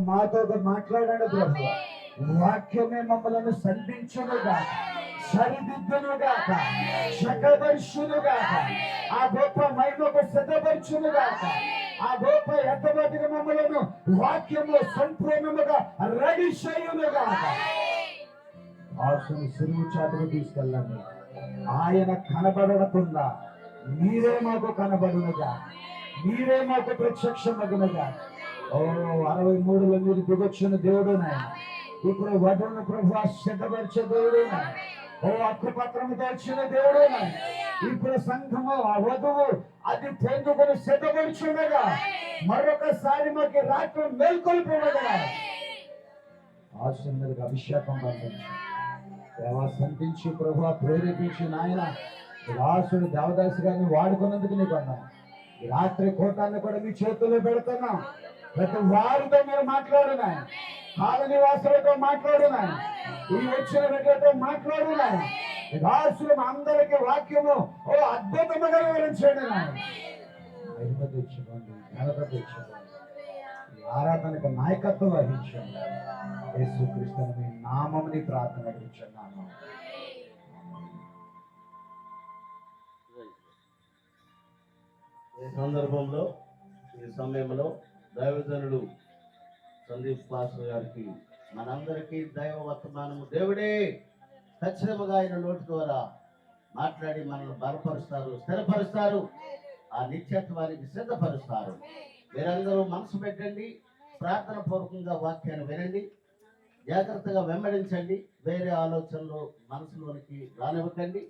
మాతో మాట్లాడండి ప్రభు. వాక్యమే మమ్మలను సంధించునుగా, సరిదిద్దునుగాక, చక్కపరుచునుగాక, ఆ గొప్ప మహిమకు సిద్ధపరచునుగాక. ఆ గొప్ప ఎత్తబడిన మమ్మలను వాక్యంలో సంపూర్ణముగా రెడీ చేయునుగాక. ఆశను సిరువు చాటుకు తీసుకెళ్ళండి. ఆయన కనబడకుండా మీరే మాకు కనబడునుగా, మీరే మాకు ప్రత్యక్షమగునుగా. ఓ 63లో మీరు దిగొచ్చిన దేవుడు నాయన. ఇప్పుడు వధువును ప్రభు సిద్ధపరిచే దేవుడు నాయన. ఓ అక్కుపత్రము దాల్చిన దేవుడు నాయన. ఇప్పుడు సంఘము ఆ వధువు అది పొందుకొని సిద్ధపరుచుండగా మరొకసారి మాకు రాత్రి మేల్కొల్పుండగా ఆశ మీదకి అభిషేకం పంపించి దేవా సంధించి ప్రభు ప్రేరేపించి నాయన రాసుడు దేవదాసి గారిని వాడుకున్నందుకు నీకు అన్నాం. ఈ రాత్రి కోటాన్ని కూడా మీ చేతుల్లో పెడుతున్నాం. ప్రతి వారితో మీరు మాట్లాడునా, కాల నివాసులతో మాట్లాడునా, ఈ వచ్చిన వ్యక్తులతో మాట్లాడునా. రాసులు అందరికీ వాక్యము ఓ అద్భుతముగా వివరించండి. మహిమ తెచ్చుకోండి, ఘనత తెచ్చుకోండి, ఆరాధనకు నాయకత్వం వహించండి. యేసుక్రీస్తు మీ నామముని ప్రార్థన అడుగుచున్నాను. ఈ సందర్భంలో ఈ సమయంలో దైవజనుడు సందీప్ పాస్టర్ గారికి మనందరికీ దైవ వర్తమానము దేవుడే ఖచ్చితంగా ఆయన నోటి ద్వారా మాట్లాడి మనల్ని బలపరుస్తారు, స్థిరపరుస్తారు, ఆ నిత్యత్వానికి సిద్ధపరుస్తారు. మీరందరూ మనసు పెట్టండి, ప్రార్థన పూర్వకంగా వాక్యాన్ని వినండి, జాగ్రత్తగా వెంబడించండి. వేరే ఆలోచనలు మనసులోనికి రానివ్వకండి.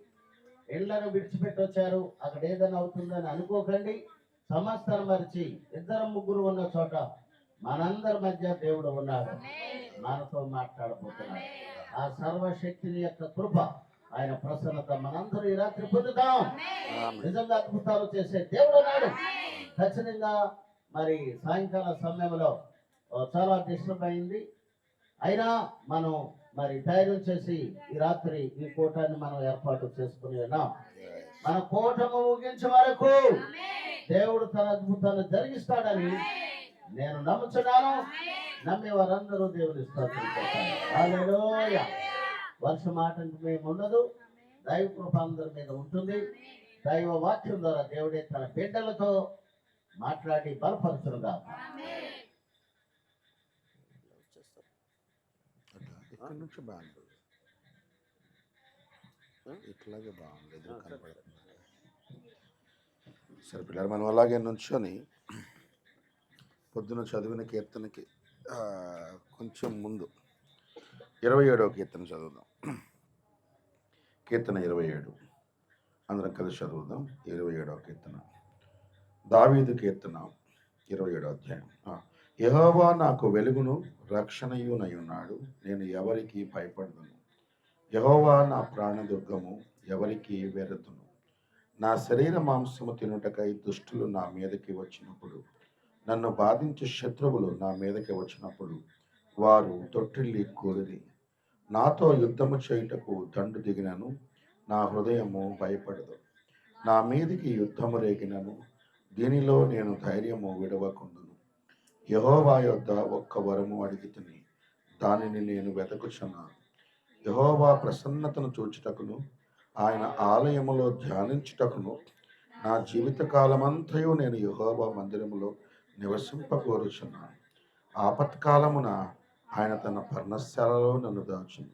ఇళ్లను విడిచిపెట్టి వచ్చారు, అక్కడ ఏదైనా అవుతుందని అనుకోకండి. సమస్తాన్ని మరిచి ఇద్దరు ముగ్గురు ఉన్న చోట మనందరి మధ్య దేవుడు ఉన్నాడు, మనతో మాట్లాడబోతున్నాడు. ఆ సర్వశక్తిని యొక్క కృప, ఆయన ప్రసన్నత మనందరూ ఈ రాత్రి పొందుతాం. నిజంగా అద్భుతాలు చేసే దేవుడు ఉన్నాడు. ఖచ్చితంగా మరి సాయంకాల సమయంలో చాలా డిస్టర్బ్ అయింది, అయినా మనం మరి ధైర్యం చేసి ఈ రాత్రి ఈ కూటాన్ని మనం ఏర్పాటు చేసుకుని ఉన్నాం. మన కూటము ముగించే వరకు దేవుడు తన అద్భుతాన్ని జరిగిస్తాడని నేను నమ్ముచున్నాను. నమ్మే వారందరూ దేవుని స్తోత్రం చేస్తారు. హల్లెలూయా. వర్షం ఆటంకం ఏమి ఉండదు, దైవ కృప అందరి మీద ఉంటుంది. దైవ వాక్యం ద్వారా దేవుడే తన బిడ్డలతో మాట్లాడి బలపరచునుగా. ఇక్కడ నుంచి బాగుంది, ఇట్లాగే బాగుంది, కనపడుతుంది. సరే పిల్లలు, మనం అలాగే నుంచొని పొద్దున చదివిన కీర్తనకి కొంచెం ముందు 27వ కీర్తన చదువుదాం. కీర్తన 27 అందరం కలిసి చదువుదాం. 27వ కీర్తన, దావీదు కీర్తన 27వ అధ్యాయం. యెహోవా నాకు వెలుగును రక్షణయునయున్నాడు, నేను ఎవరికి భయపడదును. యెహోవా నా ప్రాణదుర్గము, ఎవరికి వెరదును. నా శరీర మాంసము తినుటకై దుష్టులు నా మీదకి వచ్చినప్పుడు, నన్ను బాధించే శత్రువులు నా మీదకి వచ్చినప్పుడు, వారు తొట్టిల్లి కూలిరి. నాతో యుద్ధము చేయుటకు దండు దిగినను, నా హృదయము భయపడదు. నా మీదికి యుద్ధము రేగినను, దీనిలో నేను ధైర్యము విడవకుండును. యెహోవా యొద్ద ఒక్క వరము అడిగితిని, దానిని నేను వెతకుచున్నాను. యెహోవా ప్రసన్నతను చూచుటకును, ఆయన ఆలయములో ధ్యానించుటకును నా జీవిత కాలమంతయు నేను యెహోవా మందిరములో నివసింపకోరుచున్నాను. ఆపత్కాలమున ఆయన తన పర్ణశాలలో నన్ను దాచును,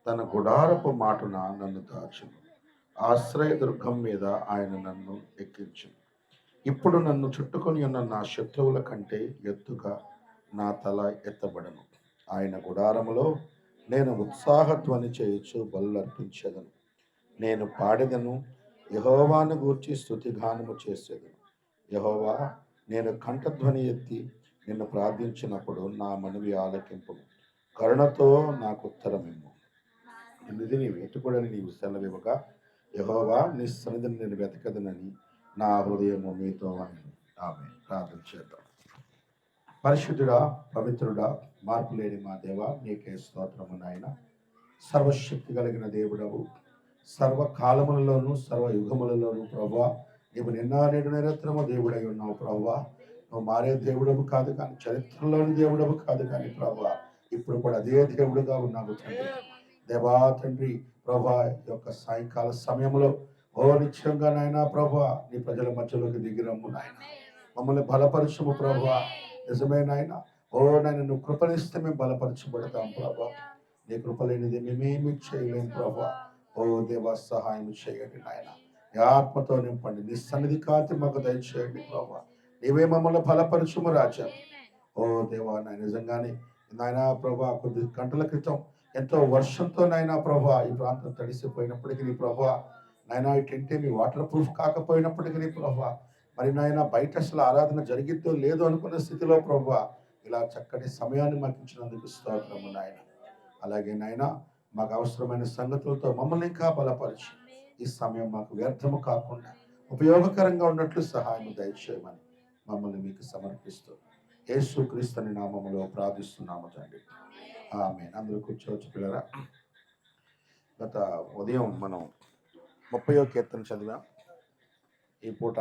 తన గుడారపు మాటున నన్ను దాచును. ఆశ్రయదుర్గం మీద ఆయన నన్ను ఎక్కించును. ఇప్పుడు నన్ను చుట్టుకొని ఉన్న నా శత్రువుల కంటే ఎత్తుగా నా తల ఎత్తబడను. ఆయన గుడారములో నేను ఉత్సాహధ్వని చేయుచు బలులర్పించెదను. నేను పాడెదను, యెహోవాను గూర్చి స్తుతిగానము చేసేదను. యెహోవా, నేను కంఠధ్వని ఎత్తి నిన్ను ప్రార్థించినప్పుడు నా మనవి ఆలకింపు. కరుణతో నాకు ఉత్తరమిమ్ము. నిన్నిది నీవు ఎత్తుకోడని నీవు సెలవివ్వగా, యెహోవా నీ సన్నిధిని నేను వెతకదనని నా హృదయము మీతో అని. ఆమె ప్రార్థన చేద్దాం. పరిశుద్ధుడా, పవిత్రుడా, మార్పు లేని మా దేవ, నీకే స్తోత్రము నాయన. సర్వశక్తి కలిగిన దేవుడవు, సర్వకాలములలోను సర్వ యుగములలోను ప్రభువా, నీవు నిన్న నేడు నిరంతరము దేవుడై ఉన్నావు ప్రభువా. నువ్వు మారే దేవుడవు కాదు కానీ, చరిత్రలోని దేవుడవు కాదు కానీ ప్రభా, ఇప్పుడు కూడా అదే దేవుడుగా ఉన్నావు తండ్రి. దేవా తండ్రి ప్రభా, ఈ యొక్క సాయంకాల సమయంలో నిత్యంగా నాయన ప్రభా, నీ ప్రజల మధ్యలోకి దిగిరమ్ము నాయన, మమ్మల్ని బలపరచుము ప్రభా. నిజమే నాయన, నాయన నువ్వు కృపనిస్తే మేము బలపరచబడతాం ప్రభా. నీ కృప లేనిది మేమేమి చేయలేము ప్రభా. దేవా సహాయం చేయండి నాయన, నీ ఆత్మతో నింపండి, నీ సన్నిధి కాంతి మాకు దయచేయండి ప్రభా. నీవే మమ్మల్ని బలపరచుము రాజా. దేవా నాయన, నిజంగానే నాయన ప్రభా, కొద్ది గంటల క్రితం ఎంతో వర్షంతో నాయన ప్రభా ఈ ప్రాంతం తడిసిపోయినప్పటికీ ప్రభా, నాయన ఇట్లంటే మీ వాటర్ ప్రూఫ్ కాకపోయినప్పటికీ ప్రభా, మరి నాయన బయట అసలు ఆరాధన జరిగిద్దో లేదో అనుకున్న స్థితిలో ప్రభా, ఇలా చక్కటి సమయాన్ని మాకు ఇచ్చినందుకు స్తోత్రము నాయన. అలాగే నాయన, మాకు అవసరమైన సంగతులతో మమ్మల్ని ఇంకా బలపరిచి ఈ సమయం మాకు వ్యర్థము కాకుండా ఉపయోగకరంగా ఉన్నట్లు సహాయం దయచేయమని మమ్మల్ని మీకు సమర్పిస్తూ యేసుక్రీస్తుని నామములో ప్రార్థిస్తున్నాము తండ్రి, ఆమేన్. అందరూ కూర్చోవచ్చు పిల్లరా. గత ఉదయం మనం 30వ కీర్తన చదివాం. ఈ పూట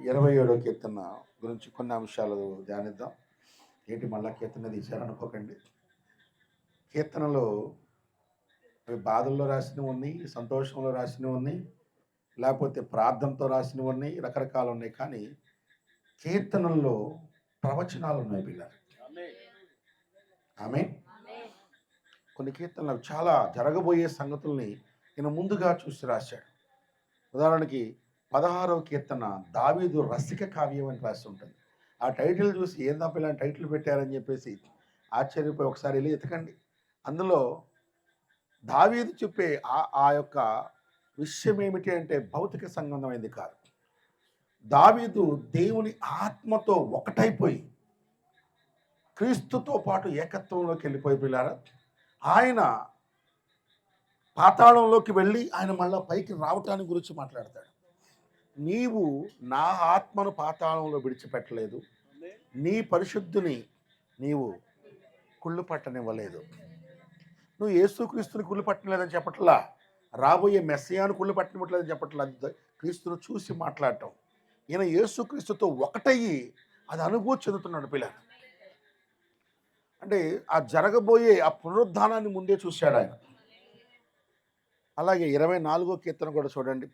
27వ కీర్తన గురించి కొన్ని అంశాలు ధ్యానిద్దాం. ఏంటి మళ్ళా కీర్తన తీశారనుకోకండి. కీర్తనలో అవి బాధల్లో రాసినవి ఉన్నాయి, సంతోషంలో రాసినవి ఉన్నాయి, లేకపోతే ప్రార్థనతో రాసినవి ఉన్నాయి, రకరకాలు ఉన్నాయి. కానీ కీర్తనల్లో ప్రవచనాలు ఉన్నాయి పిల్లలు. ఆమేన్. కొన్ని కీర్తనలు చాలా జరగబోయే సంగతుల్ని నేను ముందుగా చూసి రాశాడు. ఉదాహరణకి 16వ కీర్తన దావీదు రసిక కావ్యం అని రాసి ఉంటుంది. ఆ టైటిల్ చూసి ఏం తప్ప ఇలాంటి టైటిల్ పెట్టారని చెప్పేసి ఆశ్చర్యపోయి ఒకసారి వెళ్ళి ఎతకండి. అందులో దావీదు చెప్పే ఆ యొక్క విషయం ఏమిటి అంటే భౌతిక సంబంధమైంది కాదు. దావీదు దేవుని ఆత్మతో ఒకటైపోయి క్రీస్తుతో పాటు ఏకత్వంలోకి వెళ్ళిపోయి పిల్లారా, ఆయన పాతాళంలోకి వెళ్ళి ఆయన మళ్ళీ పైకి రావటానికి గురించి మాట్లాడతాడు. నీవు నా ఆత్మను పాతాళంలో విడిచిపెట్టలేదు, నీ పరిశుద్ధుని నీవు కుళ్ళు పట్టనివ్వలేదు. నువ్వు యేసుక్రీస్తుని కుళ్ళు పట్టలేదని చెప్పట్లా, రాబోయే మెస్సియాను కుళ్ళు పట్టనివ్వట్లేదని చెప్పట్లా. క్రీస్తును చూసి మాట్లాడటం. ఈయన యేసుక్రీస్తుతో ఒకటయ్యి అది అనుభూతి చెందుతున్నాడు పిల్లలు. అంటే ఆ జరగబోయే ఆ పునరుద్ధానాన్ని ముందే చూశాడు ఆయన. అలాగే 24వ కీర్తన కూడా చూడండి.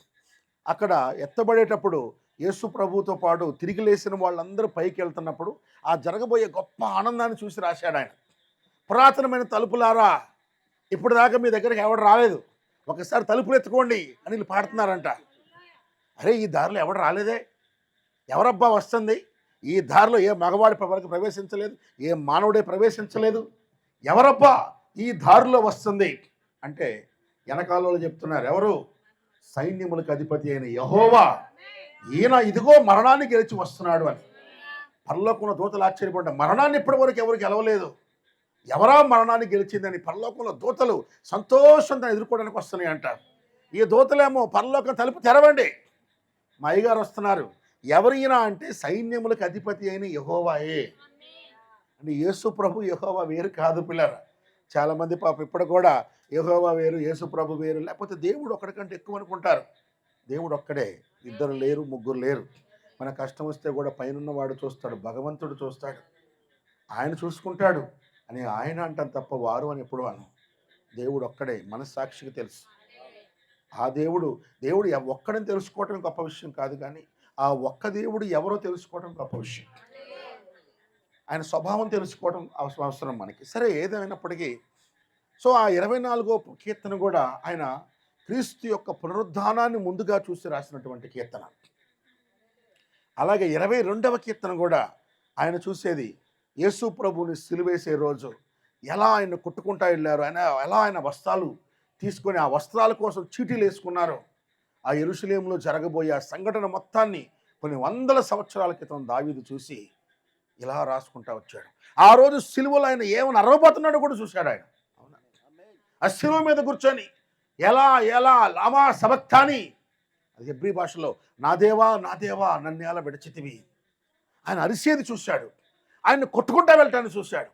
అక్కడ ఎత్తబడేటప్పుడు యేసు ప్రభువుతో పాటు తిరిగి లేచిన వాళ్ళందరూ పైకి వెళ్తున్నప్పుడు ఆ జరగబోయే గొప్ప ఆనందాన్ని చూసి రాశాడు ఆయన. పురాతనమైన తలుపులారా, ఇప్పుడు దాకా మీ దగ్గరికి ఎవడు రాలేదు, ఒకసారి తలుపులు ఎత్తుకోండి అని వీళ్ళు పాడుతున్నారంట. అరే, ఈ దారిలో ఎవడు రాలేదే, ఎవరబ్బా వస్తుంది? ఈ దారిలో ఏ మగవాడి వరకు ప్రవేశించలేదు, ఏ మానవుడే ప్రవేశించలేదు, ఎవరబ్బా ఈ దారిలో వస్తుంది అంటే వెనకాలలో చెప్తున్నారు, ఎవరు? సైన్యములకు అధిపతి అయిన యెహోవా, ఈయన ఇదిగో మరణాన్ని గెలిచి వస్తున్నాడు అని. పరలోకంలో దూతలు ఆశ్చర్యపడ్డ, మరణాన్ని ఇప్పటి వరకు ఎవరు గెలవలేదు, ఎవరా మరణాన్ని గెలిచిందని పరలోకంలో దూతలు సంతోషంగా ఎదుర్కోవడానికి వస్తున్నాయి అంటారు. ఈ దూతలేమో పరలోకం తలుపు తెరవండి, మా అయ్యగారు వస్తున్నారు. ఎవరైనా అంటే సైన్యములకు అధిపతి అయిన యెహోవాయే. అంటే యేసు ప్రభు యెహోవా వేరు కాదు పిల్లరా. చాలామంది పాప ఇప్పుడు కూడా యెహోవా వేరు, యేసు ప్రభు వేరు, లేకపోతే దేవుడు ఒక్కడికంటే ఎక్కువ అనుకుంటారు. దేవుడు ఒక్కడే, ఇద్దరు లేరు, ముగ్గురు లేరు. మన కష్టం వస్తే కూడా పైనున్నవాడు చూస్తాడు, భగవంతుడు చూస్తాడు, ఆయన చూసుకుంటాడు అని ఆయన అంటాను తప్ప వారు అని ఎప్పుడు అను. దేవుడు ఒక్కడే, మనస్సాక్షికి తెలుసు. ఆ దేవుడు ఒక్కడని తెలుసుకోవటం గొప్ప విషయం కాదు, కానీ ఆ ఒక్క దేవుడు ఎవరో తెలుసుకోవడం గొప్ప విషయం. ఆయన స్వభావం తెలుసుకోవడం అవసరం మనకి. సరే, ఏదైనప్పటికీ సో ఆ 24వ కీర్తన కూడా ఆయన క్రీస్తు యొక్క పునరుద్ధానాన్ని ముందుగా చూసి రాసినటువంటి కీర్తన. అలాగే 22వ కీర్తన కూడా ఆయన చూసేది యేసు ప్రభువుని సిలువేసే రోజు ఎలా ఆయన కొట్టుకుంటా వెళ్ళారు, ఎలా ఆయన వస్త్రాలు తీసుకొని ఆ వస్త్రాల కోసం చీటీలు వేసుకున్నారు. ఆ యెరూషలేములో జరగబోయే ఆ సంఘటన మొత్తాన్ని కొన్ని వందల సంవత్సరాల క్రితం దావీదు చూసి ఇలా రాసుకుంటా వచ్చాడు. ఆ రోజు సిలువలో ఆయన ఏమని అరవబోతున్నాడో కూడా చూశాడు ఆయన. అవునా? ఆ సిలువ మీద కూర్చొని ఎలా లామా సబక్తాని, అది హెబ్రీ భాషలో నా దేవా నన్ను ఎలా విడిచితివి, ఆయన అరిసేది చూశాడు, ఆయన కొట్టుకుంటా వెళ్ళటాన్ని చూశాడు.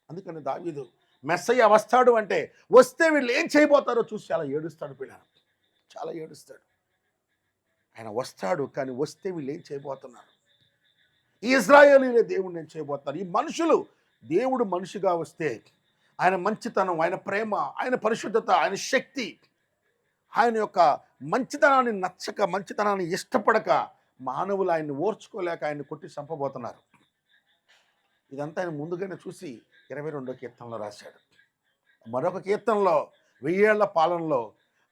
అందుకని దావీదు మెస్సయ్య వస్తాడు అంటే వస్తే వీళ్ళు ఏం చేయబోతారో చూసి చాలా ఏడుస్తాడు పిల్లలు, చాలా ఏడుస్తాడు. ఆయన వస్తాడు, కానీ వస్తే వీళ్ళు ఏం చేయబోతున్నారు. ఈ ఇశ్రాయేలీలే దేవుడు నేను చేయబోతాను. ఈ మనుషులు, దేవుడు మనిషిగా వస్తే ఆయన మంచితనం, ఆయన ప్రేమ, ఆయన పరిశుద్ధత, ఆయన శక్తి, ఆయన యొక్క మంచితనాన్ని నచ్చక, మంచితనాన్ని ఇష్టపడక మానవులు ఆయన్ని ఓర్చుకోలేక ఆయన్ని కొట్టి చంపబోతున్నారు. ఇదంతా ఆయన ముందుగానే చూసి 22వ కీర్తనలో రాశాడు. మరొక కీర్తనలో 1000 ఏళ్ల పాలనలో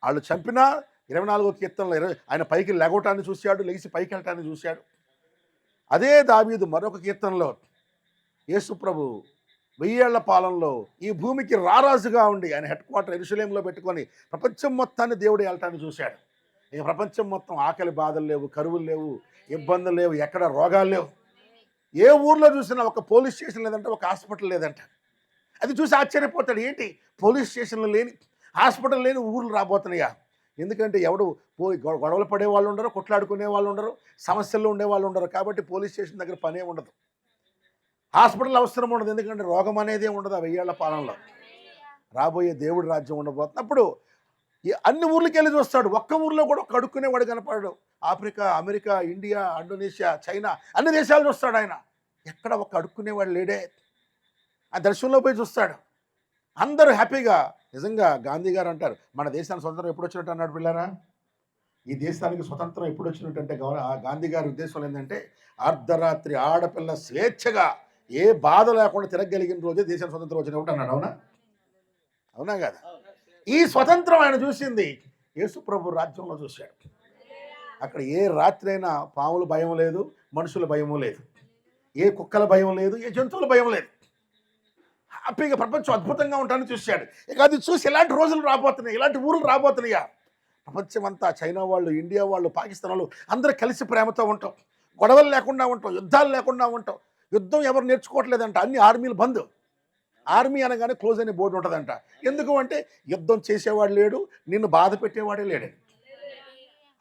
వాళ్ళు చంపినా 24వ కీర్తనలో ఆయన పైకి లెగవటాన్ని చూశాడు, లెగిసి పైకి వెళ్ళటాన్ని చూశాడు. అదే దావీదు మరొక కీర్తనలో యేసు ప్రభు 1000 ఏళ్ల పాలనలో ఈ భూమికి రారాజుగా ఉండి ఆయన హెడ్ క్వార్టర్ యెరూషలేములో పెట్టుకొని ప్రపంచం మొత్తాన్ని దేవుడు ఏలటాన్ని చూశాడు. ఇక ప్రపంచం మొత్తం ఆకలి బాధలు లేవు, కరువులు లేవు, ఇబ్బందులు లేవు, ఎక్కడ రోగాలు లేవు. ఏ ఊర్లో చూసినా ఒక పోలీస్ స్టేషన్ లేదంట, ఒక హాస్పిటల్ లేదంట. అది చూసి ఆశ్చర్యపోతాడు, ఏంటి పోలీస్ స్టేషన్లు లేని, హాస్పిటల్ లేని ఊర్లు రాబోతున్నాయా? ఎందుకంటే ఎవడు పోయి గొడవలు పడే వాళ్ళు ఉండరు, కొట్లాడుకునే వాళ్ళు ఉండరు, సమస్యల్లో ఉండే వాళ్ళు ఉండరు. కాబట్టి పోలీస్ స్టేషన్ దగ్గర పనే ఉండదు, హాస్పిటల్ అవసరం ఉండదు. ఎందుకంటే రోగం అనేదే ఉండదు ఆ 1000 ఏళ్ల పాలనలో. రాబోయే దేవుడి రాజ్యం ఉండబోతుంది. అప్పుడు అన్ని ఊర్లకి వెళ్ళి చూస్తాడు, ఒక్క ఊర్లో కూడా ఒక అడుక్కునేవాడు కనపడాడు. Africa, America, India, Indonesia, China అన్ని దేశాలు చూస్తాడు ఆయన, ఎక్కడ ఒక అడుక్కునేవాడు లేడే. ఆ దర్శనంలో పోయి చూస్తాడు, అందరూ హ్యాపీగా. నిజంగా గాంధీ గారు అంటారు, మన దేశానికి స్వతంత్రం ఎప్పుడు వచ్చినట్టు అన్నాడు పిల్లరా. ఈ దేశానికి స్వతంత్రం ఎప్పుడు వచ్చినట్టు గాంధీ గారి ఉద్దేశం ఏంటంటే, అర్ధరాత్రి ఆడపిల్ల స్వేచ్ఛగా ఏ బాధ లేకుండా తిరగలిగిన రోజే దేశానికి స్వతంత్రం వచ్చినప్పుడు అన్నాడు. అవునా? అవునా కదా? ఈ స్వతంత్రం ఆయన చూసింది యేసు ప్రభు రాజ్యంలో చూశాడు. అక్కడ ఏ రాత్రి అయినా పాముల భయం లేదు, మనుషుల భయం లేదు, ఏ కుక్కల భయం లేదు, ఏ జంతువుల భయం లేదు. హ్యాపీగా ప్రపంచం అద్భుతంగా ఉంటానని చూశాడు. ఇక అది చూసి ఇలాంటి రోజులు రాబోతున్నాయి, ఇలాంటి ఊర్లు రాబోతున్నాయా? ప్రపంచం అంతా, చైనా వాళ్ళు, ఇండియా వాళ్ళు, పాకిస్తాన్ వాళ్ళు అందరూ కలిసి ప్రేమతో ఉంటాం, గొడవలు లేకుండా ఉంటాం, యుద్ధాలు లేకుండా ఉంటాం. యుద్ధం ఎవరు నేర్చుకోవట్లేదంట, అన్ని ఆర్మీలు బంద్. ఆర్మీ అనగానే క్లోజ్ అనే బోర్డు ఉంటుందంట. ఎందుకు అంటే యుద్ధం చేసేవాడు లేడు, నిన్ను బాధ పెట్టేవాడే లేడు.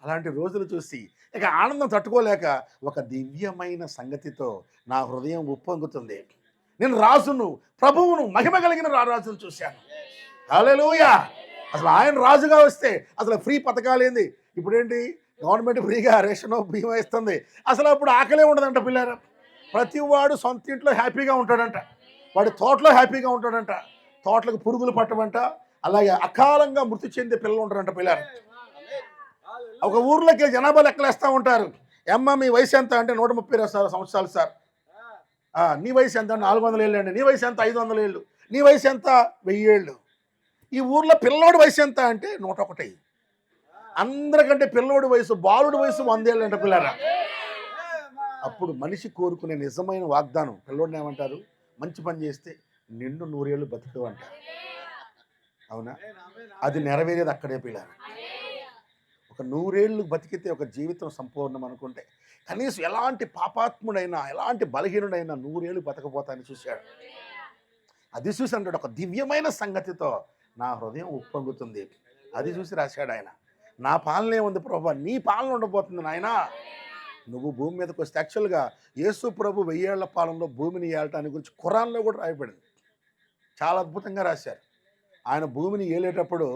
అలాంటి రోజులు చూసి ఇక ఆనందం తట్టుకోలేక ఒక దివ్యమైన సంగతితో నా హృదయం ఉప్పొంగుతుంది. నేను రాజును, ప్రభువును, మహిమ కలిగిన రాజును చూశాను. హల్లెలూయా! అసలు ఆయన రాజుగా వస్తే అసలు ఫ్రీ పథకాలు ఏంది? ఇప్పుడేంటి గవర్నమెంట్ ఫ్రీగా రేషన్ బియ్యం ఇస్తుంది. అసలు అప్పుడు ఆకలే ఉండదంట పిల్లరా. ప్రతి వాడు సొంత ఇంట్లో హ్యాపీగా ఉంటాడంట, వాడి తోటలో హ్యాపీగా ఉంటాడంట, తోటలకు పురుగులు పట్టమంట, అలాగే అకాలంగా మృతి చెందే పిల్లలు ఉంటారంట పిల్లలు. ఒక ఊర్లోకి జనాభా లెక్కలేస్తూ ఉంటారు. అమ్మ మీ వయసు ఎంత అంటే 132 సంవత్సరాలు సార్. నీ వయసు ఎంత? 400 ఏళ్ళు అండి. నీ వయసు ఎంత? 500 ఏళ్ళు. నీ వయసు ఎంత? 1000 ఏళ్ళు. ఈ ఊర్లో పిల్లోడి వయసు ఎంత అంటే 101. అందరికంటే పిల్లోడి వయసు, బాలుడి వయసు 100 ఏళ్ళు అంట పిల్లరా. అప్పుడు మనిషి కోరుకునే నిజమైన వాగ్దానం, పిల్లోడిని ఏమంటారు? మంచి పని చేస్తే నిండు 100 ఏళ్ళు బతుకు అంటారు. అవునా? అది నెరవేరేది అక్కడే పిల్లరా. ఒక 100 ఏళ్ళు బతికితే ఒక జీవితం సంపూర్ణం అనుకుంటే, కనీసం ఎలాంటి పాపాత్ముడైనా, ఎలాంటి బలహీనుడైనా 100 ఏళ్ళు బతకపోతానని చూశాడు. అది చూసి అంటాడు, ఒక దివ్యమైన సంగతితో నా హృదయం ఉప్పొంగుతుంది. అది చూసి రాశాడు ఆయన, నా పాలనే ఉంది ప్రభు, నీ పాలన ఉండబోతుంది నాయన. నువ్వు భూమి మీదకి వస్తే, యాక్చువల్గా యేసు ప్రభు 1000 ఏళ్ల పాలనలో భూమిని ఏలటాన్ని గురించి ఖురాన్లో కూడా రాయబడింది. చాలా అద్భుతంగా రాశారు. ఆయన భూమిని ఏలేటప్పుడు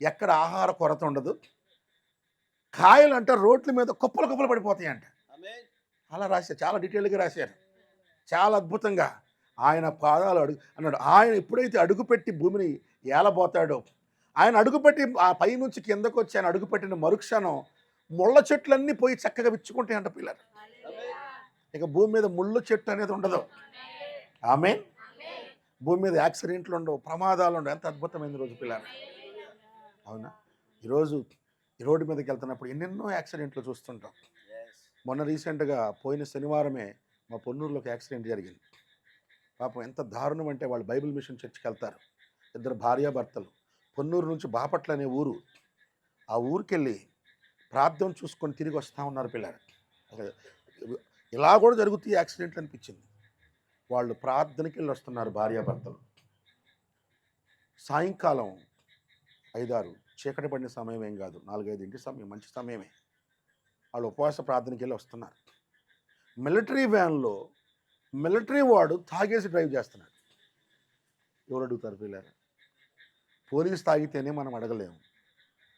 ఎక్కడ ఆహార కొరత ఉండదు, కాయలు అంట రోడ్ల మీద కుప్పలు కుప్పలు పడిపోతాయంట. అలా రాశారు, చాలా డీటెయిల్గా రాశారు, చాలా అద్భుతంగా. ఆయన పాదాలు అన్నాడు, ఆయన ఎప్పుడైతే అడుగుపెట్టి భూమిని ఏలబోతాడో, ఆయన అడుగుపెట్టి ఆ పై నుంచి కిందకు వచ్చి ఆయన అడుగుపెట్టిన మరుక్షణం ముళ్ళ చెట్లన్నీ పోయి చక్కగా విచ్చుకుంటాయంట పిల్లలు. ఇక భూమి మీద ముళ్ళ చెట్టు అనేది ఉండదు. ఆమేన్. భూమి మీద యాక్సిడెంట్లు ఉండవు, ప్రమాదాలు ఉండవు. ఎంత అద్భుతమైన రోజు పిల్లలు. అవునా? ఈరోజు ఈ రోడ్డు మీదకి వెళ్తున్నప్పుడు ఎన్నెన్నో యాక్సిడెంట్లు చూస్తుంటాం. మొన్న రీసెంట్గా పోయిన శనివారమే మా పొన్నూరులోకి యాక్సిడెంట్ జరిగింది. పాపం ఎంత దారుణం అంటే, వాళ్ళు బైబిల్ మిషన్ చర్చికి వెళ్తారు, 2 భార్యాభర్తలు. పొన్నూరు నుంచి బాపట్ల అనే ఊరు, ఆ ఊరికి వెళ్ళి ప్రార్థన చూసుకొని తిరిగి వస్తూ ఉన్నారు పిల్లలు. ఇలా కూడా జరుగుతాయి యాక్సిడెంట్లు అనిపించింది. వాళ్ళు ప్రార్థనకి వెళ్ళి వస్తున్నారు భార్యాభర్తలు. సాయంకాలం 5-6 చీకటి పడిన సమయం ఏం కాదు, 4-5 సమయం, మంచి సమయమే. వాళ్ళు ఉపవాస ప్రార్థనకి వెళ్ళి వస్తున్నారు. మిలిటరీ వ్యాన్లో మిలిటరీ వాడు తాగేసి డ్రైవ్ చేస్తున్నాడు. ఎవరు అడుగుతారు పిల్లలు? పోలీసు తాగితేనే మనం అడగలేము.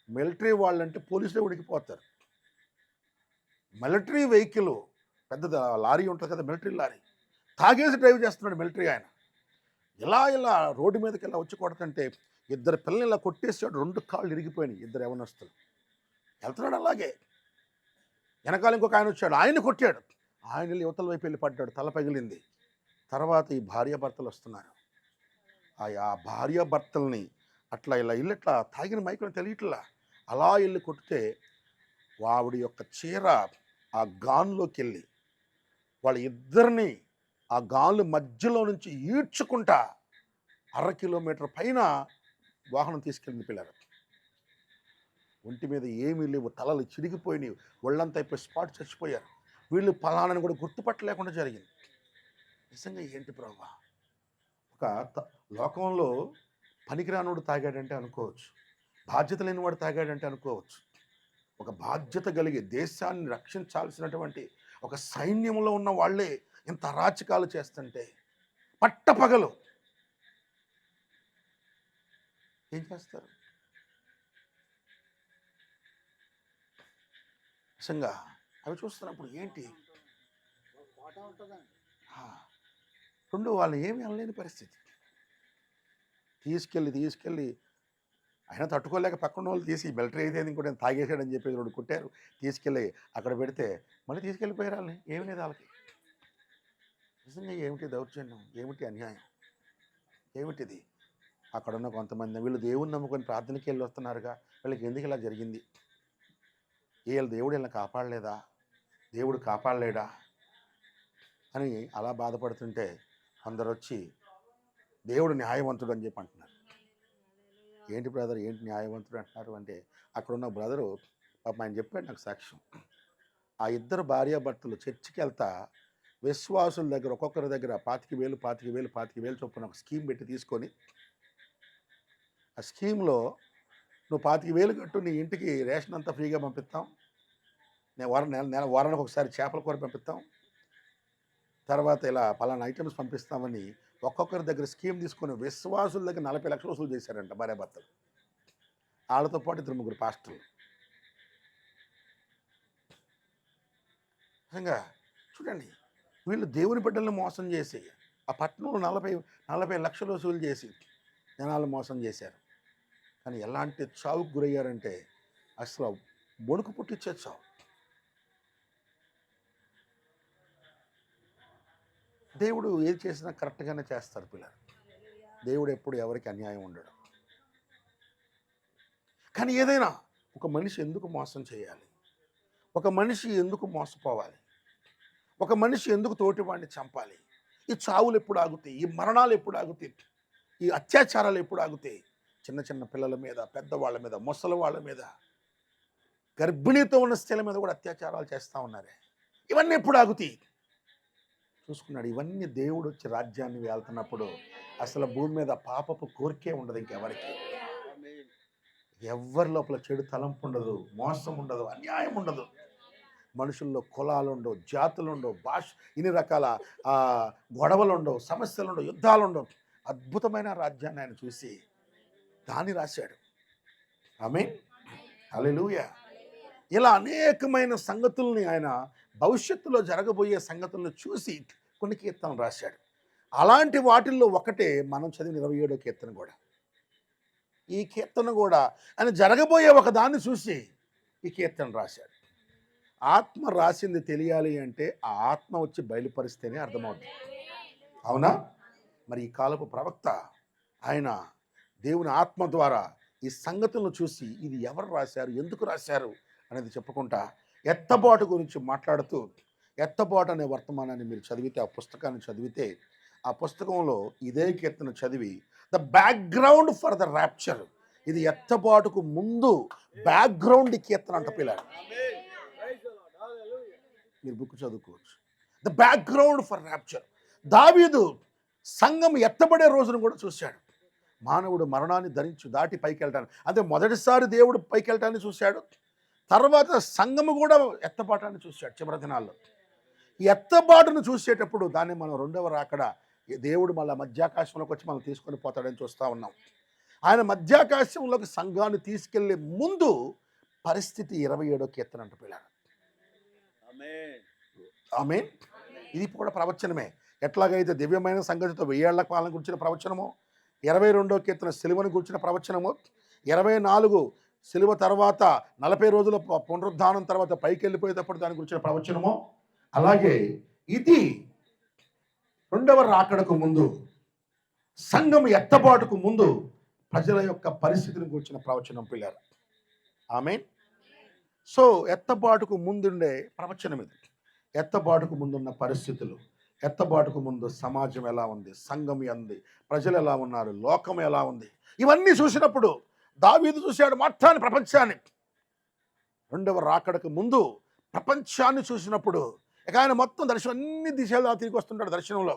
మిలిటరీ వాళ్ళంటే పోలీసులే ఉడికిపోతారు. మిలిటరీ వెహికల్ పెద్ద లారీ ఉంటుంది కదా, మిలిటరీ లారీ, తాగేసి డ్రైవ్ చేస్తున్నాడు మిలిటరీ ఆయన. ఇలా రోడ్డు మీదకి ఇలా వచ్చి కొడుతుంటే ఇద్దరు పిల్లల్ని ఇలా కొట్టేసాడు, 2 కాళ్ళు ఇరిగిపోయినాయి. ఇద్దరు యవనస్తులు వెళ్తున్నాడు అలాగే. వెనకాల ఇంకొక ఆయన వచ్చాడు, ఆయన్ని కొట్టాడు. ఆయన వెళ్ళి యువతల వైపు వెళ్ళి పడ్డాడు, తల పగిలింది. తర్వాత ఈ భార్యాభర్తలు వస్తున్నారు. ఆ భార్యాభర్తల్ని అట్లా ఇలా ఇట్లా తాగిన మైకుని తెలియట్లా అలా వెళ్ళి కొట్టితే ఆవిడ యొక్క చీర ఆ గాన్లోకి వెళ్ళి వాళ్ళ ఇద్దరిని ఆ గాన్లు మధ్యలో నుంచి ఈడ్చుకుంటా 1/2 కిలోమీటర్ పైన వాహనం తీసుకెళ్ళిన పిల్లలు. ఒంటి మీద ఏమీ లేవు, తలలు చిరిగిపోయినాయి, ఒళ్ళంతా అయిపోయి స్పాట్ చచ్చిపోయారు. వీళ్ళు పలానాని కూడా గుర్తుపట్టలేకుండా జరిగింది. నిజంగా ఏంటి ప్రభా, ఒక లోకంలో పనికిరానోడు తాగాడంటే అనుకోవచ్చు, బాధ్యత లేనివాడు తాగాడంటే అనుకోవచ్చు. ఒక బాధ్యత కలిగి దేశాన్ని రక్షించాల్సినటువంటి ఒక సైన్యంలో ఉన్న వాళ్ళే ఇంత అరాచకాలు చేస్తుంటే పట్టపగలు ఏం చేస్తారు? నిజంగా అవి చూస్తున్నప్పుడు ఏంటి, రెండు వాళ్ళు ఏమీ అనలేని పరిస్థితి. తీసుకెళ్ళి ఆయన తట్టుకోలేక పక్కన వాళ్ళు తీసి మిలిటరీ అయితే ఇంకోటి తాగేసాడని చెప్పేసి 2 కొట్టారు, తీసుకెళ్ళి అక్కడ పెడితే మళ్ళీ తీసుకెళ్ళిపోయారు వాళ్ళని. ఏమి లేదు వాళ్ళకి. నిజంగా ఏమిటి దౌర్జన్యం, ఏమిటి అన్యాయం, ఏమిటిది? అక్కడ ఉన్న కొంతమంది వీళ్ళు దేవుని నమ్ముకొని ప్రార్థనకి వెళ్ళి వస్తున్నారుగా, వీళ్ళకి ఎందుకు ఇలా జరిగింది? వీళ్ళ దేవుడు వీళ్ళని కాపాడలేదా, దేవుడు కాపాడలేడా అని అలా బాధపడుతుంటే అందరు వచ్చి దేవుడు న్యాయవంతుడు అని చెప్పి అంటున్నారు. ఏంటి బ్రదర్, ఏంటి న్యాయవంతుడు అంటున్నారు అంటే, అక్కడున్న బ్రదరు పాపం ఆయన చెప్పాడు నాకు సాక్ష్యం. ఆ ఇద్దరు భార్యాభర్తలు చర్చికి వెళ్తా విశ్వాసుల దగ్గర ఒక్కొక్కరి దగ్గర 25,000 చొప్పున ఒక స్కీమ్ పెట్టి తీసుకొని, ఆ స్కీమ్లో నువ్వు 25,000 కట్టు, నీ ఇంటికి రేషన్ అంతా ఫ్రీగా పంపిస్తాం, నేను వారానికి ఒకసారి చేపల కూర పంపిస్తాం, తర్వాత ఇలా పలానా ఐటమ్స్ పంపిస్తామని ఒక్కొక్కరి దగ్గర స్కీమ్ తీసుకొని విశ్వాసుల దగ్గర 40 లక్షలు వసూలు చేశారంట భార్యాభర్తలు. వాళ్ళతో పాటు 2-3 పాస్టర్లు. నిజంగా చూడండి, వీళ్ళు దేవుని బిడ్డలను మోసం చేసి ఆ పట్టణంలో 40 లక్షలు వసూలు చేసి జనాలు మోసం చేశారు. కానీ ఎలాంటి చావుకు గురయ్యారంటే అసలు బొణుకు పుట్టించే చావు. దేవుడు ఏది చేసినా కరెక్ట్గానే చేస్తారు పిల్లలు. దేవుడు ఎప్పుడు ఎవరికి అన్యాయం ఉండడు. కానీ ఏదైనా ఒక మనిషి ఎందుకు మోసం చేయాలి, ఒక మనిషి ఎందుకు మోసపోవాలి, ఒక మనిషి ఎందుకు తోటివాడిని చంపాలి? ఈ చావులు ఎప్పుడు ఆగుతాయి? ఈ మరణాలు ఎప్పుడు ఆగుతాయి? ఈ అత్యాచారాలు ఎప్పుడు ఆగుతాయి? చిన్న చిన్న పిల్లల మీద, పెద్దవాళ్ళ మీద, ముసలి వాళ్ళ మీద, గర్భిణీతో ఉన్న స్త్రీల మీద కూడా అత్యాచారాలు చేస్తూ ఉన్నారే. ఇవన్నీ ఎప్పుడు ఆగుతాయి? చూసుకున్నాడు. ఇవన్నీ దేవుడు వచ్చి రాజ్యాన్ని వెళ్తున్నప్పుడు అసలు భూమి మీద పాపపు కోరికే ఉండదు ఇంకెవరికి. ఎవరి లోపల చెడు తలంపు ఉండదు, మోసం ఉండదు, అన్యాయం ఉండదు. మనుషుల్లో కులాలు ఉండవు, జాతులు ఉండవు, ఇన్ని రకాల గొడవలు ఉండవు, సమస్యలు ఉండవు, యుద్ధాలు ఉండవు. అద్భుతమైన రాజ్యాన్ని ఆయన చూసి దాన్ని రాశాడు. ఆమేన్, హల్లెలూయా. ఇలా అనేకమైన సంగతుల్ని ఆయన భవిష్యత్తులో జరగబోయే సంగతులను చూసి కొన్ని కీర్తనలు రాశాడు. అలాంటి వాటిల్లో ఒకటే మనం చదివిన 27వ కీర్తన కూడా. ఈ కీర్తన కూడా ఆయన జరగబోయే ఒక దాన్ని చూసి ఈ కీర్తన రాశాడు. ఆత్మ రాసింది తెలియాలి అంటే ఆ ఆత్మ వచ్చి బయలుపరిస్తేనే అర్థమవుతుంది. అవునా? మరి ఈ కాలపు ప్రవక్త ఆయన దేవుని ఆత్మ ద్వారా ఈ సంగతులను చూసి ఇది ఎవరు రాశారు, ఎందుకు రాశారు అనేది చెప్పుకుంటా ఎత్తబాటు గురించి మాట్లాడుతూ, ఎత్తబాటు అనే వర్తమానాన్ని మీరు చదివితే, ఆ పుస్తకాన్ని చదివితే, ఆ పుస్తకంలో ఇదే కీర్తన చదివి the background for the rapture, ఇది ఎత్తబాటుకు ముందు బ్యాక్గ్రౌండ్ కీర్తన అంట పిల్లలు. మీరు బుక్ చదువుకోవచ్చు. The background for rapture. దావీదు సంఘం ఎత్తబడే రోజును కూడా చూశాడు. మానవుడు మరణాన్ని దాటి పైకి వెళ్ళటాన్ని, అదే మొదటిసారి దేవుడు పైకి వెళ్ళటాన్ని చూశాడు. తర్వాత సంఘము కూడా ఎత్తబాటాన్ని చూశాడు చివరి దినాల్లో. ఈ ఎత్తబాటును చూసేటప్పుడు దాన్ని మనం రెండవ రాకడ దేవుడు మళ్ళీ మధ్యాకాశంలోకి వచ్చి మనం తీసుకొని పోతాడని చూస్తూ ఉన్నాం. ఆయన మధ్యాకాశంలోకి సంఘాన్ని తీసుకెళ్లే ముందు పరిస్థితి 27వ కీర్తన అంట పిల్లలు. ఆమె ఇది కూడా ప్రవచనమే. ఎట్లాగైతే దివ్యమైన సంగతితో 1000 ఏళ్ల పాలన గురించిన ప్రవచనము, 22వ కీర్తన సిలువను గురించిన ప్రవచనము, 24 సిలువ తర్వాత 40 రోజుల పునరుద్ధానం తర్వాత పైకి వెళ్ళిపోయేటప్పుడు దాని గురించిన ప్రవచనము, అలాగే ఇది రెండవ రాకడకు ముందు, సంఘం ఎత్తబాటుకు ముందు ప్రజల యొక్క పరిస్థితిని గురించిన ప్రవచనం పిల్లలు. ఆమేన్. సో ఎత్తబాటుకు ముందుండే ప్రవచనం ఇది. ఎత్తబాటుకు ముందున్న పరిస్థితులు, ఎత్తబాటుకు ముందు సమాజం ఎలా ఉంది, సంఘం ఉంది, ప్రజలు ఎలా ఉన్నారు, లోకం ఎలా ఉంది, ఇవన్నీ చూసినప్పుడు దావీదు చూశాడు మొత్తాన్ని, ప్రపంచాన్ని. రెండవ రాకడకు ముందు ప్రపంచాన్ని చూసినప్పుడు ఇక ఆయన మొత్తం దర్శనం అన్ని దిశలు తిరిగి వస్తుంటాడు. దర్శనంలో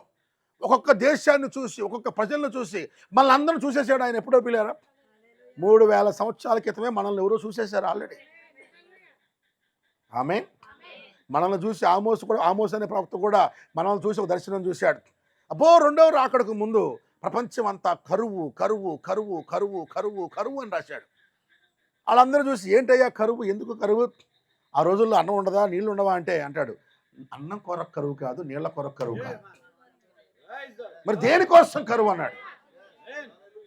ఒక్కొక్క దేశాన్ని చూసి, ఒక్కొక్క ప్రజలను చూసి మనల్ని అందరూ చూసేసాడు ఆయన. ఎప్పుడో పిల్లారా? 3000 సంవత్సరాల క్రితమే మనల్ని ఎవరో చూసేశారు ఆల్రెడీ. ఆమె మనల్ని చూసి ఆమోస్ అనే ప్రవక్త కూడా మనల్ని చూసి ఒక దర్శనం చూశాడు. అబ్బో రెండవ రాకడకు ముందు ప్రపంచం అంతా కరువు కరువు కరువు కరువు కరువు కరువు అని రాశాడు. వాళ్ళందరూ చూసి ఏంటయ్యా కరువు, ఎందుకు కరువు, ఆ రోజుల్లో అన్నం ఉండదా, నీళ్ళు ఉండవా అంటే అంటాడు, అన్నం కొరకు కరువు కాదు, నీళ్ళ కొరకు కరువు కాదు. మరి దేనికోసం కరువు అన్నాడు.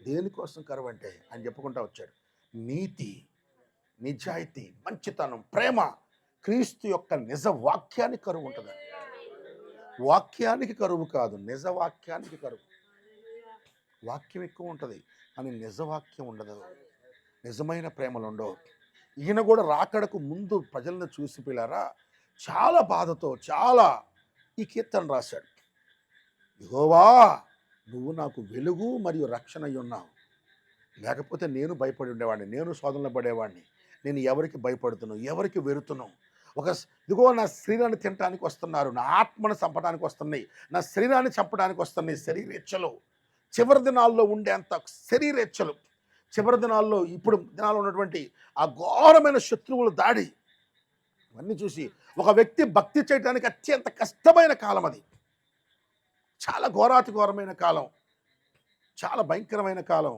దేనికోసం కరువు అంటే ఆయన చెప్పుకుంటా వచ్చాడు, నీతి, నిజాయితీ, మంచితనం, ప్రేమ, క్రీస్తు యొక్క నిజ వాక్యానికి కరువు ఉంటుంది. వాక్యానికి కరువు కాదు, నిజ వాక్యానికి కరువు. వాక్యం ఎక్కువ ఉంటుంది కానీ నిజవాక్యం ఉండదు, నిజమైన ప్రేమలు ఉండవు. ఈయన కూడా రాకడకు ముందు ప్రజలను చూసి పిల్లారా చాలా బాధతో చాలా ఈ కీర్తన రాశాడు. యెహోవా నువ్వు నాకు వెలుగు మరియు రక్షణ అయి ఉన్నావు, లేకపోతే నేను భయపడి ఉండేవాడిని, నేను శోధనలు పడేవాడిని. నేను ఎవరికి భయపడుతున్నావు, ఎవరికి వెరుతున్నావు? ఇదిగో నా శరీరాన్ని తినడానికి వస్తున్నారు, నా ఆత్మను చంపడానికి వస్తున్నాయి, నా శరీరాన్ని చంపడానికి వస్తున్నాయి. శరీరేచ్ఛలు చివరి దినాల్లో ఉండే అంత శరీరేచ్ఛలు, చివరి దినాల్లో ఇప్పుడు దినాల్లో ఉన్నటువంటి ఆ ఘోరమైన శత్రువుల దాడి, ఇవన్నీ చూసి ఒక వ్యక్తి భక్తి చేయడానికి అత్యంత కష్టమైన కాలం అది. చాలా ఘోరాతి ఘోరమైన కాలం, చాలా భయంకరమైన కాలం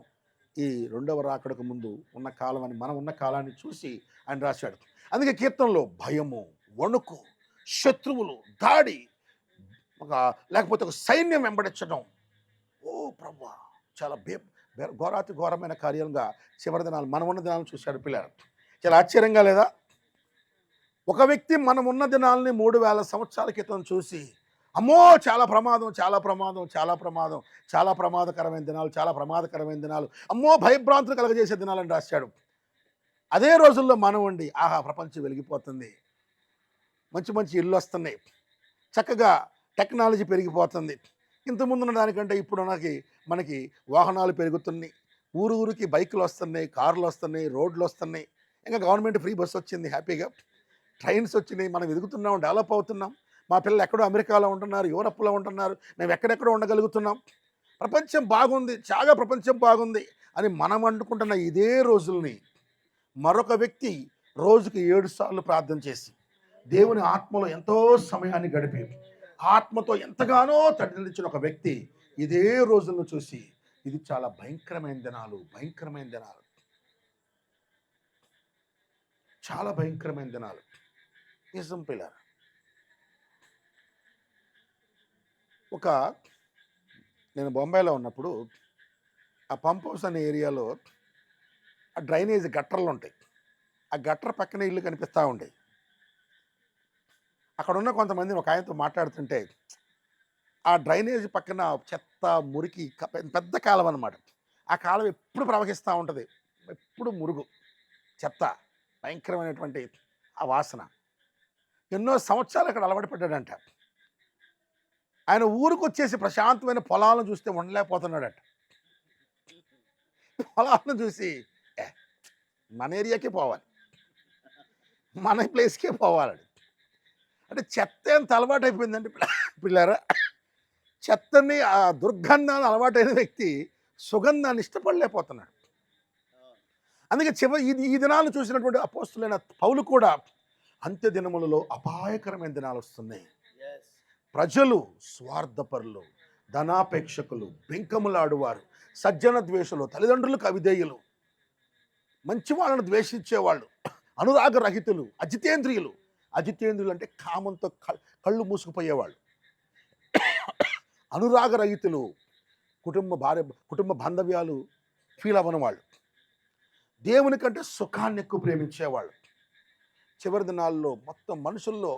ఈ రెండవ రాకడకు ముందు ఉన్న కాలం అని, మనం ఉన్న కాలాన్ని చూసి ఆయన రాశాడు. అందుకే కీర్తనలో భయము, వణుకు, శత్రువులు, దాడి, లేకపోతే ఒక సైన్యం వెంబడించడం, ఓ ప్రభువా, చాలా ఘోరాతి ఘోరమైన కార్యంగా చివరి దినాలు, మనం ఉన్న దినాలను చూశాడు పిల్లలు. చాలా ఆశ్చర్యంగా లేదా? ఒక వ్యక్తి మనం ఉన్న దినాలని 3000 సంవత్సరాల క్రితం చూసి అమ్మో చాలా ప్రమాదం, చాలా ప్రమాదం, చాలా ప్రమాదం, చాలా ప్రమాదకరమైన దినాలు, చాలా ప్రమాదకరమైన దినాలు, అమ్మో భయభ్రాంతులు కలగజేసే దినాలని రాశాడు. అదే రోజుల్లో మనం ఉండి ఆహా ప్రపంచం వెలిగిపోతుంది, మంచి మంచి ఇళ్ళు వస్తున్నాయి, చక్కగా టెక్నాలజీ పెరిగిపోతుంది, ఇంతకుముందున్న దానికంటే ఇప్పుడు మనకి వాహనాలు పెరుగుతున్నాయి, ఊరికి బైకులు వస్తున్నాయి, కార్లు వస్తున్నాయి, రోడ్లు వస్తున్నాయి, ఇంకా గవర్నమెంట్ ఫ్రీ బస్సు వచ్చింది, హ్యాపీగా ట్రైన్స్ వచ్చినాయి, మనం ఎదుగుతున్నాం, డెవలప్ అవుతున్నాం. మా పిల్లలు ఎక్కడో అమెరికాలో ఉంటున్నారు, యూరప్లో ఉంటున్నారు, మేము ఎక్కడెక్కడో ఉండగలుగుతున్నాం, ప్రపంచం బాగుంది, చాలా ప్రపంచం బాగుంది అని మనం అనుకుంటున్న ఇదే రోజుల్ని మరొక వ్యక్తి రోజుకి 7 సార్లు ప్రార్థన చేసి దేవుని ఆత్మలో ఎంతో సమయాన్ని గడిపి ఆత్మతో ఎంతగానో తడిలించిన ఒక వ్యక్తి ఇదే రోజులను చూసి ఇది చాలా భయంకరమైన దినాలు, భయంకరమైన దినాలు, చాలా భయంకరమైన దినాలు. నిజం పిల్లలు. నేను బొంబాయిలో ఉన్నప్పుడు ఆ పంప్ హౌస్ అనే ఏరియాలో ఆ డ్రైనేజ్ గట్టర్లు ఉంటాయి, ఆ గట్టర్ పక్కన ఇల్లు కనిపిస్తూ ఉంటాయి. అక్కడ ఉన్న కొంతమంది ఒక ఆయనతో మాట్లాడుతుంటే ఆ డ్రైనేజ్ పక్కన చెత్త మురికి పెద్ద కాలం అన్నమాట. ఆ కాలం ఎప్పుడు ప్రవహిస్తూ ఉంటుంది, ఎప్పుడు మురుగు, చెత్త, భయంకరమైనటువంటి ఆ వాసన. ఎన్నో సంవత్సరాలు అక్కడ అలవాటు పడ్డాడంట. ఆయన ఊరికి వచ్చేసి ప్రశాంతమైన పొలాలను చూస్తే ఉండలేకపోతున్నాడట. పొలాలను చూసి మన ఏరియాకే పోవాలి, మన ప్లేస్కే పోవాలి. అంటే చెత్త ఎంత అలవాటు అయిపోయిందంటే పిల్లరా, చెత్తని ఆ దుర్గంధాన్ని అలవాటైన వ్యక్తి సుగంధాన్ని ఇష్టపడలేకపోతున్నాడు. అందుకే ఈ దినాలను చూసినటువంటి అపోస్తులైన పౌలు కూడా అంత్య దినములలో అపాయకరమైన దినాలు వస్తున్నాయి. ప్రజలు స్వార్థపరులు, ధనాపేక్షకులు, బెంకములాడువారు, సజ్జన ద్వేషులు, తల్లిదండ్రులకు అవిధేయులు, మంచి వాళ్ళను ద్వేషించేవాళ్ళు, అనురాగరహితులు, అజితేంద్రియులు, అజితేంద్రులు అంటే కామంతో కళ్ళు మూసుకుపోయేవాళ్ళు, అనురాగరహితులు, కుటుంబ బాంధవ్యాలు ఫీల్ అవ్వని వాళ్ళు, దేవుని కంటే సుఖాన్ని ఎక్కువ ప్రేమించేవాళ్ళు. చివరి దినాల్లో మొత్తం మనుషుల్లో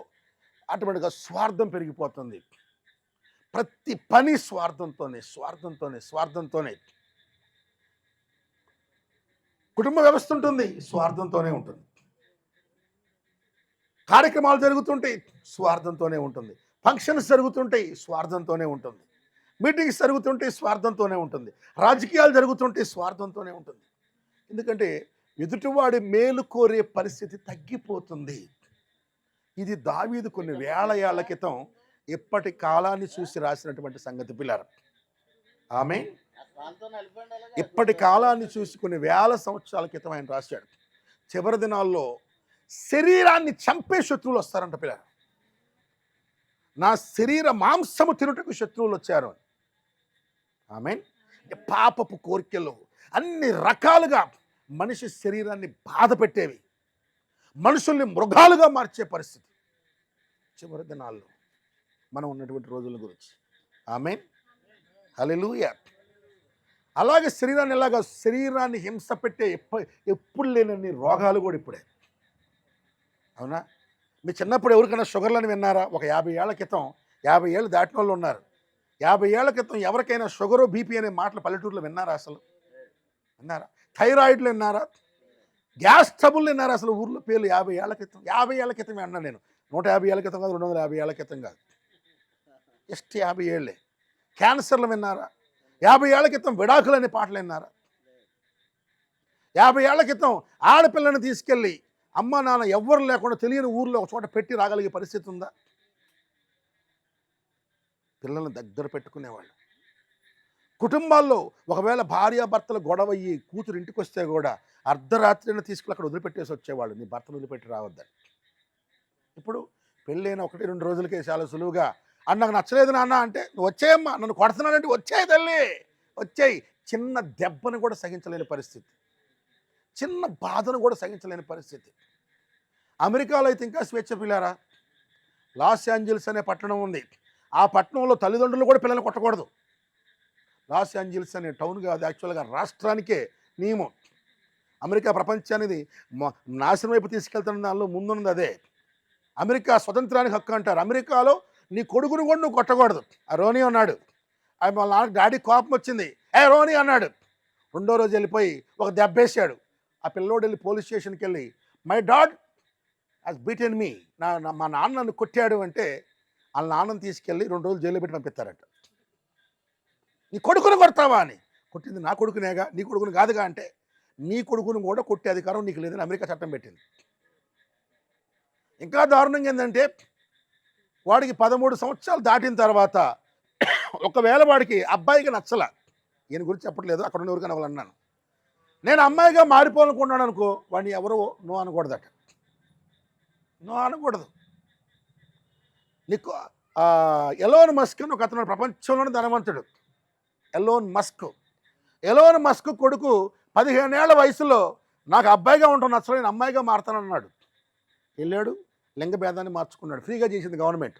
ఆటోమేటిక్గా స్వార్థం పెరిగిపోతుంది. ప్రతి పని స్వార్థంతోనే. కుటుంబ వ్యవస్థ ఉంటుంది, స్వార్థంతోనే ఉంటుంది. కార్యక్రమాలు జరుగుతుంటాయి, స్వార్థంతోనే ఉంటుంది. ఫంక్షన్స్ జరుగుతుంటాయి, స్వార్థంతోనే ఉంటుంది. మీటింగ్స్ జరుగుతుంటే స్వార్థంతోనే ఉంటుంది. రాజకీయాలు జరుగుతుంటే స్వార్థంతోనే ఉంటుంది. ఎందుకంటే ఎదుటివాడి మేలు కోరే పరిస్థితి తగ్గిపోతుంది. ఇది దావీదు కొన్ని వేల ఏళ్ల క్రితం ఎప్పటి కాలాన్ని చూసి రాసినటువంటి సంగతి పిల్లలు. ఆమె ఇప్పటి కాలాన్ని చూసి కొన్ని వేల సంవత్సరాల క్రితం ఆయన రాశాడు. చివరి దినాల్లో శరీరాన్ని చంపే శత్రువులు వస్తారంట పిల్లలు. నా శరీర మాంసము తినుటకు శత్రువులు వచ్చారు. ఆమె పాపపు కోరికలు అన్ని రకాలుగా మనిషి శరీరాన్ని బాధ పెట్టేవి, మనుషుల్ని మృగాలుగా మార్చే పరిస్థితి చివరి దినాల్లో మనం ఉన్నటువంటి రోజుల గురించి. ఆమేన్, హల్లెలూయా. అలాగే శరీరాన్ని హింస పెట్టే ఎప్పుడు లేనన్ని రోగాలు కూడా ఇప్పుడే. అవునా? మీ చిన్నప్పుడు ఎవరికైనా షుగర్లని విన్నారా? ఒక 50 ఏళ్ల క్రితం, 50 ఏళ్ళు దాటిన వాళ్ళు ఉన్నారు. 50 ఏళ్ల క్రితం ఎవరికైనా షుగరు బీపీ అనే మాటలు పల్లెటూరులో విన్నారా? అసలు విన్నారా? థైరాయిడ్లు విన్నారా? గ్యాస్ ట్రబుల్ విన్నారా? అసలు ఊర్లో పేర్లు 50 ఏళ్ల క్రితం. 50 ఏళ్ల క్రితమే అన్నా నేను. 150 ఏళ్ల క్రితం కాదు, 250 ఏళ్ల క్రితం కాదు, జస్ట్ 50 ఏళ్ళే. క్యాన్సర్లు విన్నారా? 50 ఏళ్ల క్రితం విడాకులు అనే పాటలు విన్నారా? 50 ఏళ్ల క్రితం ఆడపిల్లని తీసుకెళ్ళి అమ్మ నాన్న ఎవ్వరు లేకుండా తెలియని ఊర్లో ఒక చోట పెట్టి రాగలిగే పరిస్థితి ఉందా? పిల్లల్ని దగ్గర పెట్టుకునేవాళ్ళు. కుటుంబాల్లో ఒకవేళ భార్యాభర్తలు గొడవ అయ్యి కూతురు ఇంటికి వస్తే కూడా అర్ధరాత్రిని తీసుకుని అక్కడ వదిలిపెట్టేసి వచ్చేవాళ్ళు, నీ భర్తను వదిలిపెట్టి రావద్దని. ఇప్పుడు పెళ్ళైన 1-2 రోజులకే చాలా సులువుగా అని నాకు నచ్చలేదు నాన్న అంటే, నువ్వు వచ్చేయమ్మా, నన్ను కొడుతున్నానంటే వచ్చేయి తల్లి, వచ్చేయి. చిన్న దెబ్బను కూడా సహించలేని పరిస్థితి, చిన్న బాధను కూడా సహించలేని పరిస్థితి. అమెరికాలో అయితే ఇంకా స్వేచ్ఛ పిల్లారా. లాస్ ఏంజల్స్ అనే పట్టణం ఉంది. ఆ పట్టణంలో తల్లిదండ్రులు కూడా పిల్లల్ని కొట్టకూడదు. లాస్ ఏంజల్స్ అనే టౌన్ కాదు, యాక్చువల్గా రాష్ట్రానికే నియమం. అమెరికా ప్రపంచానికి నాశనం వైపు తీసుకెళ్తున్న దానిలో ముందున్నది అదే. అమెరికా స్వతంత్రానికి హక్కు అంటారు. అమెరికాలో నీ కొడుకును కూడా నువ్వు కొట్టకూడదు. ఆ రోనీ అన్నాడు. ఆయన వాళ్ళ నాన్నకి డాడీ కోపం వచ్చింది, రోనీ అన్నాడు. 2వ రోజు వెళ్ళిపోయి ఒక దెబ్బేశాడు. ఆ పిల్లోడు వెళ్ళి పోలీస్ స్టేషన్కి వెళ్ళి, మై డాడ్ హాస్ బీటెన్ మీ, మా నాన్న నన్ను కొట్టాడు అంటే, వాళ్ళ నాన్నని తీసుకెళ్ళి 2 రోజులు జైల్లో పెట్టి పంపిస్తారట. నీ కొడుకును కొడతావా అని. కొట్టింది నా కొడుకునేగా, నీ కొడుకుని కాదుగా అంటే, నీ కొడుకును కూడా కొట్టే అధికారం నీకు లేదని అమెరికా చట్టం పెట్టింది. ఇంకా దారుణంగా ఏంటంటే, వాడికి 13 సంవత్సరాలు దాటిన తర్వాత ఒకవేళ వాడికి అబ్బాయికి నచ్చల, ఈయన గురించి చెప్పట్లేదు, అక్కడ ఉన్న ఎవరికైనా వాళ్ళు అన్నాను, నేను అమ్మాయిగా మారిపోవాలనుకున్నాను అనుకో, వాడిని ఎవరో నో అనకూడదట. నో అనకూడదు. నీకు ఎలోన్ మస్క్ అని ఒక అతను ప్రపంచంలోని ధనవంతుడు. ఎలోన్ మస్క్ కొడుకు 15 ఏళ్ల వయసులో నాకు అబ్బాయిగా ఉంటాను నచ్చలేదు, నేను అమ్మాయిగా మారుతానన్నాడు. వెళ్ళాడు, లింగ భేదాన్ని మార్చుకున్నాడు. ఫ్రీగా చేసింది గవర్నమెంట్.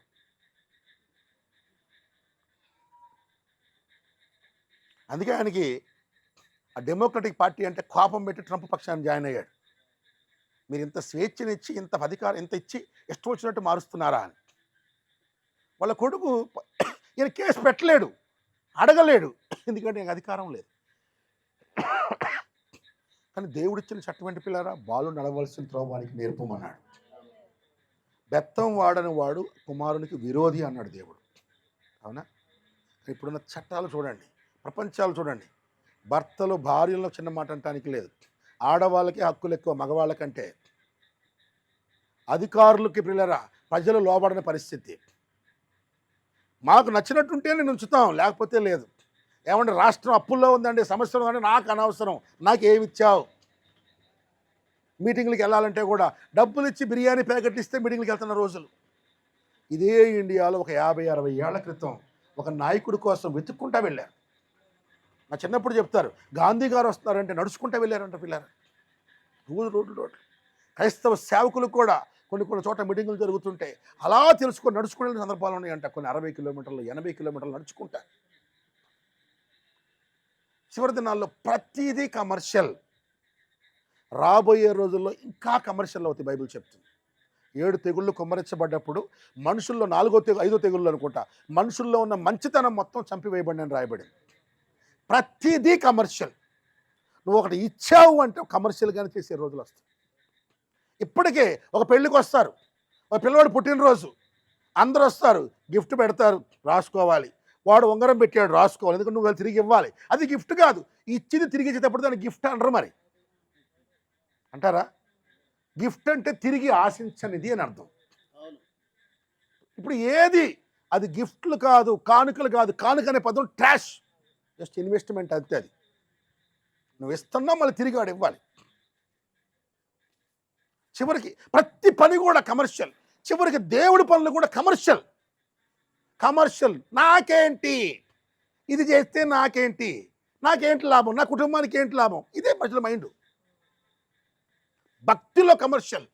అందుకే ఆయనకి ఆ డెమోక్రటిక్ పార్టీ అంటే కోపం పెట్టి ట్రంప్ పక్షాన్ని జాయిన్ అయ్యాడు. మీరు ఇంత స్వేచ్ఛనిచ్చి, ఇంత అధికారం ఇంత ఇచ్చి ఇష్టం వచ్చినట్టు మారుస్తున్నారా అని. వాళ్ళ కొడుకు ఈయన కేసు పెట్టలేడు, అడగలేడు, ఎందుకంటే నాకు అధికారం లేదు. కానీ దేవుడిచ్చిన చట్టం ఏంటి పిల్లారా? బాలు నడవలసిన త్రోవ వానికి నేర్పమన్నాడు. బెత్తం వాడని వాడు కుమారునికి విరోధి అన్నాడు దేవుడు. అవునా? ఇప్పుడున్న చట్టాలు చూడండి, ప్రపంచాలు చూడండి. భర్తలు భార్యలను చిన్న మాట అంటానికి లేదు. ఆడవాళ్ళకి హక్కులు ఎక్కువ మగవాళ్ళకంటే. అధికారులకి పిల్లరా ప్రజలు లోబడిన పరిస్థితి. మాకు నచ్చినట్టుంటే నేను ఉంచుతాం, లేకపోతే లేదు. ఏమంటే రాష్ట్రం అప్పుల్లో ఉందండి, సమస్యలు ఉందండి, నాకు అనవసరం, నాకేమి ఇచ్చావు. మీటింగ్లకు వెళ్ళాలంటే కూడా డబ్బులు ఇచ్చి బిర్యానీ ప్యాకెట్లు ఇస్తే మీటింగ్లకు వెళ్తున్న రోజులు. ఇదే ఇండియాలో ఒక 50-60 ఏళ్ల క్రితం ఒక నాయకుడి కోసం వెతుక్కుంటా వెళ్ళారు. నా చిన్నప్పుడు చెప్తారు, గాంధీ గారు వస్తున్నారంటే నడుచుకుంటూ వెళ్ళారంట పిల్లలు. రోడ్లు. క్రైస్తవ సేవకులు కూడా కొన్ని చోట్ల మీటింగులు జరుగుతుంటే అలా తెలుసుకొని నడుచుకునే సందర్భాలు ఉన్నాయంట. కొన్ని 60 కిలోమీటర్లు 80 కిలోమీటర్లు నడుచుకుంటా. చివరి దినాల్లో ప్రతిదీ కమర్షియల్. రాబోయే రోజుల్లో ఇంకా కమర్షియల్ అవుతాయి. బైబిల్ చెప్తుంది 7 తెగుళ్ళు కుమ్మరించబడ్డప్పుడు మనుషుల్లో 5వ తెగుళ్ళు అనుకుంటా, మనుషుల్లో ఉన్న మంచితనం మొత్తం చంపివేయబడి అని రాయబడింది. ప్రతిదీ కమర్షియల్. నువ్వు ఒకటి ఇచ్చావు అంటే కమర్షియల్గానే చేసే రోజులు వస్తాయి. ఇప్పటికే ఒక పెళ్ళికి వస్తారు, ఒక పిల్లవాడు పుట్టినరోజు, అందరూ వస్తారు, గిఫ్ట్ పెడతారు, రాసుకోవాలి. వాడు ఉంగరం పెట్టాడు, రాసుకోవాలి, ఎందుకంటే నువ్వు తిరిగి ఇవ్వాలి. అది గిఫ్ట్ కాదు, ఇచ్చింది తిరిగి ఇచ్చేటప్పుడు దాన్ని గిఫ్ట్ అనరు. మరి అంటారా? గిఫ్ట్ అంటే తిరిగి ఆశించనిది అని అర్థం. ఇప్పుడు ఏది అది గిఫ్ట్లు కాదు, కానుకలు కాదు. కానుక అనే పదం ట్రాష్, జస్ట్ ఇన్వెస్ట్మెంట్ అంతే. అది నువ్వు ఇస్తున్నావు, మళ్ళీ తిరిగి వాడు ఇవ్వాలి. చివరికి ప్రతి పని కూడా కమర్షియల్. చివరికి దేవుడి పనులు కూడా కమర్షియల్. నాకేంటి, ఇది చేస్తే నాకేంటి లాభం, నా కుటుంబానికి ఏంటి లాభం, ఇదే ప్రజల మైండ్. భక్తిలో కమర్షియల్.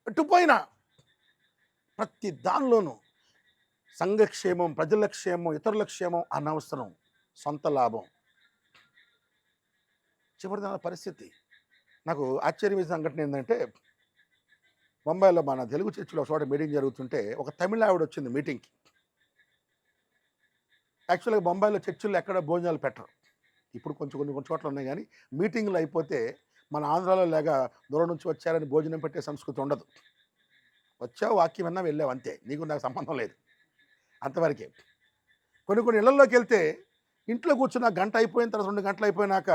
ఎట్టుపోయినా ప్రతి దానిలోనూ సంఘక్షేమం, ప్రజల క్షేమం, ఇతరుల క్షేమం అనవసరం, సొంత లాభం. చివరి దాని పరిస్థితి నాకు ఆశ్చర్యం వేసిన సంఘటన ఏంటంటే, బొంబాయిలో మన తెలుగు చర్చిలో చోట మీటింగ్ జరుగుతుంటే ఒక తమిళ ఆవిడ వచ్చింది మీటింగ్కి. యాక్చువల్గా బొంబాయిలో చర్చిల్లో ఎక్కడ భోజనాలు పెట్టరు. ఇప్పుడు కొన్ని చోట్ల ఉన్నాయి, కానీ మీటింగ్లు అయిపోతే మన ఆంధ్రాలో లేక దూరం నుంచి వచ్చారని భోజనం పెట్టే సంస్కృతి ఉండదు. వచ్చావు, వాక్యం విన్నా వెళ్ళావు, అంతే, నీకు నాకు సంబంధం లేదు, అంతవరకే. కొన్ని ఇళ్లలోకి వెళ్తే ఇంట్లో కూర్చున్న గంట అయిపోయిన తర్వాత 2 గంటలు అయిపోయినాక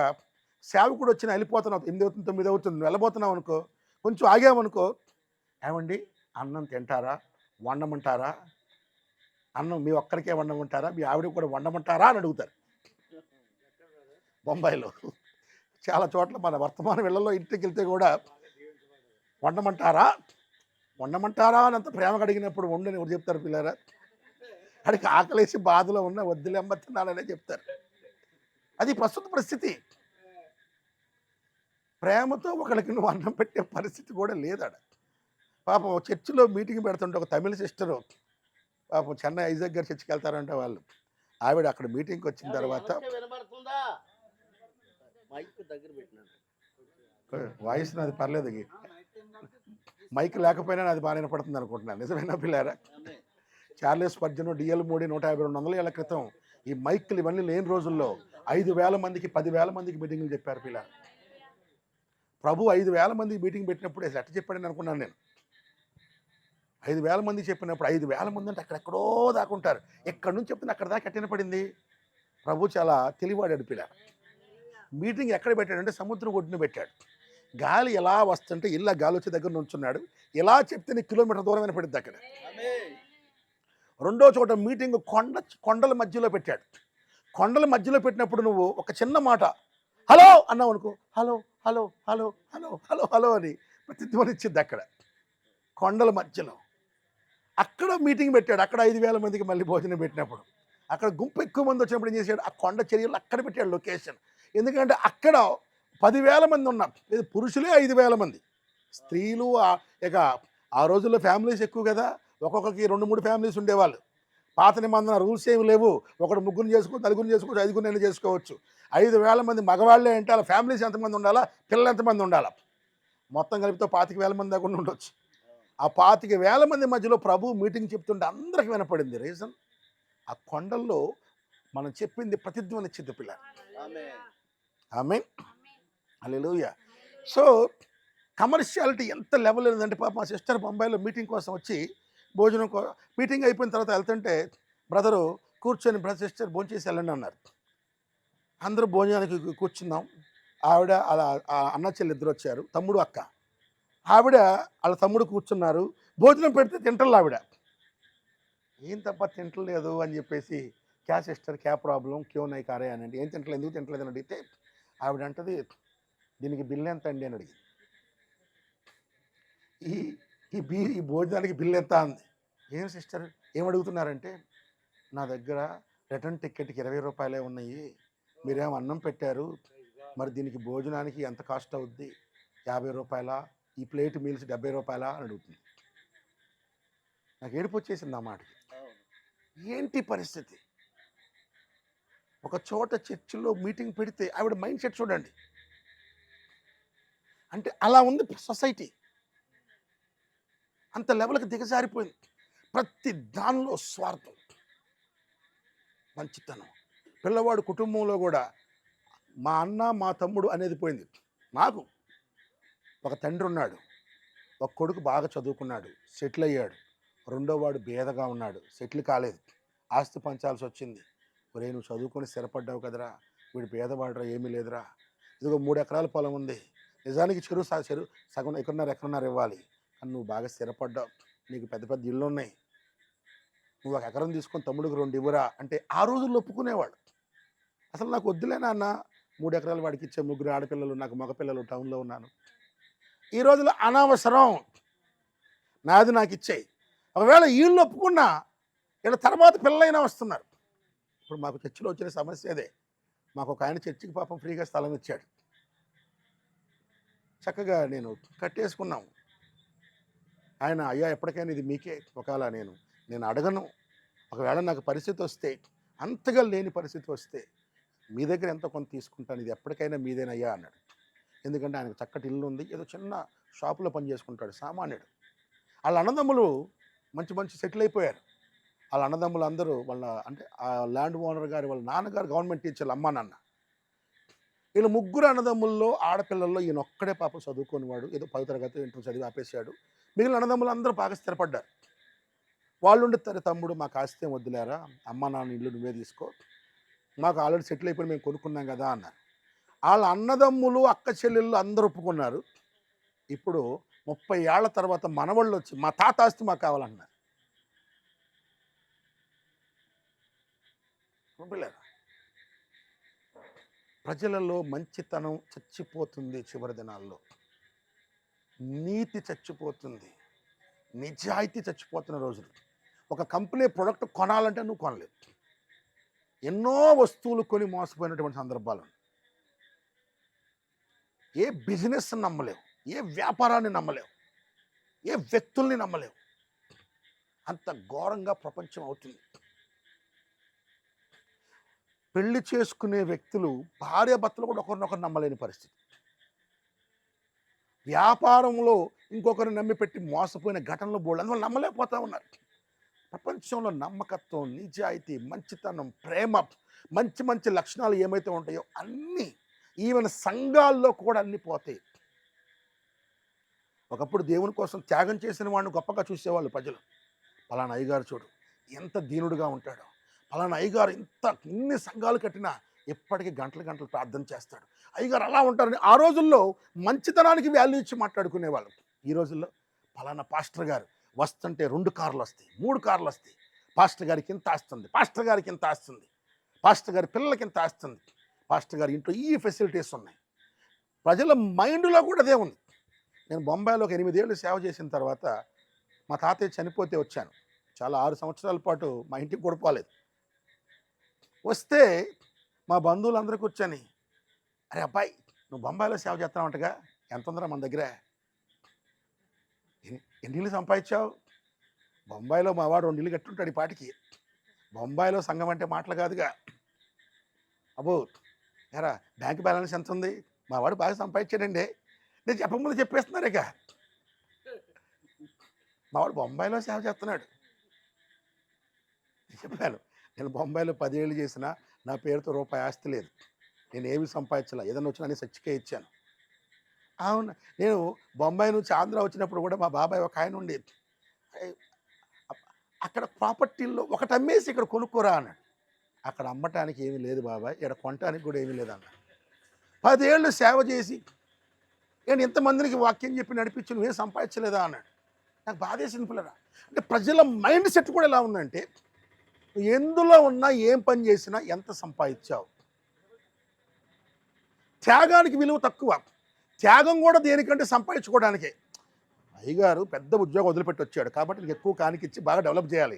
సేవకుడు వచ్చినా వెళ్ళిపోతున్నావు, 8 అవుతుంది 9 అవుతుంది, నువ్వు వెళ్ళబోతున్నావు అనుకో, కొంచెం ఆగామనుకో, ఏమండి అన్నం తింటారా, వండమంటారా, అన్నం మీ ఒక్కరికే వండమంటారా, మీ ఆవిడ కూడా వండమంటారా అని అడుగుతారు. బొంబాయిలో చాలా చోట్ల మన వర్తమాన ఇళ్లలో ఇంటికి వెళ్తే కూడా వండమంటారా అని అంత ప్రేమగా అడిగినప్పుడు వండని ఎవరు చెప్తారు పిల్లరా? అడిగి ఆకలేసి బాధలో ఉన్న వద్దులేమ్మ తిన్నాననే చెప్తారు. అది ప్రస్తుత పరిస్థితి. ప్రేమతో ఒకరికి నువ్వు అన్నం పెట్టే పరిస్థితి కూడా లేదాడ. పాపం చర్చిలో మీటింగ్ పెడుతుంటే ఒక తమిళ సిస్టరు, పాపం చెన్నై ఐజాక్ గారు చర్చికి వెళ్తారంటే వాళ్ళు, ఆవిడ అక్కడ మీటింగ్కి వచ్చిన తర్వాత వాయిస్ నాది పర్లేదు, మైక్ లేకపోయినా అది బాగా వినపడుతుంది అనుకుంటున్నాను. నిజమైన పిల్లారా? చార్లెస్ స్పర్జన్, డిఎల్ మోడీ 150-200 ఏళ్ల క్రితం ఈ మైక్లు ఇవన్నీ లేని రోజుల్లో 5,000 మందికి 10,000 మందికి మీటింగ్లు చెప్పారు పిల్లలు. ప్రభు 5,000 మందికి మీటింగ్ పెట్టినప్పుడు అసలు ఎట్ట చెప్పాడని అనుకున్నాను నేను. 5,000 మందికి చెప్పినప్పుడు 5,000 మంది అంటే అక్కడెక్కడో దాకుంటారు, ఎక్కడి నుంచి చెప్తున్నా అక్కడ దాకా ఎట్టిన పడింది. ప్రభు చాలా తెలివాడాడు పిల్లలు. మీటింగ్ ఎక్కడ పెట్టాడంటే సముద్రం ఒడ్డున పెట్టాడు. గాలి ఎలా వస్తుంటే ఇలా గాలి వచ్చే దగ్గర నుంచున్నాడు, ఎలా చెప్తే కిలోమీటర్ దూరమైన పడింది అక్కడ. రెండో చోట మీటింగ్ కొండల మధ్యలో పెట్టాడు. కొండల మధ్యలో పెట్టినప్పుడు నువ్వు ఒక చిన్న మాట హలో అన్నావు అనుకో, hello hello hello hello hello hello అని ప్రతిధ్వని ఇచ్చింది అక్కడ కొండల మధ్యలో. అక్కడ మీటింగ్ పెట్టాడు. అక్కడ 5,000 మందికి మళ్ళీ భోజనం పెట్టినప్పుడు అక్కడ గుంపు ఎక్కువ మంది వచ్చినప్పుడు ఏం చేశాడు, ఆ కొండ చర్యలు అక్కడ పెట్టాడు లొకేషన్. ఎందుకంటే అక్కడ 10,000 మంది ఉన్నారు, పురుషులే 5,000 మంది, స్త్రీలు. ఇక ఆ రోజుల్లో ఫ్యామిలీస్ ఎక్కువ కదా, ఒక్కొక్కరికి 2-3 ఫ్యామిలీస్ ఉండేవాళ్ళు. పాత నిబంధన రూల్స్ ఏమి లేవు, ఒకడు 3 చేసుకోవచ్చు, 4 చేసుకోవచ్చు, 5 చేసుకోవచ్చు. 5,000 మంది మగవాళ్ళే అంటే అలా ఫ్యామిలీస్ ఎంతమంది ఉండాలా, పిల్లలు ఎంతమంది ఉండాలా, మొత్తం కలిపితే 25,000 మంది దాకా ఉండొచ్చు. ఆ 25,000 మంది మధ్యలో ప్రభు మీటింగ్ చెప్తుంటే అందరికి వినపడింది. రీజన్, ఆ కొండల్లో మనం చెప్పింది ప్రతిధ్వని ఇచ్చింది పిల్ల. ఆమేన్, హల్లెలూయా. సో కమర్షియాలిటీ ఎంత లెవెల్ లేదంటే, పాప మా సిస్టర్ బొంబాయిలో మీటింగ్ కోసం వచ్చి భోజనం మీటింగ్ అయిపోయిన తర్వాత వెళ్తుంటే బ్రదరు కూర్చొని, బ్రదర్ సిస్టర్ భోంచేసి వెళ్ళండి అన్నారు. అందరూ భోజనానికి కూర్చున్నాం. ఆవిడ అలా అన్న చెల్లి ఇద్దరు వచ్చారు, తమ్ముడు అక్క. ఆవిడ వాళ్ళ తమ్ముడు కూర్చున్నారు, భోజనం పెడితే తింటలేదు ఆవిడ. ఏం తప్ప తింటలేదు అని చెప్పేసి, క్యా సిస్టర్ క్యా ప్రాబ్లం క్యూ నై కారే అని అంటే, ఏం తింటలేదు ఎందుకు తింటలేదు అని అడిగితే ఆవిడ అంటది, దీనికి బిల్లు ఎంత అండి అని అడిగింది. ఈ భోజనానికి బిల్లు ఎంత అంది. ఏం సిస్టర్ ఏం అడుగుతున్నారంటే, నా దగ్గర రిటర్న్ టికెట్కి 20 రూపాయలే ఉన్నాయి, మీరేమో అన్నం పెట్టారు, మరి దీనికి భోజనానికి ఎంత కాస్ట్ అవుద్ది, 50 రూపాయల, ఈ ప్లేట్ మీల్స్ 70 రూపాయల అని అడుగుతుంది. నాకు ఏడుపు వచ్చేసింది ఆ మాటకి. ఏంటి పరిస్థితి? ఒక చోట చర్చిలో మీటింగ్ పెడితే ఆవిడ మైండ్ సెట్ చూడండి. అంటే అలా ఉంది సొసైటీ. అంత లెవెల్కి దిగజారిపోయింది. ప్రతి దానిలో స్వార్థం, మంచితనం. పిల్లవాడు కుటుంబంలో కూడా మా అన్న మా తమ్ముడు అనేది పోయింది. నాకు ఒక తండ్రి ఉన్నాడు, ఒక కొడుకు బాగా చదువుకున్నాడు, సెటిల్ అయ్యాడు. రెండో వాడు బేదగా ఉన్నాడు, సెటిల్ కాలేదు, ఆస్తి పంచాల్సి వచ్చింది. ఒరే నువ్వు చదువుకొని స్థిరపడ్డావు కదరా, వీడు పేదవాడురా, ఏమీ లేదురా, ఇదిగో 3 ఎకరాల పొలం ఉంది, నిజానికి చెరువు సగం ఎకరన్నర ఇవ్వాలి, కానీ నువ్వు బాగా స్థిరపడ్డావు, నీకు పెద్ద పెద్ద ఇళ్ళు ఉన్నాయి, నువ్వు 1 ఎకరం తీసుకొని తమ్ముడికి 2 ఇవ్వరా అంటే ఆ రోజుల్లో ఒప్పుకునేవాడు. అసలు నాకు వద్దులేనా అన్న, 3 ఎకరాలు వాడికి ఇచ్చే, 3 ఆడపిల్లలు, నాకు మగపిల్లలు, టౌన్లో ఉన్నాను. ఈ రోజుల్లో అనవసరం, నాది నాకు ఇచ్చేయి. ఒకవేళ వీళ్ళు ఒప్పుకున్నా వీళ్ళ తర్వాత పిల్లలైనా వస్తున్నారు. ఇప్పుడు మాకు చర్చిలో వచ్చిన సమస్య అదే. మాకు ఒక ఆయన చర్చికి పాపం ఫ్రీగా స్థలం ఇచ్చాడు, చక్కగా నేను కట్టేసుకున్నాము. ఆయన అయ్యా ఎప్పటికైనా ఇది మీకే, ఒకవేళ నేను అడగను, ఒకవేళ నాకు పరిస్థితి వస్తే, అంతగా లేని పరిస్థితి వస్తే మీ దగ్గర ఎంతో కొంత తీసుకుంటాను, ఇది ఎప్పటికైనా మీదేనయ్యా అన్నాడు. ఎందుకంటే ఆయనకు చక్కటి ఇల్లు ఉంది, ఏదో చిన్న షాపులో పని చేసుకుంటాడు, సామాన్యుడు. వాళ్ళ అన్నదమ్ములు మంచి మంచి సెటిల్ అయిపోయారు. వాళ్ళ అన్నదమ్ములు అందరూ వాళ్ళ అంటే ఆ ల్యాండ్ ఓనర్ గారు వాళ్ళ నాన్నగారు గవర్నమెంట్ టీచర్లు, అమ్మా నాన్న. వీళ్ళు 3 అన్నదమ్ముల్లో ఆడపిల్లల్లో ఈయన ఒక్కడే పాపం చదువుకునేవాడు, ఏదో 10వ తరగతి ఇంటర్ చదివి ఆపేశాడు. మిగిలిన అన్నదమ్ములు అందరూ బాగా స్థిరపడ్డారు. వాళ్ళుండి తమ్ముడు మాకు ఆస్తి ఏం వద్దులేరా, అమ్మ నాన్న ఇల్లు నువ్వే తీసుకో, మాకు ఆల్రెడీ సెటిల్ అయిపోయి మేము కొనుక్కున్నాం కదా అన్నారు. వాళ్ళ అన్నదమ్ములు అక్క చెల్లెళ్ళు అందరూ ఒప్పుకున్నారు. ఇప్పుడు 30 ఏళ్ల తర్వాత మనవాళ్ళు వచ్చి మా తాత ఆస్తి మాకు కావాలన్నారు. ప్రజలలో మంచితనం చచ్చిపోతుంది, చివరి దినాల్లో నీతి చచ్చిపోతుంది, నిజాయితీ చచ్చిపోతున్న రోజులు. ఒక కంపెనీ ప్రొడక్ట్ కొనాలంటే నువ్వు కొనలేవు. ఎన్నో వస్తువులు కొని మోసపోయినటువంటి సందర్భాలు. ఏ బిజినెస్ నమ్మలేవు, ఏ వ్యాపారాన్ని నమ్మలేవు, ఏ వ్యక్తుల్ని నమ్మలేవు. అంత ఘోరంగా ప్రపంచం అవుతుంది. పెళ్లి చేసుకునే వ్యక్తులు భార్యాభర్తలు కూడా ఒకరినొకరు నమ్మలేని పరిస్థితి. వ్యాపారంలో ఇంకొకరిని నమ్మి పెట్టి మోసపోయిన ఘటనలు బోల్డ్, అందువల్ల నమ్మలేకపోతా ఉన్నారు. ప్రపంచంలో నమ్మకత్వం, నిజాయితీ, మంచితనం, ప్రేమ, మంచి మంచి లక్షణాలు ఏమైతే ఉంటాయో అన్నీ, ఈవెన్ సంఘాల్లో కూడా అన్నీ పోతాయి. ఒకప్పుడు దేవుని కోసం త్యాగం చేసిన వాడిని గొప్పగా చూసేవాళ్ళు ప్రజలు. పలానా అయ్యగారు చూడు ఎంత దీనుడుగా ఉంటాడో, పలానా అయ్యగారు ఇన్ని సంఘాలు కట్టినా ఎప్పటికీ గంటలు గంటలు ప్రార్థన చేస్తాడు, అయ్యగారు అలా ఉంటారని ఆ రోజుల్లో మంచితనానికి వాల్యూ ఇచ్చి మాట్లాడుకునేవాళ్ళు. ఈ రోజుల్లో పలానా పాస్టర్ గారు వస్తుంటే 2 కార్లు వస్తాయి, 3 కార్లు వస్తాయి, పాస్టర్ గారికి ఇంత ఆస్తుంది, పాస్టర్ గారికి ఇంత ఆస్తుంది, పాస్టర్ గారి పిల్లలకి ఇంత ఆస్తుంది, పాస్టర్ గారి ఇంట్లో ఈ ఫెసిలిటీస్ ఉన్నాయి. ప్రజల మైండ్లో కూడా అదే ఉంది. నేను బొంబాయిలో ఒక 8 ఏళ్ళు సేవ చేసిన తర్వాత మా తాతయ్య చనిపోతే వచ్చాను. చాలా 6 సంవత్సరాల పాటు మా ఇంటికి కూడా పోలేదు. వస్తే మా బంధువులందరూ కూర్చొని, అరే అబ్బాయి నువ్వు బొంబాయిలో సేవ చేస్తావంటగా, ఎంత ఉందరా మన దగ్గర, ఎన్ని ఇల్లు సంపాదించావు? బొంబాయిలో మా వాడు 2 ఇల్లు కట్టుంటాడు ఈ పాటికి. బొంబాయిలో సంఘం అంటే మాటలు కాదుగా. అబ్బో ఎరా బ్యాంక్ బ్యాలెన్స్ ఎంత ఉంది? మా వాడు బాగా సంపాదించాడండి. నేను చెప్పకముందు చెప్పేస్తున్నారు ఇక. మా వాడు బొంబాయిలో సేవ చేస్తున్నాడు. చెప్పాను, నేను బొంబాయిలో 10 ఏళ్ళు చేసినా నా పేరుతో రూపాయి ఆస్తి లేదు, నేను ఏమి సంపాదించాల, ఏదైనా వచ్చినా నేను సచ్చికే ఇచ్చాను. అవును, నేను బొంబాయి నుంచి ఆంధ్ర వచ్చినప్పుడు కూడా మా బాబాయ్ ఒక ఆయన ఉండేది, అక్కడ ప్రాపర్టీల్లో ఒకటి అమ్మేసి ఇక్కడ కొనుక్కోరా అన్నాడు. అక్కడ అమ్మటానికి ఏమీ లేదు బాబాయ్, ఇక్కడ కొనటానికి కూడా ఏమీ లేదన్నాడు. 10 ఏళ్ళు సేవ చేసి నేను ఎంతమందికి వాక్యం చెప్పి నడిపించి నువ్వేం సంపాదించలేదా అన్నాడు. నాకు బాధేసింది పిల్లరా. అంటే ప్రజల మైండ్ సెట్ కూడా ఎలా ఉందంటే, ఎందులో ఉన్నా ఏం పని చేసినా ఎంత సంపాదించావు, త్యాగానికి విలువ తక్కువ. త్యాగం కూడా దేనికంటే సంపాదించుకోవడానికే. అయ్యగారు పెద్ద ఉద్యోగం వదిలిపెట్టి వచ్చాడు కాబట్టి నీకు ఎక్కువ కానికిచ్చి బాగా డెవలప్ చేయాలి.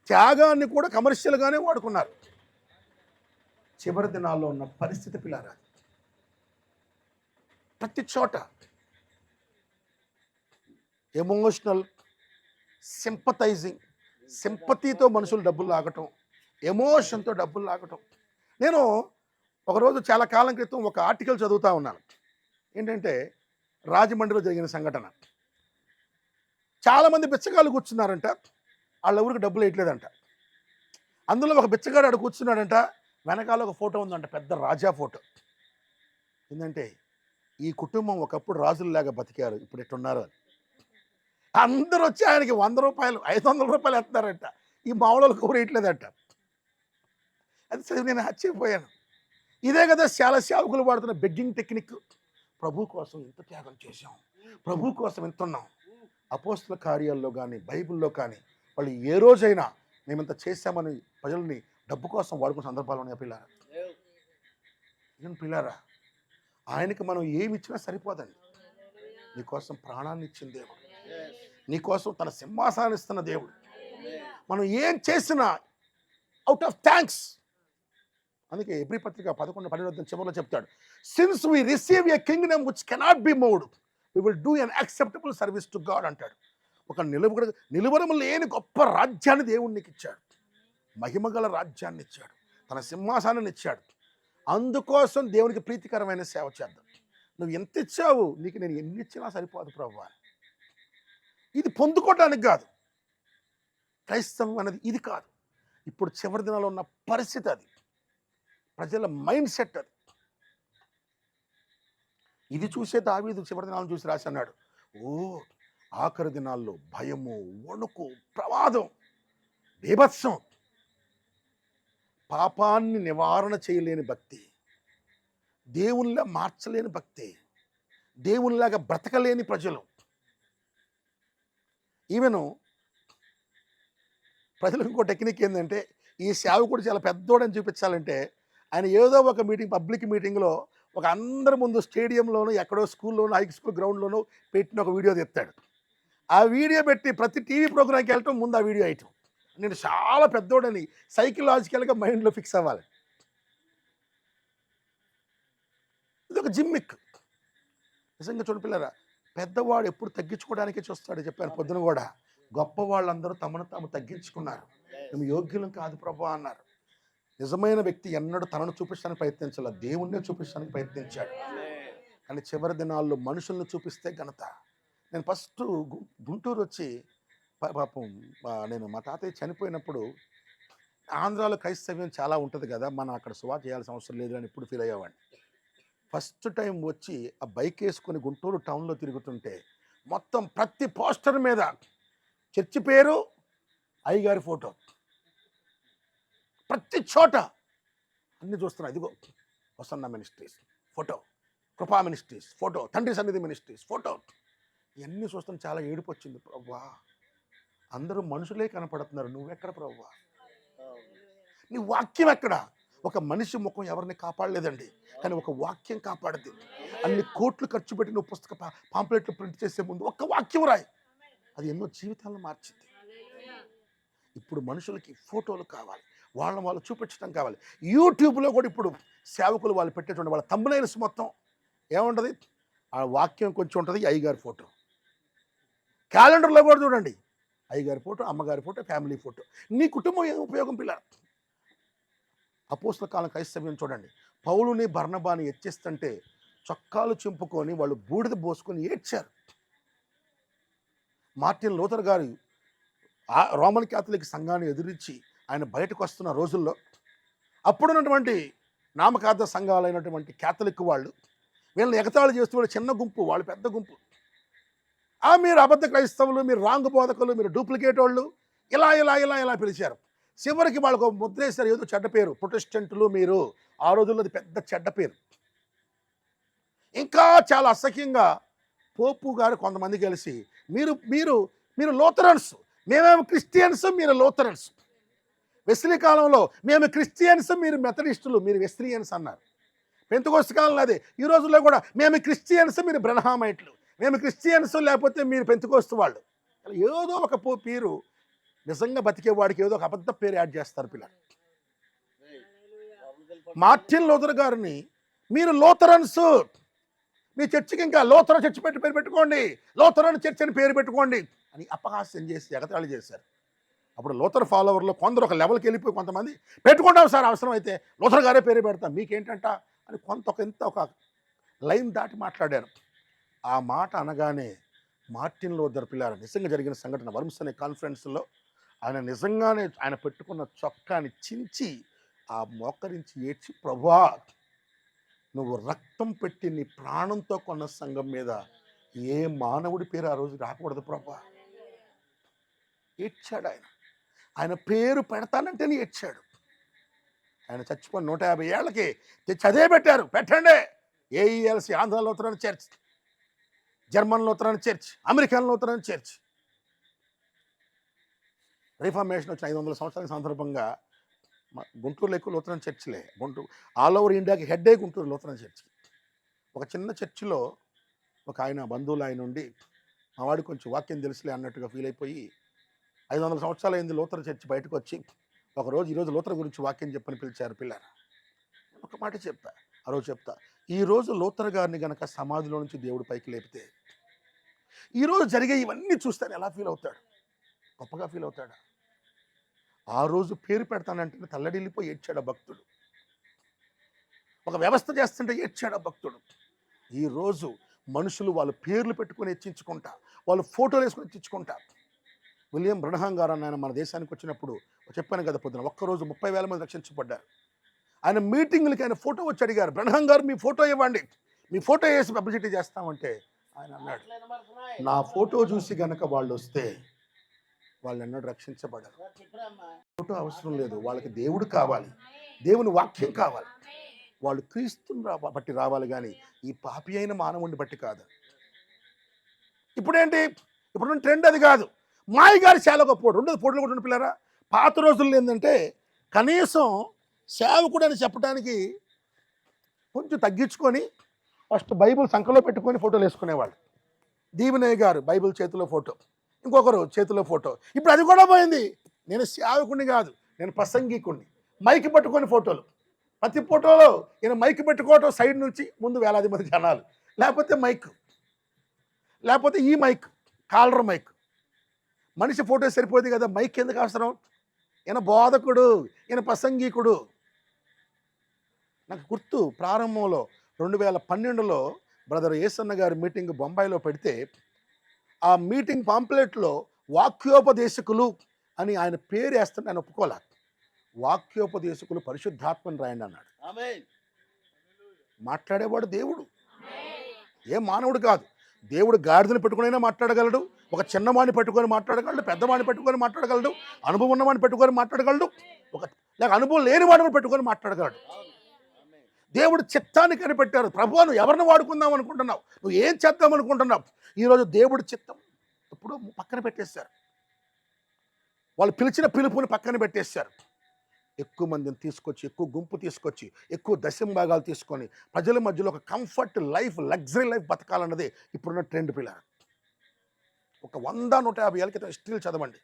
త్యాగాన్ని కూడా కమర్షియల్గానే వాడుకున్నారు. చివరి దినాల్లో ఉన్న పరిస్థితి పిల్లారా, ప్రతి చోట ఎమోషనల్ సింపతితో మనుషులు డబ్బులు లాగటం, ఎమోషన్తో డబ్బులు లాగటం. నేను ఒకరోజు చాలా కాలం క్రితం ఒక ఆర్టికల్ చదువుతూ ఉన్నాను. ఏంటంటే రాజమండ్రిలో జరిగిన సంఘటన. చాలామంది బిచ్చగాళ్ళు కూర్చున్నారంట, వాళ్ళ ఊరికి డబ్బులు వేయట్లేదంట. అందులో ఒక బిచ్చగాడు అక్కడ కూర్చున్నాడంట, వెనకాల ఒక ఫోటో ఉందంట, పెద్ద రాజా ఫోటో. ఏంటంటే ఈ కుటుంబం ఒకప్పుడు రాజుల్లాగా బతికారు, ఇప్పుడు ఎట్టున్నారు అని. అందరూ వచ్చి ఆయనకి 100 రూపాయలు 500 రూపాయలు వేస్తున్నారంట. ఈ మామూలు కూర వేయట్లేదంట. అది చదివి నేను ఆశ్చర్యపోయాను. ఇదే కదా చాలా సేవకులు వాడుతున్న బెగ్గింగ్ టెక్నిక్. ప్రభు కోసం ఇంత త్యాగం చేశాం, ప్రభు కోసం ఎంత ఉన్నాం. అపోస్తల కార్యాల్లో కానీ బైబిల్లో కానీ వాళ్ళు ఏ రోజైనా మేమింత చేశామని ప్రజల్ని డబ్బు కోసం వాడుకున్న సందర్భాలు ఉన్నాయి పిల్లారా. పిల్లారా, ఆయనకి మనం ఏమి ఇచ్చినా సరిపోదండి. నీకోసం ప్రాణాన్ని ఇచ్చిన దేవుడు, నీకోసం తన సింహాసనాన్ని ఇస్తున్న దేవుడు. మనం ఏం చేసినా అవుట్ ఆఫ్ థ్యాంక్స్. అందుకే ఎబ్రీ పత్రిక 11:12 చివరిలో చెప్తాడు, since we receive a kingdom which cannot be moved we will do an acceptable service to God అంటాడు. ఒక నిలువరము లేని గొప్ప రాజ్యాన్ని దేవుడు నీకు ఇచ్చాడు, మహిమగల రాజ్యాన్ని ఇచ్చాడు, తన సింహాసనాన్ని ఇచ్చాడు. అందుకోసం దేవునికి ప్రీతికరమైన సేవ చేద్దాం. నువ్వు ఎంత ఇచ్చావు, నీకు నేను ఎన్ని ఇచ్చినా సరిపోదు ప్రభువా. ఇది పొందుకోవడానికి కాదు, క్రైస్తవం అనేది ఇది కాదు. ఇప్పుడు చివరి దినాల్లో ఉన్న పరిస్థితి అది, ప్రజల మైండ్ సెట్ అది. ఇది చూసే దావీదు చివరి దినాలను చూసి రాసి అన్నాడు, ఓ ఆఖరి దినాల్లో భయము, వణుకు, ప్రమాదం, బీభత్సం, పాపాన్ని నివారణ చేయలేని భక్తి, దేవునిలా మార్చలేని భక్తి, దేవునిలాగా బ్రతకలేని ప్రజలు. ఈవెను ప్రజలకు ఇంకో టెక్నిక్ ఏంటంటే, ఈ సేవకుడు చాలా పెద్దోడని చూపించాలంటే ఆయన ఏదో ఒక మీటింగ్, పబ్లిక్ మీటింగ్లో ఒక అందరి ముందు స్టేడియంలోనూ ఎక్కడో స్కూల్లోనూ హై స్కూల్ గ్రౌండ్లోనూ పెట్టిన ఒక వీడియో తెస్తాడు. ఆ వీడియో పెట్టి ప్రతి టీవీ ప్రోగ్రామ్కి వెళ్ళటం, ముందు ఆ వీడియో వేయటం. నేను చాలా పెద్దోడని సైకలాజికల్గా మైండ్లో ఫిక్స్ అవ్వాలి. ఇది ఒక జిమ్మిక్. నిజంగా చూడండి పిల్లరా, పెద్దవాడు ఎప్పుడు తగ్గించుకోవడానికే చూస్తాడు. చెప్పాను పొద్దున కూడా, గొప్ప వాళ్ళందరూ తమను తాము తగ్గించుకున్నారు, మేము యోగ్యులం కాదు ప్రభు అన్నారు. నిజమైన వ్యక్తి ఎన్నడూ తనను చూపించడానికి ప్రయత్నించాల, దేవుణ్ణే చూపించడానికి ప్రయత్నించాడు. కానీ చివరి దినాల్లో మనుషులను చూపిస్తే ఘనత. నేను ఫస్ట్ గుంటూరు వచ్చి పాపం నేను మా తాతయ్య చనిపోయినప్పుడు, ఆంధ్రాలో క్రైస్తవ్యం చాలా ఉంటుంది కదా, మనం అక్కడ సువార్త చేయాల్సిన అవసరం లేదు అని ఇప్పుడు ఫీల్ అయ్యేవాడిని. ఫస్ట్ టైం వచ్చి ఆ బైక్ వేసుకొని గుంటూరు టౌన్లో తిరుగుతుంటే మొత్తం ప్రతి పోస్టర్ మీద చర్చి పేరు, అయ్యగారి ఫోటో, ప్రతి చోట అన్నీ చూస్తున్నా. ఇదిగో వసన్న మినిస్ట్రీస్ ఫోటో, కృపా మినిస్ట్రీస్ ఫోటో, తండ్రి సన్నిధి మినిస్ట్రీస్ ఫోటో, ఇవన్నీ చూస్తాను. చాలా ఏడుపు వచ్చింది. ప్రభువా, అందరూ మనుషులే కనపడుతున్నారు, నువ్వెక్కడ ప్రభువా? నీ వాక్యం ఎక్కడ? ఒక మనిషి ముఖం ఎవరిని కాపాడలేదండి, కానీ ఒక వాక్యం కాపాడది. అన్ని కోట్లు ఖర్చు పెట్టి నువ్వు పుస్తక పాంప్లెట్లు ప్రింట్ చేసే ముందు ఒక్క వాక్యం రాయి, అది ఎన్నో జీవితాలను మార్చింది. ఇప్పుడు మనుషులకి ఫోటోలు కావాలి, వాళ్ళని వాళ్ళు చూపించడం కావాలి. యూట్యూబ్లో కూడా ఇప్పుడు సేవకులు వాళ్ళు పెట్టేటువంటి వాళ్ళ థంబ్నెయిల్స్ మొత్తం ఏముంటుంది, ఆ వాక్యం కొంచెం ఉంటుంది, అయ్యగారి ఫోటో. క్యాలెండర్లో కూడా చూడండి, అయ్యగారి ఫోటో, అమ్మగారి ఫోటో, ఫ్యామిలీ ఫోటో. నీ కుటుంబం ఏం ఉపయోగం పిల్లలు? అపోస్తల కాలం క్రైస్తవ్యం చూడండి, పౌలుని బర్నబాని ఎచ్చేస్తుంటే చొక్కాలు చింపుకొని వాళ్ళు బూడిద పోసుకొని ఏడ్చారు. మార్టిన్ లూథర్ గారు రోమన్ క్యాథలిక్ సంఘాన్ని ఎదిరించి ఆయన బయటకు వస్తున్న రోజుల్లో అప్పుడున్నటువంటి నామకార్థ సంఘాలైనటువంటి క్యాథలిక్ వాళ్ళు వీళ్ళని ఎగతాళి చేస్తూ, వాళ్ళు చిన్న గుంపు, వాళ్ళు పెద్ద గుంపు, మీరు అబద్ధ క్రైస్తవులు, మీరు రాంగ్ బోధకులు, మీరు డూప్లికేట్ వాళ్ళు, ఇలా ఇలా ఇలా ఇలా పిలిచారు. చివరికి వాళ్ళకు ముద్రేశారు, ఏదో చెడ్డ పేరు, ప్రొటెస్టెంట్లు మీరు. ఆ రోజుల్లో అది పెద్ద చెడ్డ పేరు. ఇంకా చాలా అసహ్యంగా పోపు గారు కొంతమంది కలిసి మీరు మీరు మీరు లూథరన్స్, మేమేమో క్రిస్టియన్స్, మీరు లూథరన్స్. వెస్లీ కాలంలో మేము క్రిస్టియన్స్, మీరు మెథడిస్టులు, మీరు వెస్లియన్స్ అన్నారు. పెంతెకోస్తు కాలంలో అదే. ఈ రోజుల్లో కూడా మేము క్రిస్టియన్స్, మీరు బ్రహ్మామైట్లు, మేము క్రిస్టియన్స్, లేకపోతే మీరు పెంతెకోస్తు వాళ్ళు. ఏదో ఒక పేరు, నిజంగా బతికేవాడికి ఏదో ఒక అబద్ధ పేరు యాడ్ చేస్తారు పిల్లలు. మార్టిన్ లూథర్ గారిని మీరు లూథరన్స్, మీ చర్చికి ఇంకా లూథరన్ చర్చ్ పేరు పెట్టుకోండి, లూథరన్ చర్చ్ అని పేరు పెట్టుకోండి అని అపహాస్యం చేసి ఎగతాళి చేశారు. అప్పుడు లూథర్ ఫాలోవర్లో కొందరు ఒక లెవెల్కి వెళ్ళిపోయి కొంతమంది పెట్టుకుంటాం సార్, అవసరం అయితే లూథర్ గారే పేరే పెడతాం మీకేంటంట అని ఒక లైన్ దాటి మాట్లాడారు. ఆ మాట అనగానే మార్టిన్ లూథర్ పిల్లారు నిజంగా జరిగిన సంఘటన వర్మ్స్ అనే కాన్ఫరెన్స్లో ఆయన నిజంగానే ఆయన పెట్టుకున్న చొక్కాని చించి ఆ మోకరించి ఏడ్చి, ప్రభువా నువ్వు రక్తం పెట్టి నీ ప్రాణంతో కొన్న సంఘం మీద ఏ మానవుడి పేరు ఆ రోజు రాకూడదు ప్రభువా. ఏడ్చాడు ఆయన. ఆయన పేరు పెడతానంటేనే ఏడ్చాడు. ఆయన చచ్చిపోయిన 150 ఏళ్ళకి తెచ్చి అదే పెట్టారు. పెట్టండి AELC, Andhra Lutheran church, German Lutheran church, American Lutheran church. Reformation వచ్చిన 500 సంవత్సరాల సందర్భంగా గుంటూరులో ఎక్కువ లూథరన్ చర్చ్లే. గుంటూరు ఆల్ ఓవర్ ఇండియాకి హెడ్డే గుంటూరు లూథరన్ చర్చ్. ఒక చిన్న చర్చిలో ఒక ఆయన బంధువులు ఆయన ఉండి, మా వాడు కొంచెం వాక్యం తెలుసులే అన్నట్టుగా ఫీల్ అయిపోయి 500 సంవత్సరాలు అయింది లూథర్ చర్చ్ బయటకు వచ్చి ఈరోజు లూథర్ గురించి వాక్యం చెప్పని పిలిచారు పిల్లలు. ఒక మాట చెప్తా, ఆ రోజు చెప్తా, ఈరోజు లూథర్ గారిని గనక సమాధిలో నుంచి దేవుడు పైకి లేపితే ఈరోజు జరిగే ఇవన్నీ చూస్తాను ఎలా ఫీల్ అవుతాడు? గొప్పగా ఫీల్ అవుతాడా? ఆ రోజు పేరు పెడతానంటే తల్లడిల్లిపోయి ఏడ్చాడు భక్తుడు. ఒక వ్యవస్థ చేస్తుంటే ఏడ్చాడు భక్తుడు. ఈరోజు మనుషులు వాళ్ళ పేర్లు పెట్టుకొని హెచ్చించుకుంటా, వాళ్ళు ఫోటోలు వేసుకొని హెచ్చించుకుంటా. విలియం బ్రనహాం గారు అన్న ఆయన మన దేశానికి వచ్చినప్పుడు చెప్పాను కదా పొద్దున, ఒక్కరోజు 30,000 మంది రక్షించబడ్డారు. ఆయన మీటింగ్లకి ఆయన ఫోటో వచ్చి అడిగారు, బ్రనహాం గారు మీ ఫోటో ఇవ్వండి, మీ ఫోటో వేసి పబ్లిసిటీ చేస్తామంటే ఆయన అన్నాడు, నా ఫోటో చూసి గనక వాళ్ళు వస్తే వాళ్ళు ఎన్నడూ రక్షించబడరు. ఫోటో అవసరం లేదు, వాళ్ళకి దేవుడు కావాలి, దేవుని వాక్యం కావాలి. వాళ్ళు క్రీస్తుని బట్టి రావాలి, కానీ ఈ పాపి అయిన మానవుడిని బట్టి కాదు. ఇప్పుడేంటి, ఇప్పుడున్న ట్రెండ్ అది కాదు. మాయ గారి చాలా గొప్పవాడు. రెండోది ఫోటోలు కూడా పిల్లరా. పాత రోజుల్లో ఏంటంటే కనీసం సేవకుడు అని చెప్పడానికి కొంచెం తగ్గించుకొని ఫస్ట్ బైబిల్ సంఖలో పెట్టుకొని ఫోటోలు వేసుకునేవాళ్ళు. దీవెనయ్య గారు బైబిల్ చేతిలో ఫోటో, ఇంకొకరు చేతిలో ఫోటో. ఇప్పుడు అది కూడా పోయింది. నేను సేవకుడిని కాదు, నేను ప్రసంగికుడిని. మైక్ పట్టుకొని ఫోటోలు. ప్రతి ఫోటోలో ఈయన మైక్ పెట్టుకోవటం, సైడ్ నుంచి ముందు వేలాది మంది జనాలు, లేకపోతే మైక్, లేకపోతే ఈ మైక్ కాలర్ మైక్. మనిషి ఫోటో సరిపోతుంది కదా, మైక్ ఎందుకు అవసరం? ఈయన బోధకుడు, ఈయన ప్రసంగికుడు. నాకు గుర్తు, ప్రారంభంలో 2012లో బ్రదర్ ఏసన్న గారి మీటింగ్ బొంబాయిలో పెడితే ఆ మీటింగ్ పాంప్లెట్లో వాక్యోపదేశకులు అని ఆయన పేరు వేస్తుంటే ఆయన ఒప్పుకోలే. వాక్యోపదేశకులు పరిశుద్ధాత్మని రాయండి అన్నాడు. మాట్లాడేవాడు దేవుడు, ఏ మానవుడు కాదు. దేవుడు గాడిదను పెట్టుకునైనా మాట్లాడగలడు, ఒక చిన్నవాడిని పెట్టుకొని మాట్లాడగలడు, పెద్దవాడిని పెట్టుకొని మాట్లాడగలడు, అనుభవం ఉన్నవాడిని పెట్టుకొని మాట్లాడగలడు, లేక అనుభవం లేని వాడిని పెట్టుకొని మాట్లాడగలడు. దేవుడు చిత్తాన్ని కనిపెట్టారు. ప్రభువా నువ్వు ఎవరిని వాడుకుందాం అనుకుంటున్నావు, నువ్వు ఏం చేద్దాం అనుకుంటున్నావు? ఈరోజు దేవుడు చిత్తం ఇప్పుడు పక్కన పెట్టేశారు. వాళ్ళు పిలిచిన పిలుపుని పక్కన పెట్టేశారు. ఎక్కువ మందిని తీసుకొచ్చి, ఎక్కువ గుంపు తీసుకొచ్చి, ఎక్కువ దశంభాగాలు తీసుకొని ప్రజల మధ్యలో ఒక కంఫర్ట్ లైఫ్, లగ్జరీ లైఫ్ బతకాలన్నదే ఇప్పుడున్న ట్రెండ్ పిల్లలు. ఒక 100-150 ఏళ్ళ క్రితం హిస్టరీలు చదవండి.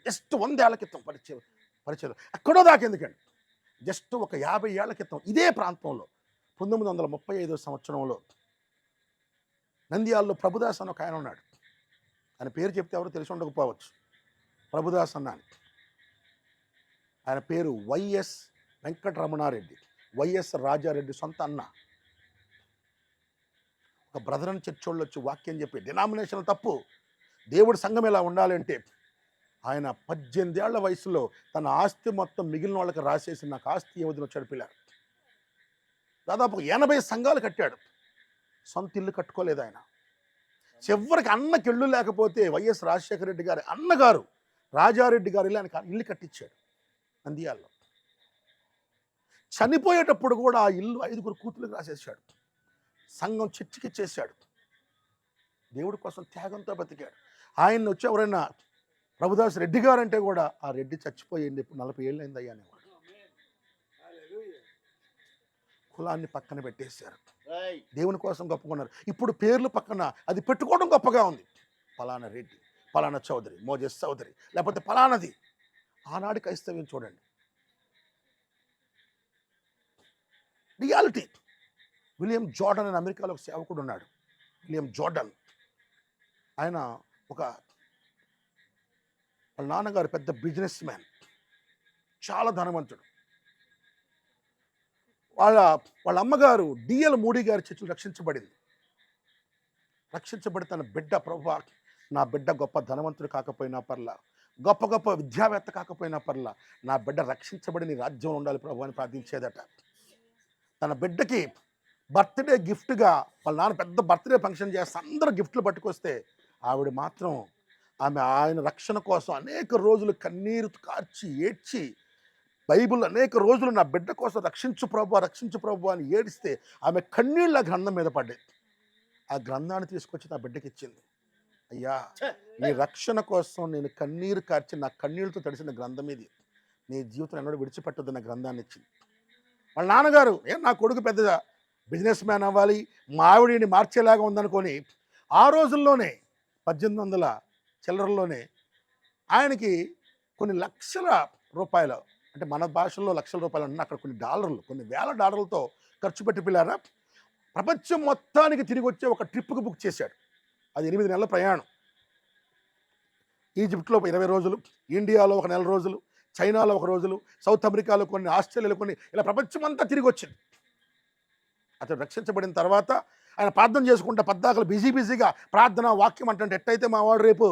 జస్ట్ 100 ఏళ్ల క్రితం పరిచయం ఎక్కడో దాకా ఎందుకండి, జస్ట్ ఒక 50 ఏళ్ల క్రితం ఇదే ప్రాంతంలో 1935 సంవత్సరంలో నంద్యాలలో ప్రభుదాస్ అని ఒక ఆయన ఉన్నాడు. ఆయన పేరు చెప్తే ఎవరు తెలిసి ఉండకపోవచ్చు. ప్రభుదాస్ అన్న అని. ఆయన పేరు వైఎస్ వెంకటరమణారెడ్డి, వైఎస్ రాజారెడ్డి సొంత అన్న. ఒక బ్రదర్ అని చర్చోళ్ళు వచ్చి వాక్యం చెప్పి, డినామినేషన్ తప్పు, దేవుడి సంఘం ఎలా ఉండాలంటే, ఆయన 18 ఏళ్ల వయసులో తన ఆస్తి మొత్తం మిగిలిన వాళ్ళకి రాసేసి నాకు ఆస్తి ఏమొద్దని వచ్చాడు పిల్లాడు. దాదాపు 80 సంఘాలు కట్టాడు. సొంత ఇల్లు కట్టుకోలేదు ఆయన. చివరికి అన్నకి ఇల్లు లేకపోతే వైఎస్ రాజశేఖర రెడ్డి గారి అన్నగారు రాజారెడ్డి గారు ఆయన ఇల్లు కట్టించాడు నంద్యాలలో. చనిపోయేటప్పుడు కూడా ఆ ఇల్లు 5 కూతుర్లకు రాసేసాడు. సంఘం చర్చికిచ్చేసాడు. దేవుడి కోసం త్యాగంతో బతికాడు. ఆయన్ని వచ్చి ఎవరైనా ప్రభుదాస్ రెడ్డి గారు అంటే కూడా ఆ రెడ్డి చచ్చిపోయింది ఇప్పుడు 40 ఏళ్ళు అయింది అయ్యా అనేవాడు. కులాన్ని పక్కన పెట్టేశారు, దేవుని కోసం గొప్పకున్నారు. ఇప్పుడు పేర్లు పక్కన అది పెట్టుకోవడం గొప్పగా ఉంది. పలానా రెడ్డి, పలానా చౌదరి, మోజెస్ చౌదరి, లేకపోతే పలానది. ఆనాడు క్రైస్తవ్యం చూడండి, రియాలిటీ. విలియం జార్డన్ అని అమెరికాలో ఒక సేవకుడు ఉన్నాడు. విలియం జార్డన్ ఆయన ఒక వాళ్ళ నాన్నగారు పెద్ద బిజినెస్ మ్యాన్, చాలా ధనవంతుడు. వాళ్ళ వాళ్ళ అమ్మగారు డిఎల్ మూడీ గారి చేతులు రక్షించబడింది. రక్షించబడి తన బిడ్డ, ప్రభువా నా బిడ్డ గొప్ప ధనవంతుడు కాకపోయినా పర్లా, గొప్ప గొప్ప విద్యావేత్త కాకపోయినా పర్లా, నా బిడ్డ రక్షించబడి నీ రాజ్యంలో ఉండాలి ప్రభు అని ప్రార్థించేదట. తన బిడ్డకి బర్త్డే గిఫ్ట్గా వాళ్ళ నాన్న పెద్ద బర్త్డే ఫంక్షన్ చేస్తే అందరూ గిఫ్ట్లు పట్టుకొస్తే ఆవిడ మాత్రం ఆయన రక్షణ కోసం అనేక రోజులు కన్నీరు కార్చి ఏడ్చి బైబిల్ అనేక రోజులు నా బిడ్డ కోసం రక్షించు ప్రభు అని ఏడిస్తే ఆమె కన్నీళ్ళ గ్రంథం మీద పడ్డాయి. ఆ గ్రంథాన్ని తీసుకొచ్చి నా బిడ్డకి ఇచ్చింది. అయ్యా, నీ రక్షణ కోసం నేను కన్నీరు కార్చి నా కన్నీళ్ళతో తడిసిన గ్రంథం ఇది, నీ జీవితం ఎన్నడూ విడిచిపెట్టొద్దు నా గ్రంథాన్ని ఇచ్చింది. వాళ్ళ నాన్నగారు నా కొడుకు పెద్ద బిజినెస్ మ్యాన్ అవ్వాలి, మా ఆవిడిని మార్చేలాగా ఉందనుకొని ఆ రోజుల్లోనే 1800 చిల్లరలోనే ఆయనకి కొన్ని లక్షల రూపాయలు, అంటే మన భాషల్లో లక్షల రూపాయలు అంటే అక్కడ కొన్ని డాలర్లు, కొన్ని వేల డాలర్లతో ఖర్చు పెట్టి పిల్లారా ప్రపంచం మొత్తానికి తిరిగి వచ్చే ఒక ట్రిప్కి బుక్ చేశాడు. అది 8 నెలల ప్రయాణం. ఈజిప్ట్లో 20 రోజులు, ఇండియాలో 1 నెల రోజులు, చైనాలో 1 రోజులు, సౌత్ అమెరికాలో కొన్ని, ఆస్ట్రేలియాలో కొన్ని, ఇలా ప్రపంచం అంతా తిరిగి వచ్చింది. అతడు రక్షించబడిన తర్వాత ఆయన ప్రార్థన చేసుకుంటా పద్దాకలు బిజీగా ప్రార్థన వాక్యం అంటే ఎట్టయితే మా వాడు రేపు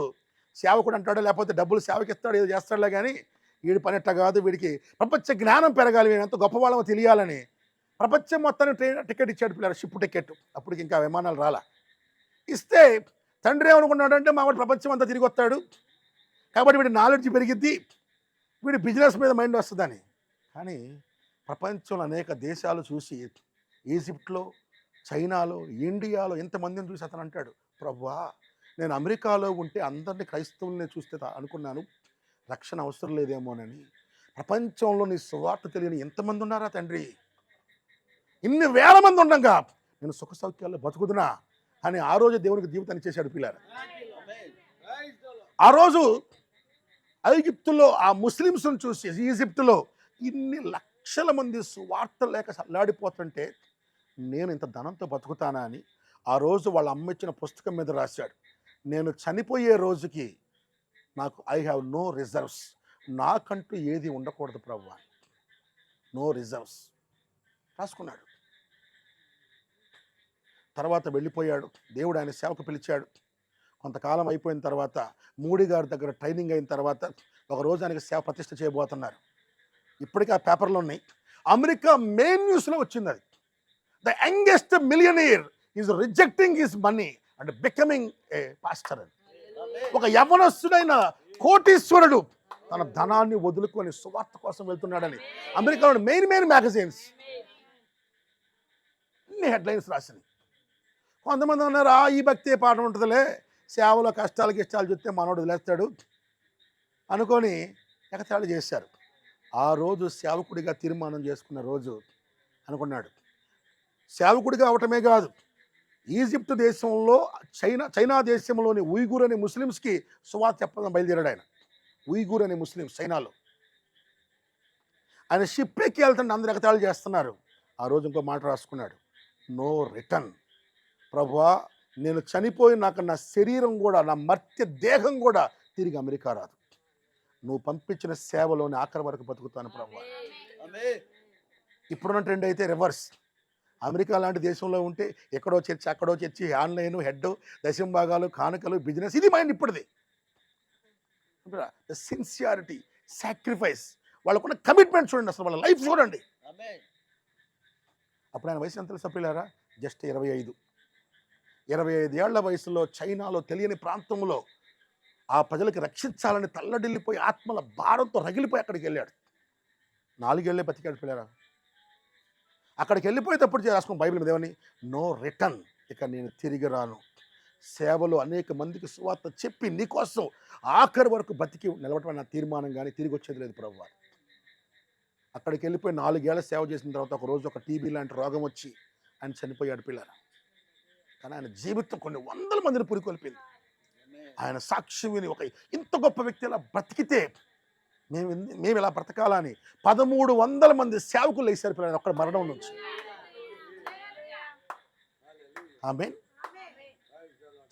సేవకుడు అంటాడో లేకపోతే డబ్బులు సేవకి ఇస్తాడు ఏదో చేస్తాడులే కానీ వీడి పని ఎట్ట కాదు, వీడికి ప్రపంచ జ్ఞానం పెరగాలి, వీడు ఎంత గొప్పవాళ్ళమో తెలియాలని ప్రపంచం మొత్తాన్ని టికెట్ ఇచ్చాడు పిల్లలు, షిప్ టికెట్. అప్పటికి ఇంకా విమానాలు రాలా. ఇస్తే తండ్రి ఏమనుకున్నాడంటే మా వాడు ప్రపంచం అంతా తిరిగి వస్తాడు కాబట్టి వీడి నాలెడ్జ్ పెరిగిద్ది, వీడి బిజినెస్ మీద మైండ్ వస్తుందని. కానీ ప్రపంచంలో అనేక దేశాలు చూసి ఈజిప్ట్లో, చైనాలో, ఇండియాలో ఎంతమందిని చూసి అతను అంటాడు, ప్రభువా నేను అమెరికాలో ఉంటే అందరినీ క్రైస్తవుల్ని చూస్తే అనుకున్నాను, రక్షణ అవసరం లేదేమోనని. ప్రపంచంలో నీ సువార్త తెలియని ఎంతమంది ఉన్నారా తండ్రి, ఇన్ని వేల మంది ఉండగా నేను సుఖ సౌఖ్యాల్లో బతుకుదునా అని ఆ రోజు దేవునికి జీవితాన్ని చేశాడు పిల్లారు. ఆ రోజు ఐగిప్తులో ఆ ముస్లిమ్స్ను చూసి ఈజిప్టులో ఇన్ని లక్షల మంది సువార్త లేక సల్లాడిపోతుంటే నేను ఇంత ధనంతో బతుకుతానా అని ఆ రోజు వాళ్ళ అమ్మ ఇచ్చిన పుస్తకం మీద రాశాడు, నేను చనిపోయే రోజుకి నాకు ఐ హ్యావ్ నో రిజర్వ్స్, నాకంటూ ఏది ఉండకూడదు ప్రభువా, నో రిజర్వ్స్ రాసుకున్నాడు. తర్వాత వెళ్ళిపోయాడు. దేవుడు ఆయన సేవకు పిలిచాడు. కొంతకాలం అయిపోయిన తర్వాత మూడీ గారి దగ్గర ట్రైనింగ్ అయిన తర్వాత ఒకరోజు ఆయనకి సేవ ప్రతిష్ఠ చేయబోతున్నారు. ఇప్పటికీ ఆ పేపర్లో ఉన్నాయి. అమెరికా మెయిన్ న్యూస్లో వచ్చింది అది. The youngest millionaire is rejecting his money and becoming a pastor అని. ఒక యవ్వనస్తుడైన కోటీశ్వరుడు తన ధనాన్ని వదులుకొని సువార్త కోసం వెళ్తున్నాడని అమెరికాలో మెయిన్ మ్యాగజైన్స్ అన్ని హెడ్లైన్స్ రాసినాయి. కొంతమంది ఉన్నారు ఈ భక్తి పాఠం ఉంటుందిలే, సేవలో కష్టాలు చూస్తే మనోడు వదిలేస్తాడు అనుకొని ఎగతాళి చేశారు. ఆ రోజు సేవకుడిగా తీర్మానం చేసుకున్న రోజు అనుకున్నాడు, సేవకుడిగా అవటమే కాదు, ఈజిప్ట్ దేశంలో చైనా దేశంలోని ఉయ్గూర్ అనే ముస్లిమ్స్కి సువార్త చెప్పడం బయలుదేరాడు ఆయన. ఉయ్గూర్ అనే ముస్లిమ్స్ చైనాలో. ఆయన షిప్ ఎక్కి వెళ్తుంటే అందరు ఎగతాళి చేస్తున్నారు. ఆ రోజు ఇంకో మాట రాసుకున్నాడు, నో రిటర్న్. ప్రభువా నేను చనిపోయి నాకు నా శరీరం కూడా, నా మర్త్య దేహం కూడా తిరిగి అమెరికా రాదు, నువ్వు పంపించిన సేవలోని ఆఖరి వరకు బతుకుతాను ప్రభువా. ఇప్పుడున్న ట్రెండ్ అయితే రివర్స్. అమెరికా లాంటి దేశంలో ఉంటే ఎక్కడో చర్చి అక్కడో చర్చి, ఆన్లైన్, హెడ్, దశంభాగాలు, కానుకలు, బిజినెస్, ఇది మైండ్ ఇప్పుడుది. ద సిన్సియారిటీ, సాక్రిఫైస్, వాళ్ళకున్న కమిట్మెంట్ చూడండి, అసలు వాళ్ళ లైఫ్ చూడండి. అప్పుడు ఆయన వయసు ఎంత తెలుసా పిల్లారా? జస్ట్ 25. 25 ఏళ్ల వయసులో చైనాలో తెలియని ప్రాంతంలో ఆ ప్రజలకి రక్షించాలని తల్లడిల్లిపోయి ఆత్మల భారంతో రగిలిపోయి అక్కడికి వెళ్ళాడు. 4 ఏళ్లే బతికాడు పిల్లారా. అక్కడికి వెళ్ళిపోయేటప్పుడు రాసుకున్న బైబిల్ మీద ఏమని, నో రిటర్న్, ఇక నేను తిరిగి రాను, సేవలో అనేక మందికి సువార్త చెప్పి నీకోసం ఆఖరి వరకు బతికి నిలబడటం నా తీర్మానం, కానీ తిరిగి వచ్చేది లేదు ప్రభువా. అక్కడికి వెళ్ళిపోయి 4 ఏళ్ల సేవ చేసిన తర్వాత ఒక రోజు ఒక టీబీ లాంటి రోగం వచ్చి ఆయన చనిపోయాడు పిల్లలు. కానీ ఆయన జీవితం కొన్ని వందల మందిని పురికొల్పింది. ఆయన సాక్షి విని ఒక ఇంత గొప్ప వ్యక్తి ఇలా బ్రతికితే మేము ఇలా బ్రతకాలని 1300 మంది సేవకులు వేశారు పిల్లలు ఒక్కడ మరణం నుంచి. ఆమె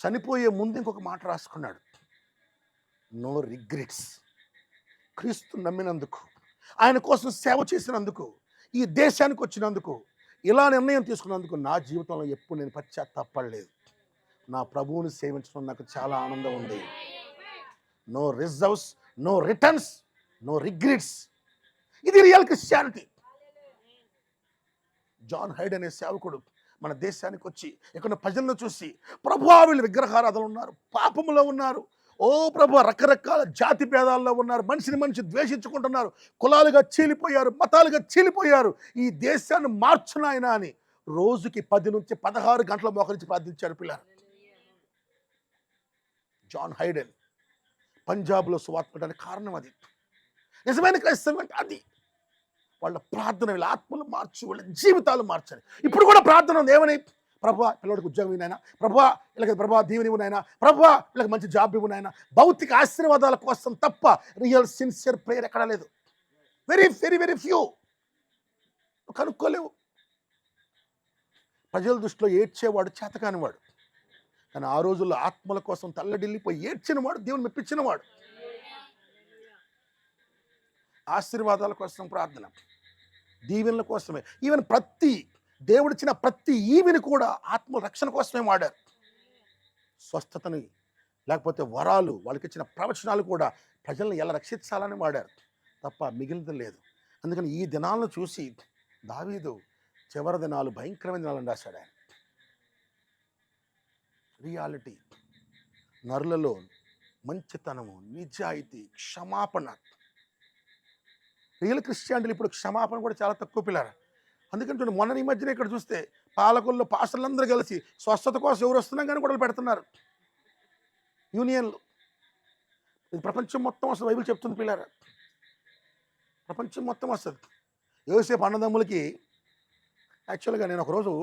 చనిపోయే ముందు ఇంకొక మాట రాసుకున్నాడు, నో రిగ్రెట్స్. క్రీస్తు నమ్మినందుకు, ఆయన కోసం సేవ చేసినందుకు, ఈ దేశానికి వచ్చినందుకు, ఇలా నిర్ణయం తీసుకున్నందుకు నా జీవితంలో ఎప్పుడు నేను పశ్చాత్తాపడలేదు. నా ప్రభువుని సేవించడం నాకు చాలా ఆనందం ఉంది. No reserves, no returns, no regrets. ఇది రియల్ క్రిస్టియానిటీ. జాన్ హైడ్ అనే సేవకుడు మన దేశానికి వచ్చి ఇక్కడ ప్రజలను చూసి, ప్రభువా వీళ్ళు విగ్రహారాధనలు ఉన్నారు, పాపములో ఉన్నారు, ఓ ప్రభు రకరకాల జాతి భేదాల్లో ఉన్నారు, మనిషిని మనిషి ద్వేషించుకుంటున్నారు, కులాలుగా చీలిపోయారు, మతాలుగా చీలిపోయారు, ఈ దేశాన్ని మార్చునాయన అని రోజుకి 10 నుంచి 16 గంటల మోకరించి ప్రార్థించారు పిల్లలు. జాన్ హైడెన్ పంజాబ్లో సువార్త కారణం అది. నిజమైన క్రైస్తవం అంటే అది. వాళ్ళ ప్రార్థన వీళ్ళ ఆత్మలు మార్చి వాళ్ళ జీవితాలు మార్చాలి. ఇప్పుడు కూడా ప్రార్థన ఉంది. ఏమని? ప్రభువా పిల్లడికి ఉద్యోగం ఇవ్వనైనా, ప్రభువా వీళ్ళకి ప్రభువా దీవెని ఇవ్వనైనా, ప్రభువా వీళ్ళకి మంచి జాబ్ ఇవ్వనైనా. భౌతిక ఆశీర్వాదాల కోసం తప్ప రియల్ సిన్సియర్ ప్రేయర్ ఎక్కడా లేదు. Very very very few. కనుక్కోలేవు. ప్రజల దృష్టిలో ఏడ్చేవాడు చేతకానివాడు, కానీ ఆ రోజుల్లో ఆత్మల కోసం తల్లడిల్లిపోయి ఏడ్చినవాడు దేవుని మెప్పించినవాడు. ఆశీర్వాదాల కోసం ప్రార్థన, దీవెనల కోసమే. ఈవెన్ దేవుడిచ్చిన ప్రతి ఈవిని కూడా ఆత్మ రక్షణ కోసమే వాడారు. స్వస్థతని, లేకపోతే వరాలు, వాళ్ళకి ఇచ్చిన ప్రవచనాలు కూడా ప్రజలను ఎలా రక్షించాలని వాడారు తప్ప మిగిలినది లేదు. అందుకని ఈ దినాలను చూసి దావీదు చివరి దినాలు భయంకరమైన దినాలను రాశాడు ఆయన. రియాలిటీ, నరులలో మంచితనము, నిజాయితీ, క్షమాపణ. రియల్ క్రిస్టియానిటీలు ఇప్పుడు క్షమాపణ కూడా చాలా తక్కువ పిల్లలు. అందుకని చూడండి, మొన్న ఈ మధ్యన ఇక్కడ చూస్తే పాలకుల్లో పాస్టర్లందరూ కలిసి స్వస్థత కోసం ఎవరు వస్తున్నా కానీ గొడవలు పెడుతున్నారు. యూనియన్లు. ఇది ప్రపంచం మొత్తం వస్తుంది. బైబిల్ చెప్తుంది పిల్లలు, ప్రపంచం మొత్తం వస్తుంది. యోసేపు అన్నదమ్ములకి యాక్చువల్గా నేను ఒకరోజు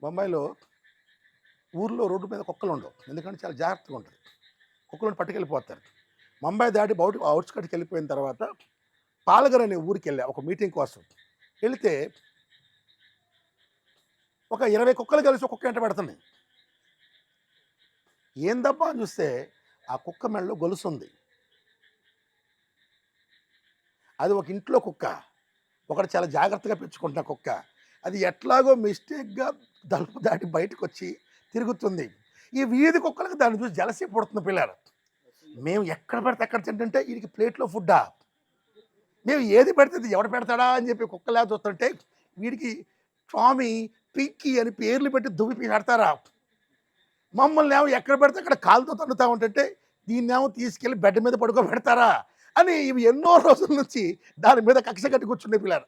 బొంబాయిలో ఊర్లో రోడ్డు మీద కుక్కలు ఉండవు, ఎందుకంటే చాలా జాగ్రత్తగా ఉంటుంది. కుక్కలను పట్టుకెళ్ళిపోతారు. ముంబై దాటి అవుట్స్కట్కి వెళ్ళిపోయిన తర్వాత పాలగర్ అనే ఊరికి వెళ్ళా ఒక మీటింగ్ కోసం. వెళితే ఒక 20 కుక్కలు కలిసి ఒక్కొక్క వెంట పెడుతున్నాయి. ఏందబ్బా అని చూస్తే ఆ కుక్క మెడలో గొలుసు ఉంది. అది ఒక ఇంట్లో కుక్క, ఒకటి చాలా జాగ్రత్తగా పెంచుకుంటున్న కుక్క. అది ఎట్లాగో మిస్టేక్గా తలుపు దాటి బయటకు వచ్చి తిరుగుతుంది. ఈ వీధి కుక్కలకు దాన్ని చూసి జలసీ పుడుతుంది పిల్లలు. మేము ఎక్కడ పెడితే ఎక్కడ తింటుంటే వీడికి ప్లేట్లో ఫుడ్డా, మేము ఏది పెడితే ఎవడు పెడతాడా అని చెప్పి కుక్కలా చూస్తుంటే వీడికి టామీ, పింకీ అని పేర్లు పెట్టి దువ్వి పెడతారా. మమ్మల్ని ఏమో ఎక్కడ పెడితే అక్కడ కాలుతో తన్నుతా ఉంటుంటే దీన్నేమో తీసుకెళ్ళి బెడ్ మీద పడుకోబెడతారా అని ఇవి ఎన్నో రోజుల నుంచి దాని మీద కక్ష కట్టి కూర్చుండే పిల్లలు.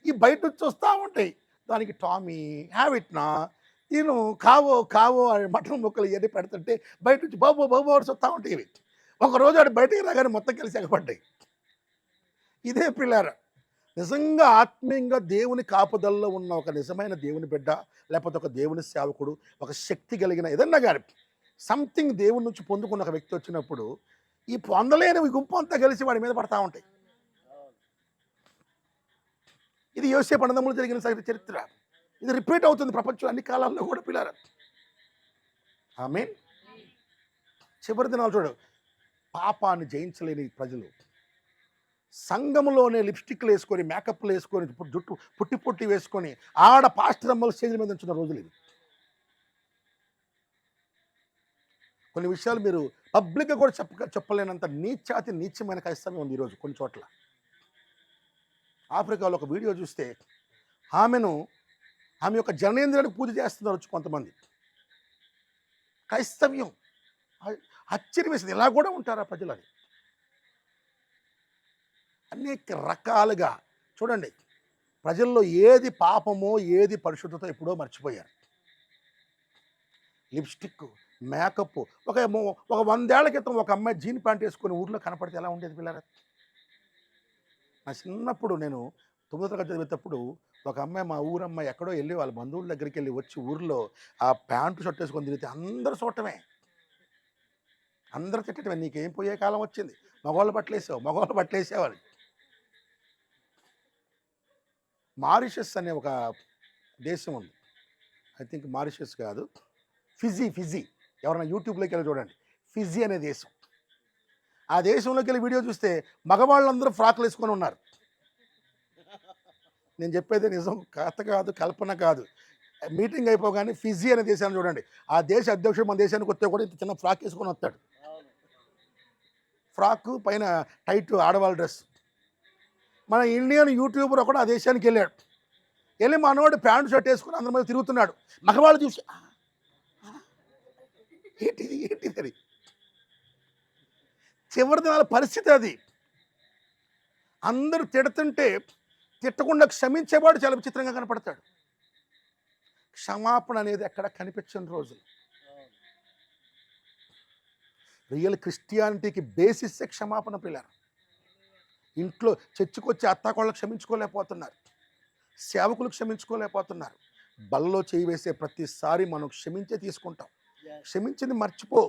ఈ బయట నుంచి వస్తూ ఉంటాయి. దానికి టామీ, హ్యావిట్నా, నేను కావో కావో అని మటన్ ముక్కలు ఇవన్నీ పెడుతుంటే బయట నుంచి బాబు బాబు అని వస్తూ ఉంటాయి. ఇవి ఒకరోజు ఆడు బయటికి రాగానే మొత్తం కలిసి ఎగపడ్డాయి. ఇదే పిల్లలు నిజంగా ఆత్మీయంగా దేవుని కాపుదల్లో ఉన్న ఒక నిజమైన దేవుని బిడ్డ, లేకపోతే ఒక దేవుని సేవకుడు, ఒక శక్తి కలిగిన ఏదన్నా కానీ సంథింగ్ దేవుని నుంచి పొందుకున్న ఒక వ్యక్తి వచ్చినప్పుడు ఈ పొందలేని గుంపు అంతా కలిసి వాడి మీద పడతా ఉంటాయి. ఇది యోసేపు అన్నదమ్ములు జరిగిన చరిత్ర. ఇది రిపీట్ అవుతుంది ప్రపంచం అన్ని కాలాల్లో కూడా పిల్లలు. ఆమేన్. చివరి దినాలు చూడు, పాపాన్ని జయించలేని ప్రజలు సంఘంలోనే లిప్స్టిక్లు వేసుకొని, మేకప్లు వేసుకొని, జుట్టు పుట్టి పుట్టి వేసుకొని ఆడ పాస్టర్ అమ్మలు స్టేజ్ మీద ఉంచిన రోజులు ఇవి. కొన్ని విషయాలు మీరు పబ్లిక్గా కూడా చెప్పలేనంత నీచమైన క్రైస్తవ్యం ఉంది ఈరోజు కొన్ని చోట్ల. ఆఫ్రికాలో ఒక వీడియో చూస్తే ఆమె యొక్క జననేంద్రియానికి పూజ చేస్తున్నారు వచ్చి కొంతమంది. క్రైస్తవ్యం ఆశ్చర్యం వేసింది, ఇలా కూడా ఉంటారా ప్రజలు అని. అనేక రకాలుగా చూడండి, ప్రజల్లో ఏది పాపమో ఏది పరిశుద్ధత ఎప్పుడో మర్చిపోయారు. Lipstick, makeup. ఒక 100 ఏళ్ల క్రితం ఒక అమ్మాయి జీన్ ప్యాంట్ వేసుకొని ఊర్లో కనపడితే ఎలా ఉండేది పిల్లలు? నా చిన్నప్పుడు నేను 9వ తరగతి చదివేటప్పుడు ఒక అమ్మాయి, మా ఊరమ్మాయి ఎక్కడో వెళ్ళి వాళ్ళ బంధువుల దగ్గరికి వెళ్ళి వచ్చి ఊర్లో ఆ ప్యాంటు షర్ట్ వేసుకొని తిరిగితే అందరూ చూడటమే, అందరూ తిట్టడమే. నీకేం పోయే కాలం వచ్చింది, మగవాళ్ళు బట్టలేసేవాళ్ళు. మారిషస్ అనే ఒక దేశం ఉంది, ఐ థింక్ మారిషస్ కాదు, ఫిజీ. ఎవరైనా యూట్యూబ్లోకి వెళ్ళి చూడండి, ఫిజీ అనే దేశం. ఆ దేశంలోకి వెళ్ళి వీడియో చూస్తే మగవాళ్ళందరూ ఫ్రాక్లు వేసుకొని ఉన్నారు. నేను చెప్పేది నిజం, కథ కాదు, కల్పన కాదు. మీటింగ్ అయిపోగానే ఫిజీ అనే దేశాన్ని చూడండి, ఆ దేశ అధ్యక్షుడు మన దేశానికి వస్తే కూడా ఇంత చిన్న ఫ్రాక్ వేసుకొని వస్తాడు. ఫ్రాక్ పైన టైట్ ఆడవాళ్ళ డ్రెస్. మన ఇండియన్ యూట్యూబర్ కూడా ఆ దేశానికి వెళ్ళాడు. వెళ్ళి మనోడు ప్యాంటు షర్ట్ వేసుకుని అందరి మీద తిరుగుతున్నాడు. మగవాళ్ళు చూసి ఏంటిది ఏంటిది అని. చివరి దినాల పరిస్థితి అది. అందరూ తిడుతుంటే తిట్టకుండా క్షమించేవాడు చాలా విచిత్రంగా కనపడతాడు. క్షమాపణ అనేది ఎక్కడ కనిపించని రోజులు. రియల్ క్రిస్టియానిటీకి బేసిస్సే క్షమాపణ పిల్లలు. ఇంట్లో చర్చికొచ్చి అత్తాకోళ్ళకు క్షమించుకోలేకపోతున్నారు, సేవకులు క్షమించుకోలేకపోతున్నారు. బల్లో చేయి వేసే ప్రతిసారి మనం క్షమించే తీసుకుంటాం. క్షమించింది మర్చిపో,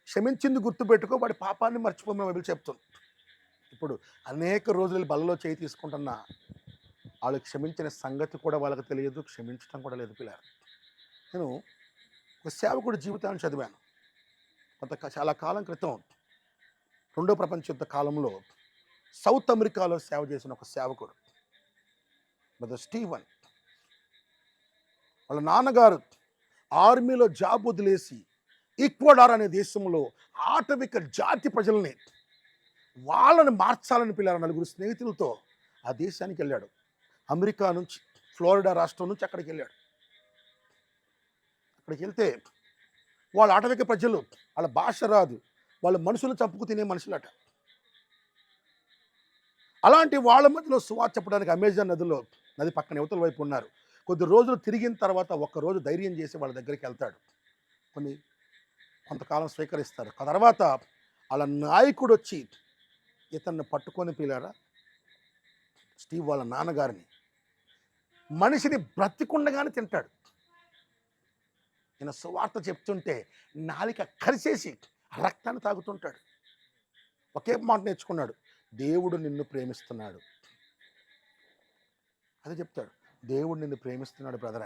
క్షమించింది గుర్తుపెట్టుకో, వాడి పాపాన్ని మర్చిపోమని బైబిల్ చెప్తుంది. ఇప్పుడు అనేక రోజులు బల్లలో చేయి తీసుకుంటున్నా వాళ్ళు క్షమించిన సంగతి కూడా వాళ్ళకి తెలియదు, క్షమించడం కూడా లేదు పిల్లలు. నేను ఒక సేవకుడి జీవితాన్ని చదివాను చాలా కాలం క్రితం. రెండో ప్రపంచ యుద్ధ కాలంలో సౌత్ అమెరికాలో సేవ చేసిన ఒక సేవకుడు బ్రదర్ స్టీవెన్. వాళ్ళ నాన్నగారు ఆర్మీలో జాబ్ వదిలేసి ఈక్వడార్ అనే దేశంలో ఆటవిక జాతి ప్రజల్ని వాళ్ళని మార్చాలని పిల్లలు నలుగురు స్నేహితులతో ఆ దేశానికి వెళ్ళాడు. అమెరికా నుంచి, ఫ్లోరిడా రాష్ట్రం నుంచి అక్కడికి వెళ్ళాడు. అక్కడికి వెళ్తే వాళ్ళ ఆటవిక ప్రజలు, వాళ్ళ భాష రాదు, వాళ్ళ మనుషులు చంపుకు తినే మనుషులట. అలాంటి వాళ్ళ మధ్యలో సువార్త చెప్పడానికి అమెజాన్ నది పక్కన యువతల వైపు ఉన్నారు. కొద్ది రోజులు తిరిగిన తర్వాత ఒక్కరోజు ధైర్యం చేసి వాళ్ళ దగ్గరికి వెళ్తాడు. కొంతకాలం స్వీకరిస్తారు. ఆ తర్వాత వాళ్ళ నాయకుడు వచ్చి ఇతన్ని పట్టుకొని పిల్లారా స్టీవ్ వాళ్ళ నాన్నగారిని, మనిషిని బ్రతికుండగానే తింటాడు. ఈయన సువార్త చెప్తుంటే నాలిక కరిసేసి రక్తాన్ని తాగుతుంటాడు. ఒకే మాట నేర్చుకున్నాడు, దేవుడు నిన్ను ప్రేమిస్తున్నాడు. అదే చెప్తాడు, దేవుడు నిన్ను ప్రేమిస్తున్నాడు బ్రదర్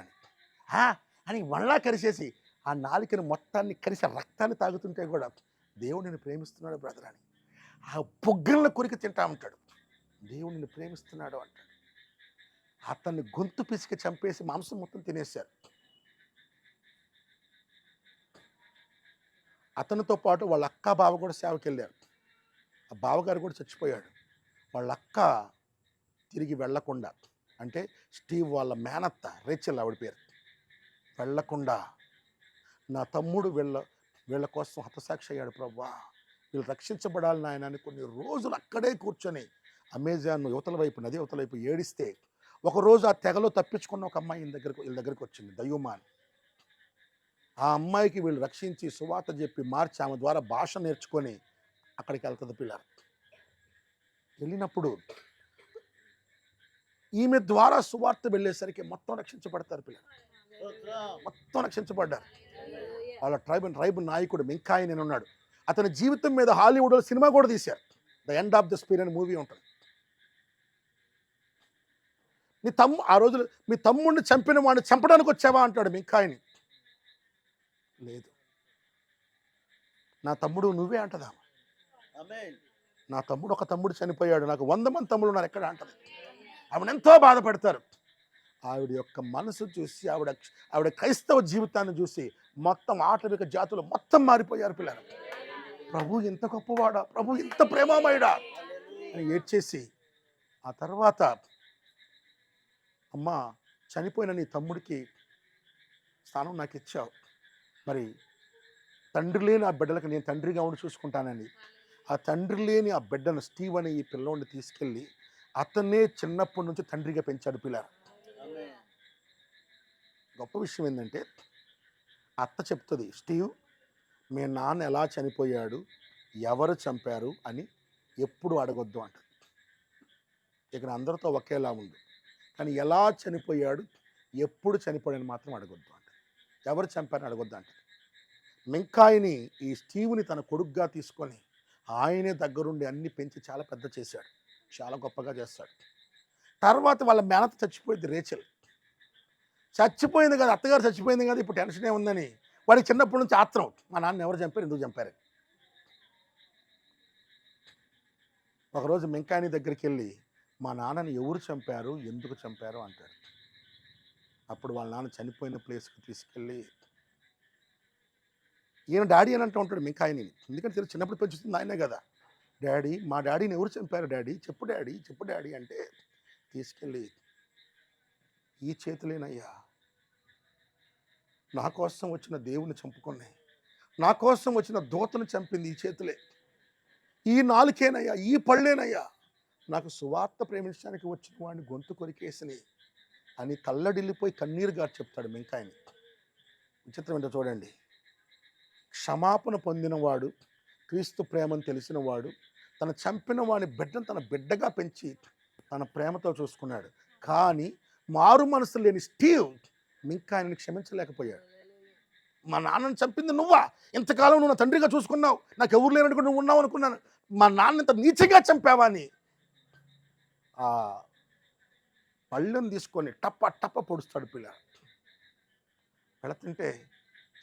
అని వళ్ళా కరిసేసి ఆ నాలికను మొత్తాన్ని కరిసి రక్తాన్ని తాగుతుంటే కూడా దేవుడు నిన్ను ప్రేమిస్తున్నాడు బ్రదర్ అని ఆ బొగ్గలను కొరికి తింటా ఉంటాడు. దేవుడు నిన్ను ప్రేమిస్తున్నాడు అంటాడు. అతన్ని గొంతు పిసికి చంపేసి మాంసం మొత్తం తినేశారు. అతనితో పాటు వాళ్ళ అక్క బావ కూడా సేవకి వెళ్ళారు. ఆ బావగారు కూడా చచ్చిపోయాడు. వాళ్ళ అక్క తిరిగి వెళ్లకుండా, అంటే స్టీవ్ వాళ్ళ మేనత్త రేచెల్ ఆవిడ పేరు, వెళ్లకుండా నా తమ్ముడు వీళ్ళ కోసం హతసాక్షి అయ్యాడు ప్రభువా, వీళ్ళు రక్షించబడాలి నాయన అని కొన్ని రోజులు అక్కడే కూర్చొని అమెజాన్ యువతల వైపు, నది యువతల వైపు ఏడిస్తే ఒకరోజు ఆ తెగలో తప్పించుకున్న ఒక అమ్మాయి వీళ్ళ దగ్గరికి వచ్చింది, దయ్యుమాన్. ఆ అమ్మాయికి వీళ్ళు రక్షించి సువార్త చెప్పి మార్చి ఆమె ద్వారా భాష నేర్చుకొని అక్కడికి వెళ్తుంది పిల్లలు. వెళ్ళినప్పుడు ఈమె ద్వారా సువార్త వెళ్ళేసరికి మొత్తం రక్షించబడతారు పిల్లలు, మొత్తం రక్షించబడ్డారు. వాళ్ళ ట్రైబ్ నాయకుడు మింకాయి నేను ఉన్నాడు. అతని జీవితం మీద హాలీవుడ్లో సినిమా కూడా తీశారు, ద ఎండ్ ఆఫ్ ద స్పిర్ అనే మూవీ ఉంటుంది. ఆ రోజులు మీ తమ్ముడిని చంపిన వాడిని చంపడానికి వచ్చావా అంటాడు మింకాయిని. లేదు, నా తమ్ముడు నువ్వే అంటదా. నా తమ్ముడు ఒక తమ్ముడు చనిపోయాడు, నాకు 100 మంది తమ్ముడు ఉన్నారు ఎక్కడ అంటది. ఆవిడ ఎంతో బాధపడతారు. ఆవిడ యొక్క మనసు చూసి, ఆవిడ క్రైస్తవ జీవితాన్ని చూసి మొత్తం ఆటవిక జాతులు మొత్తం మారిపోయారు పిల్లలు. ప్రభు ఎంత గొప్పవాడా, ప్రభు ఎంత ప్రేమమయుడా అని ఏడ్చేసి ఆ తర్వాత, అమ్మా చనిపోయిన నీ తమ్ముడికి స్థానం నాకు ఇచ్చావు, మరి తండ్రి లేని ఆ బిడ్డలకు నేను తండ్రిగా ఉండి చూసుకుంటానని ఆ తండ్రి లేని ఆ బిడ్డను స్టీవ్ అనే ఈ పిల్లోడిని తీసుకెళ్ళి అతన్నే చిన్నప్పటి నుంచి తండ్రిగా పెంచాడు పిల్లలు. గొప్ప విషయం ఏంటంటే అత్త చెప్తుంది, స్టీవ్ మీ నాన్న ఎలా చనిపోయాడు, ఎవరు చంపారు అని ఎప్పుడు అడగొద్దు అంటది. ఇక్కడ అందరితో ఒకేలా ఉంది, కానీ ఎలా చనిపోయాడు, ఎప్పుడు చనిపోయాడని మాత్రం అడగొద్దు అంట. ఎవరు చంపారని అడగొద్దు అంట. మింకాయిని ఈ స్టీవ్ని తన కొడుకుగా తీసుకొని ఆయనే దగ్గరుండి అన్ని పెంచి చాలా పెద్ద చేశాడు, చాలా గొప్పగా చేస్తాడు. తర్వాత వాళ్ళ మేనత చచ్చిపోయింది, రేచెల్ చచ్చిపోయింది కదా, అత్తగారు చచ్చిపోయింది కదా, ఇప్పుడు టెన్షన్ ఏముందని వాడికి చిన్నప్పటి నుంచి ఆత్రం, మా నాన్న ఎవరు చంపారు, ఎందుకు చంపారు. ఒకరోజు మింకాని దగ్గరికి వెళ్ళి మా నాన్నని ఎవరు చంపారు, ఎందుకు చంపారు అంటాడు. అప్పుడు వాళ్ళ నాన్న చనిపోయిన ప్లేస్కి తీసుకెళ్ళి, ఈయన డాడీ అని అంటూ ఉంటాడు మింకాయిని, ఎందుకంటే తెలిసి చిన్నప్పుడు పెంచుతుంది ఆయనే కదా. డాడీ, మా డాడీని ఎవరు చంపారు డాడీ, చెప్పు డాడీ, చెప్పు డాడీ అంటే తీసుకెళ్ళి, ఈ చేతులేనయ్యా నా కోసం వచ్చిన దేవుని చంపుకున్నాయి, నా కోసం వచ్చిన దూతను చంపింది ఈ చేతులే, ఈ నాలుకేనయ్యా, ఈ పళ్ళేనయ్యా నాకు సువార్త ప్రేమించడానికి వచ్చిన వాడిని గొంతు కొరికేసిని అని తల్లడిల్లిపోయి కన్నీరు గారు చెప్తాడు మింకాయిని. విచిత్రం ఏంటో చూడండి, క్షమాపణ పొందినవాడు, క్రీస్తు ప్రేమను తెలిసినవాడు, తన చంపిన వాని బిడ్డను తన బిడ్డగా పెంచి తన ప్రేమతో చూసుకున్నాడు. కానీ మారు మనసు లేని స్టీవ్ మింకాయిని క్షమించలేకపోయాడు. మా నాన్నని చంపింది నువ్వా, ఇంతకాలం నువ్వు నా తండ్రిగా చూసుకున్నావు, నాకు ఎవరు లేనట్టు నువ్వు ఉన్నావు అనుకున్నాను, మా నాన్న ఇంత నీచగా చంపావా అని ఆ పళ్ళను తీసుకొని టప్ప టప్ప పొడుస్తాడు పిల్ల. పెడుతుంటే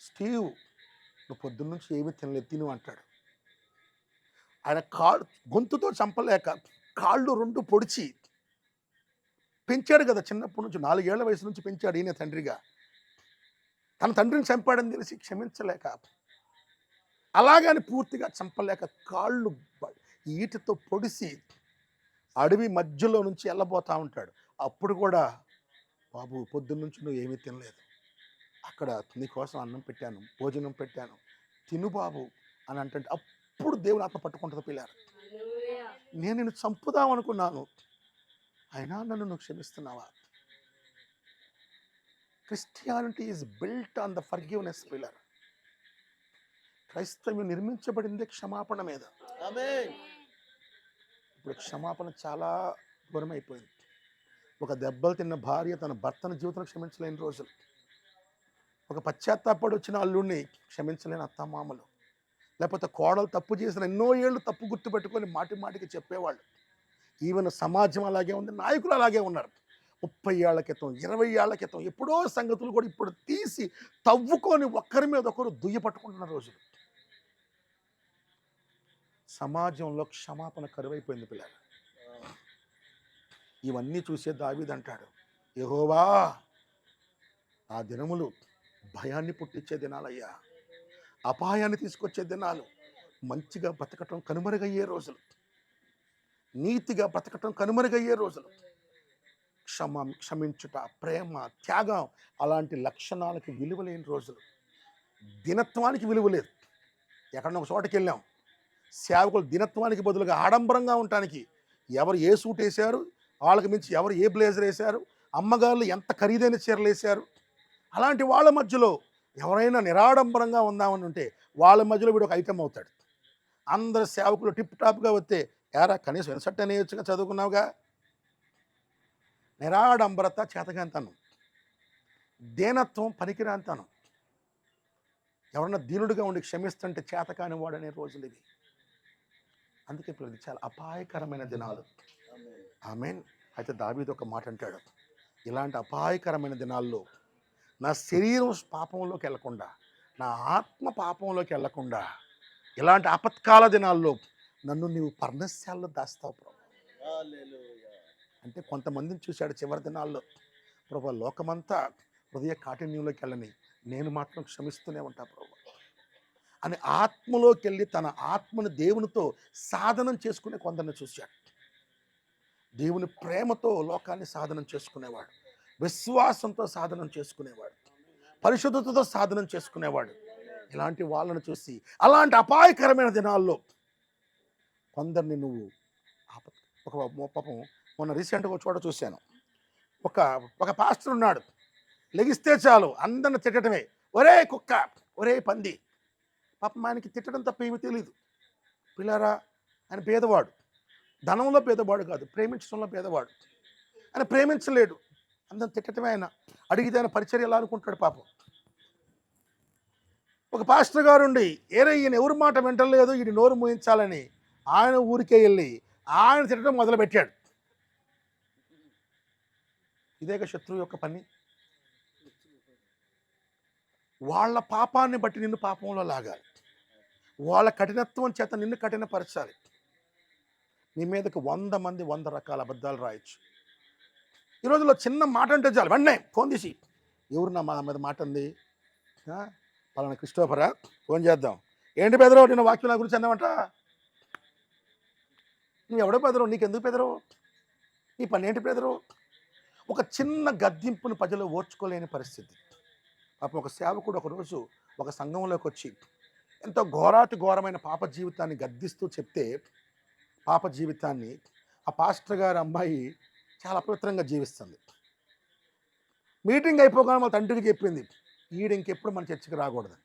స్టీవ్, నువ్వు పొద్దున్న నుంచి ఏమీ తినలేదు, తిను అంటాడు. ఆయన గొంతుతో చంపలేక కాళ్ళు రెండు పొడిచి పెంచాడు కదా, చిన్నప్పటి నుంచి 4 ఏళ్ల వయసు నుంచి పెంచాడు ఈయన తండ్రిగా. తన తండ్రిని చంపాడని తెలిసి క్షమించలేక, అలాగని పూర్తిగా చంపలేక కాళ్ళు ఈటతో పొడిసి అడవి మధ్యలో నుంచి వెళ్ళబోతా ఉంటాడు. అప్పుడు కూడా, బాబు పొద్దున్న నుంచి నువ్వు ఏమీ తినలేదు, అక్కడ నీకోసం అన్నం పెట్టాను, భోజనం పెట్టాను, తిను బాబు అని అంటే అప్పుడు దేవుని ఆత్మ పట్టుకుంటుంది పిల్లారు. నేను నిన్ను చంపుదాం అనుకున్నాను, అయినా నన్ను నువ్వు క్షమిస్తున్నావా? Christianity is built on the forgiveness pillar. క్రైస్తవ్యం నిర్మించబడింది క్షమాపణ మీద. ఇప్పుడు క్షమాపణ చాలా దూరం అయిపోయింది. ఒక దెబ్బలు తిన్న భార్య తన భర్తను జీవితంలో క్షమించలేని రోజులు, ఒక పశ్చాత్తాపడి వచ్చిన అల్లుడిని క్షమించలేని అత్తమామలు, లేకపోతే కోడలు తప్పు చేసిన ఎన్నో ఏళ్ళు తప్పు గుర్తుపెట్టుకొని మాటి మాటికి చెప్పేవాళ్ళు. ఈవెన్ సమాజం అలాగే ఉంది, నాయకులు అలాగే ఉన్నారు. 30 ఏళ్ల క్రితం, 20 ఏళ్ల క్రితం ఎప్పుడో సంగతులు కూడా ఇప్పుడు తీసి తవ్వుకొని ఒక్కరి మీద ఒకరు దుయ్యపట్టుకుంటున్న రోజులు. సమాజంలో క్షమాపణ కరువైపోయింది పిల్లలు. ఇవన్నీ చూసే దావీదు అంటాడు, యెహోవా ఆ దినములు భయాన్ని పుట్టించే దినాలయ్యా, అపాయాన్ని తీసుకొచ్చే దినాలు, మంచిగా బతకటం కనుమరుగయ్యే రోజులు, నీతిగా బ్రతకటం కనుమరుగయ్యే రోజులు, క్షమించుట, ప్రేమ, త్యాగం అలాంటి లక్షణాలకి విలువ లేని రోజులు, దినత్వానికి విలువ లేదు. ఎక్కడన్నా ఒక చోటకి వెళ్ళాం, సేవకులు దినత్వానికి బదులుగా ఆడంబరంగా ఉండటానికి ఎవరు ఏ సూట్ వేశారు, వాళ్ళకి మించి ఎవరు ఏ బ్లేజర్ వేశారు, అమ్మగారులు ఎంత ఖరీదైన చీరలు వేశారు, అలాంటి వాళ్ళ మధ్యలో ఎవరైనా నిరాడంబరంగా ఉందామని ఉంటే వాళ్ళ మధ్యలో వీడు ఒక ఐటమ్ అవుతాడు. అందరు సేవకులు టిప్ టాప్గా వస్తే, ఏరా కనీసం ఎన్సెట్ అనేయచ్చుగా, చదువుకున్నావుగా. నిరాడంబరత చేతగాంతనం, దీనత్వం పనికిరాంతనం, ఎవరన్నా దీనుడిగా ఉండి క్షమిస్తుంటే చేతకాని వాడనే రోజులు ఇవి. అందుకే ఇది చాలా అపాయకరమైన దినాలు. ఆమేన్. అయితే దావీదు ఒక మాట అంటాడు, ఇలాంటి అపాయకరమైన దినాల్లో నా శరీరం పాపంలోకి వెళ్లకుండా, నా ఆత్మ పాపంలోకి వెళ్లకుండా, ఇలాంటి ఆపత్కాల దినాల్లో నన్ను నీవు పర్ణశాలలో దాస్తావు ప్రభు. అంటే కొంతమందిని చూశాడు చివరి దినాల్లో, ప్రభు లోకమంతా హృదయ కాఠిన్యంలోకి వెళ్ళని, నేను మాత్రం క్షమిస్తూనే ఉంటా ప్రభు అని ఆత్మలోకి వెళ్ళి తన ఆత్మను దేవునితో సాధనం చేసుకునే కొందరిని చూశాడు. దేవుని ప్రేమతో లోకాన్ని సాధనం చేసుకునేవాడు, విశ్వాసంతో సాధనం చేసుకునేవాడు, పరిశుద్ధతతో సాధనం చేసుకునేవాడు. ఇలాంటి వాళ్ళను చూసి అలాంటి అపాయకరమైన దినాల్లో కొందరిని నువ్వు ఒక పాపం మొన్న రీసెంట్గా ఒక చోట చూశాను, ఒక పాస్టర్ ఉన్నాడు, లెగిస్తే చాలు అందరిని తిట్టడమే, ఒరే కుక్క, ఒరే పంది. పాపం ఆయనకి తిట్టడం తప్ప ఏమీ తెలియదు. పిల్లారా, ఆయన పేదవాడు, ధనంలో పేదవాడు కాదు, ప్రేమించడంలో పేదవాడు. ఆయన ప్రేమించలేడు, అందరిని తిట్టడమే. ఆయన అడిగితే ఆయన పరిచర్య ఎలా అనుకుంటాడు పాపం. ఒక పాస్టర్ గారు ఉండి, ఈయన ఎవరి మాట వింటలేదు, ఈయన నోరు మూయించాలని ఆయన ఊరికే వెళ్ళి ఆయన తిట్టడం మొదలుపెట్టాడు. ఇదేక శత్రువు యొక్క పని. వాళ్ళ పాపాన్ని బట్టి నిన్ను పాపంలో లాగాలి, వాళ్ళ కఠినత్వం చేత నిన్ను కఠినపరచాలి. నీ మీదకి 100 మంది 100 రకాల అబద్ధాలు రాయొచ్చు. ఈ రోజుల్లో చిన్న మాట అంటే చాలు వెంటనే ఫోన్ తీసి, ఎవరు నా మీద మాట ఉంది, పలానా క్రిస్టోఫరా, ఫోన్ చేద్దాం. ఏంటి బెదరో, నేను వాక్యం నా గురించి అన్నామంట. నువ్వు ఎవడో బెదరో, నీకెందుకు బెదరో, నీ పని ఏంటి బెదరో. ఒక చిన్న గద్దింపుని ప్రజలు ఓర్చుకోలేని పరిస్థితి. పాపం ఒక సేవకుడు ఒకరోజు ఒక సంఘంలోకి వచ్చి ఎంతో ఘోరాతి ఘోరమైన పాప జీవితాన్ని గద్దిస్తూ చెప్తే, పాప జీవితాన్ని ఆ పాస్టర్ గారి అమ్మాయి చాలా అపవిత్రంగా జీవిస్తుంది. మీటింగ్ అయిపోగానే వాళ్ళ తండ్రికి చెప్పింది, ఈడు ఇంకెప్పుడు మన చర్చికి రాకూడదు.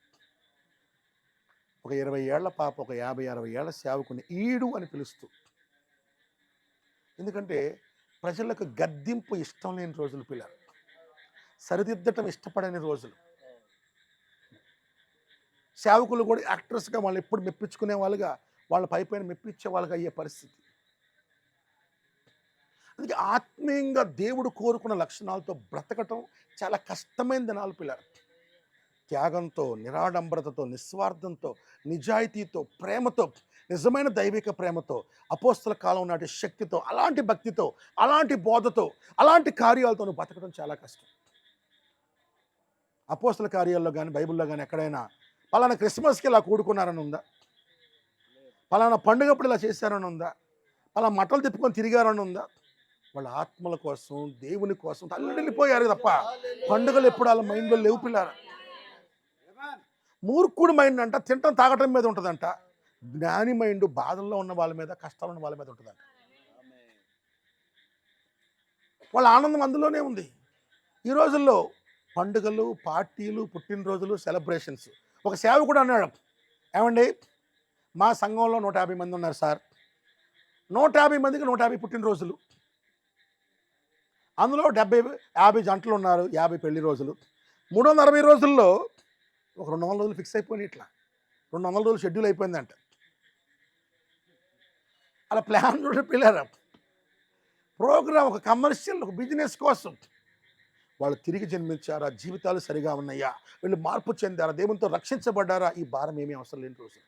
ఒక 20 ఏళ్ల పాప ఒక 50-60 ఏళ్ల సేవకుని ఈడు అని పిలుస్తూ. ఎందుకంటే ప్రజలకు గద్దింపు ఇష్టం లేని రోజులు పిల్లలు, సరిదిద్దటం ఇష్టపడని రోజులు. సేవకులు కూడా యాక్టర్స్గా వాళ్ళు ఎప్పుడు మెప్పించుకునే వాళ్ళుగా, వాళ్ళ పైపైన మెప్పించే వాళ్ళగా అయ్యే పరిస్థితి. అందుకే ఆత్మీయంగా దేవుడు కోరుకున్న లక్షణాలతో బ్రతకటం చాలా కష్టమైన దినాలు పిల్లలు. త్యాగంతో, నిరాడంబరతతో, నిస్వార్థంతో, నిజాయితీతో, ప్రేమతో, నిజమైన దైవిక ప్రేమతో, అపోస్తల కాలం నాటి శక్తితో, అలాంటి భక్తితో, అలాంటి బోధతో, అలాంటి కార్యాలతో నువ్వు బతకడం చాలా కష్టం. అపోస్తల కార్యాల్లో కానీ బైబిల్లో కానీ ఎక్కడైనా పలానా క్రిస్మస్కి ఇలా కూడుకున్నారని ఉందా, పలానా పండుగప్పుడు ఇలా చేశారని ఉందా, పలానా మట్టలు తిప్పుకొని తిరిగారని ఉందా? వాళ్ళ ఆత్మల కోసం, దేవుని కోసం తల్లిపోయారు తప్ప పండుగలు ఎప్పుడు వాళ్ళ మైండ్లో లేవు పిల్లారు. మూర్ఖుడు మైండ్ అంట తింటం తాగటం మీద ఉంటుందంట, జ్ఞాని మైండ్ బాధల్లో ఉన్న వాళ్ళ మీద, కష్టాలు ఉన్న వాళ్ళ మీద ఉంటుందంట. వాళ్ళ ఆనందం అందులోనే ఉంది. ఈ రోజుల్లో పండుగలు, పార్టీలు, పుట్టినరోజులు, సెలబ్రేషన్స్. ఒక సేవకుడు అన్నాడు, ఏమండి మా సంఘంలో 150 మంది ఉన్నారు సార్, 150 మందికి 150 పుట్టినరోజులు, అందులో 50 జంటలు ఉన్నారు, 50 పెళ్లి రోజులు, 360 రోజుల్లో ఒక 200 రోజులు ఫిక్స్ అయిపోయినాయి. ఇట్లా 200 రోజులు షెడ్యూల్ అయిపోయిందంట. అలా ప్లాన్ కూడా పిల్లరా ప్రోగ్రామ్, ఒక కమర్షియల్, ఒక బిజినెస్ కోసం. వాళ్ళు తిరిగి జన్మించారా, జీవితాలు సరిగా ఉన్నాయా, వీళ్ళు మార్పు చెందారా, దేవునితో రక్షించబడ్డారా, ఈ భారం ఏమీ అవసరం లేని రోజు.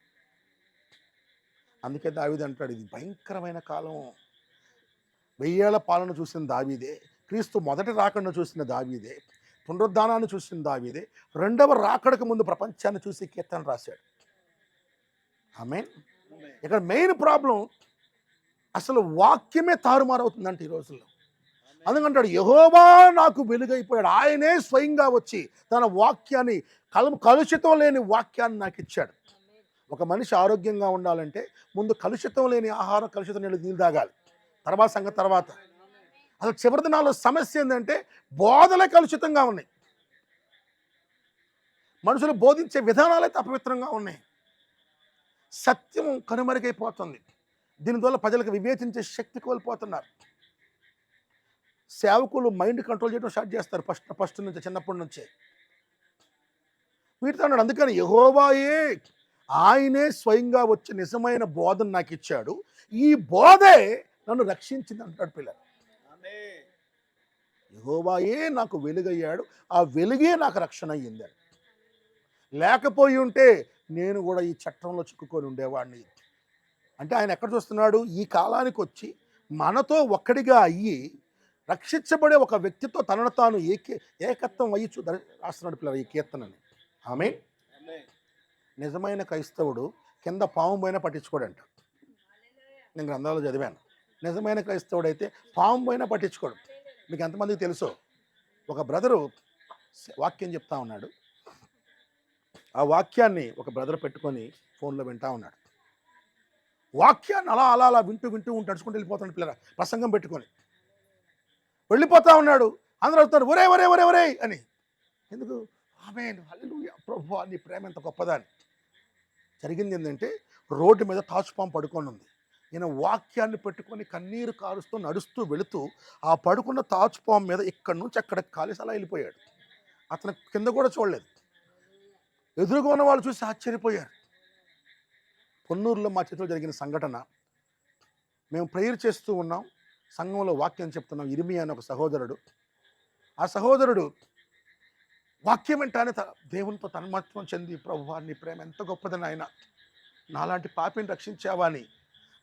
అందుకే దావీదు అంటాడు, ఇది భయంకరమైన కాలం. 1000 ఏళ్ల పాలన చూసిన దావీదే, క్రీస్తు మొదటి రాకడను చూసిన దావీదే, పునరుద్ధానాన్ని చూసిన దావీదే, రెండవ రాకడకు ముందు ప్రపంచాన్ని చూసి కీర్తన రాశాడు. ఆమేన్. ఇక్కడ మెయిన్ ప్రాబ్లం అసలు వాక్యమే తారుమారవుతుందంట ఈ రోజుల్లో. అందుకంటాడు, యెహోవా నాకు వెలుగైపోయాడు, ఆయనే స్వయంగా వచ్చి తన వాక్యాన్ని, కలుషితం లేని వాక్యాన్ని నాకు ఇచ్చాడు. ఒక మనిషి ఆరోగ్యంగా ఉండాలంటే ముందు కలుషితం లేని ఆహారం, కలుషితం నీళ్ళు తాగాలి, తర్వాత సంగతి తర్వాత. అసలు చివరి దినాల్లో సమస్య ఏంటంటే బోధలే కలుషితంగా ఉన్నాయి, మనుషులు బోధించే విధానాలే అపవిత్రంగా ఉన్నాయి, సత్యం కనుమరుగైపోతుంది. దీనివల్ల ప్రజలకు వివేచించే శక్తి కోల్పోతున్నారు. సేవకులు మైండ్ కంట్రోల్ చేయడం స్టార్ట్ చేస్తారు ఫస్ట్ నుంచి, చిన్నప్పటి నుంచే. వీటితో అన్నాడు, అందుకని యెహోవాయే, ఆయనే స్వయంగా వచ్చి నిజమైన బోధన నాకు ఇచ్చాడు, ఈ బోధే నన్ను రక్షించింది అంటాడు పిల్లలు. యెహోవాయే నాకు వెలుగయ్యాడు, ఆ వెలుగే నాకు రక్షణ అయ్యింది. లేకపోయి ఉంటే నేను కూడా ఈ చట్టంలో చిక్కుకొని ఉండేవాడిని. అంటే ఆయన ఎక్కడ చూస్తున్నాడు, ఈ కాలానికి వచ్చి మనతో ఒక్కడిగా అయ్యి రక్షించబడే ఒక వ్యక్తితో తనను తాను ఏకత్వం అయ్యి రాస్తున్నాడు పిల్లలు ఈ కీర్తనని. ఆమేన్. నిజమైన క్రైస్తవుడు కింద పాము పోయినా పట్టించుకోడంట. నేను గ్రంథాలు చదివాను. నిజమైన క్రైస్తవుడు అయితే పాము పోయినా పట్టించుకోడు. మీకు ఎంతమందికి తెలుసో, ఒక బ్రదరు వాక్యం చెప్తా ఉన్నాడు, ఆ వాక్యాన్ని ఒక బ్రదర్ పెట్టుకొని ఫోన్లో వింటా ఉన్నాడు. వాక్యాన్ని అలా అలా అలా వింటూ నడుచుకుంటూ వెళ్ళిపోతాడు పిల్లల, ప్రసంగం పెట్టుకొని వెళ్ళిపోతా ఉన్నాడు. అందరూ అవుతారు ఒరే ఒరే ఒరే ఒరే అని. ఎందుకు? ఆమేన్, హల్లెలూయా, ప్రభువా నీ ప్రేమ ఎంత గొప్పదని. జరిగింది ఏంటంటే రోడ్డు మీద తాచుపాము పడుకొని ఉంది. ఈయన వాక్యాన్ని పెట్టుకొని కన్నీరు కారుస్తూ నడుస్తూ వెళుతూ ఆ పడుకున్న తాచుపాము మీద ఇక్కడి నుంచి అక్కడికి కాలేసి అలా వెళ్ళిపోయాడు. అతను కింద కూడా చూడలేదు. ఎదురుగా ఉన్న వాళ్ళు చూసి ఆశ్చర్యపోయారు. పొన్నూరులో మా చేతిలో జరిగిన సంఘటన. మేము ప్రేయర్ చేస్తూ ఉన్నాం, సంఘంలో వాక్యం చెప్తున్నాం. ఇర్మియా అనే ఒక సహోదరుడు, ఆ సహోదరుడు వాక్యం వెంటనే దేవునితో తన్మత్వం చెంది, ప్రభువా నీ ప్రేమ ఎంత గొప్పదని, ఆయన నాలాంటి పాపిని రక్షించావా అని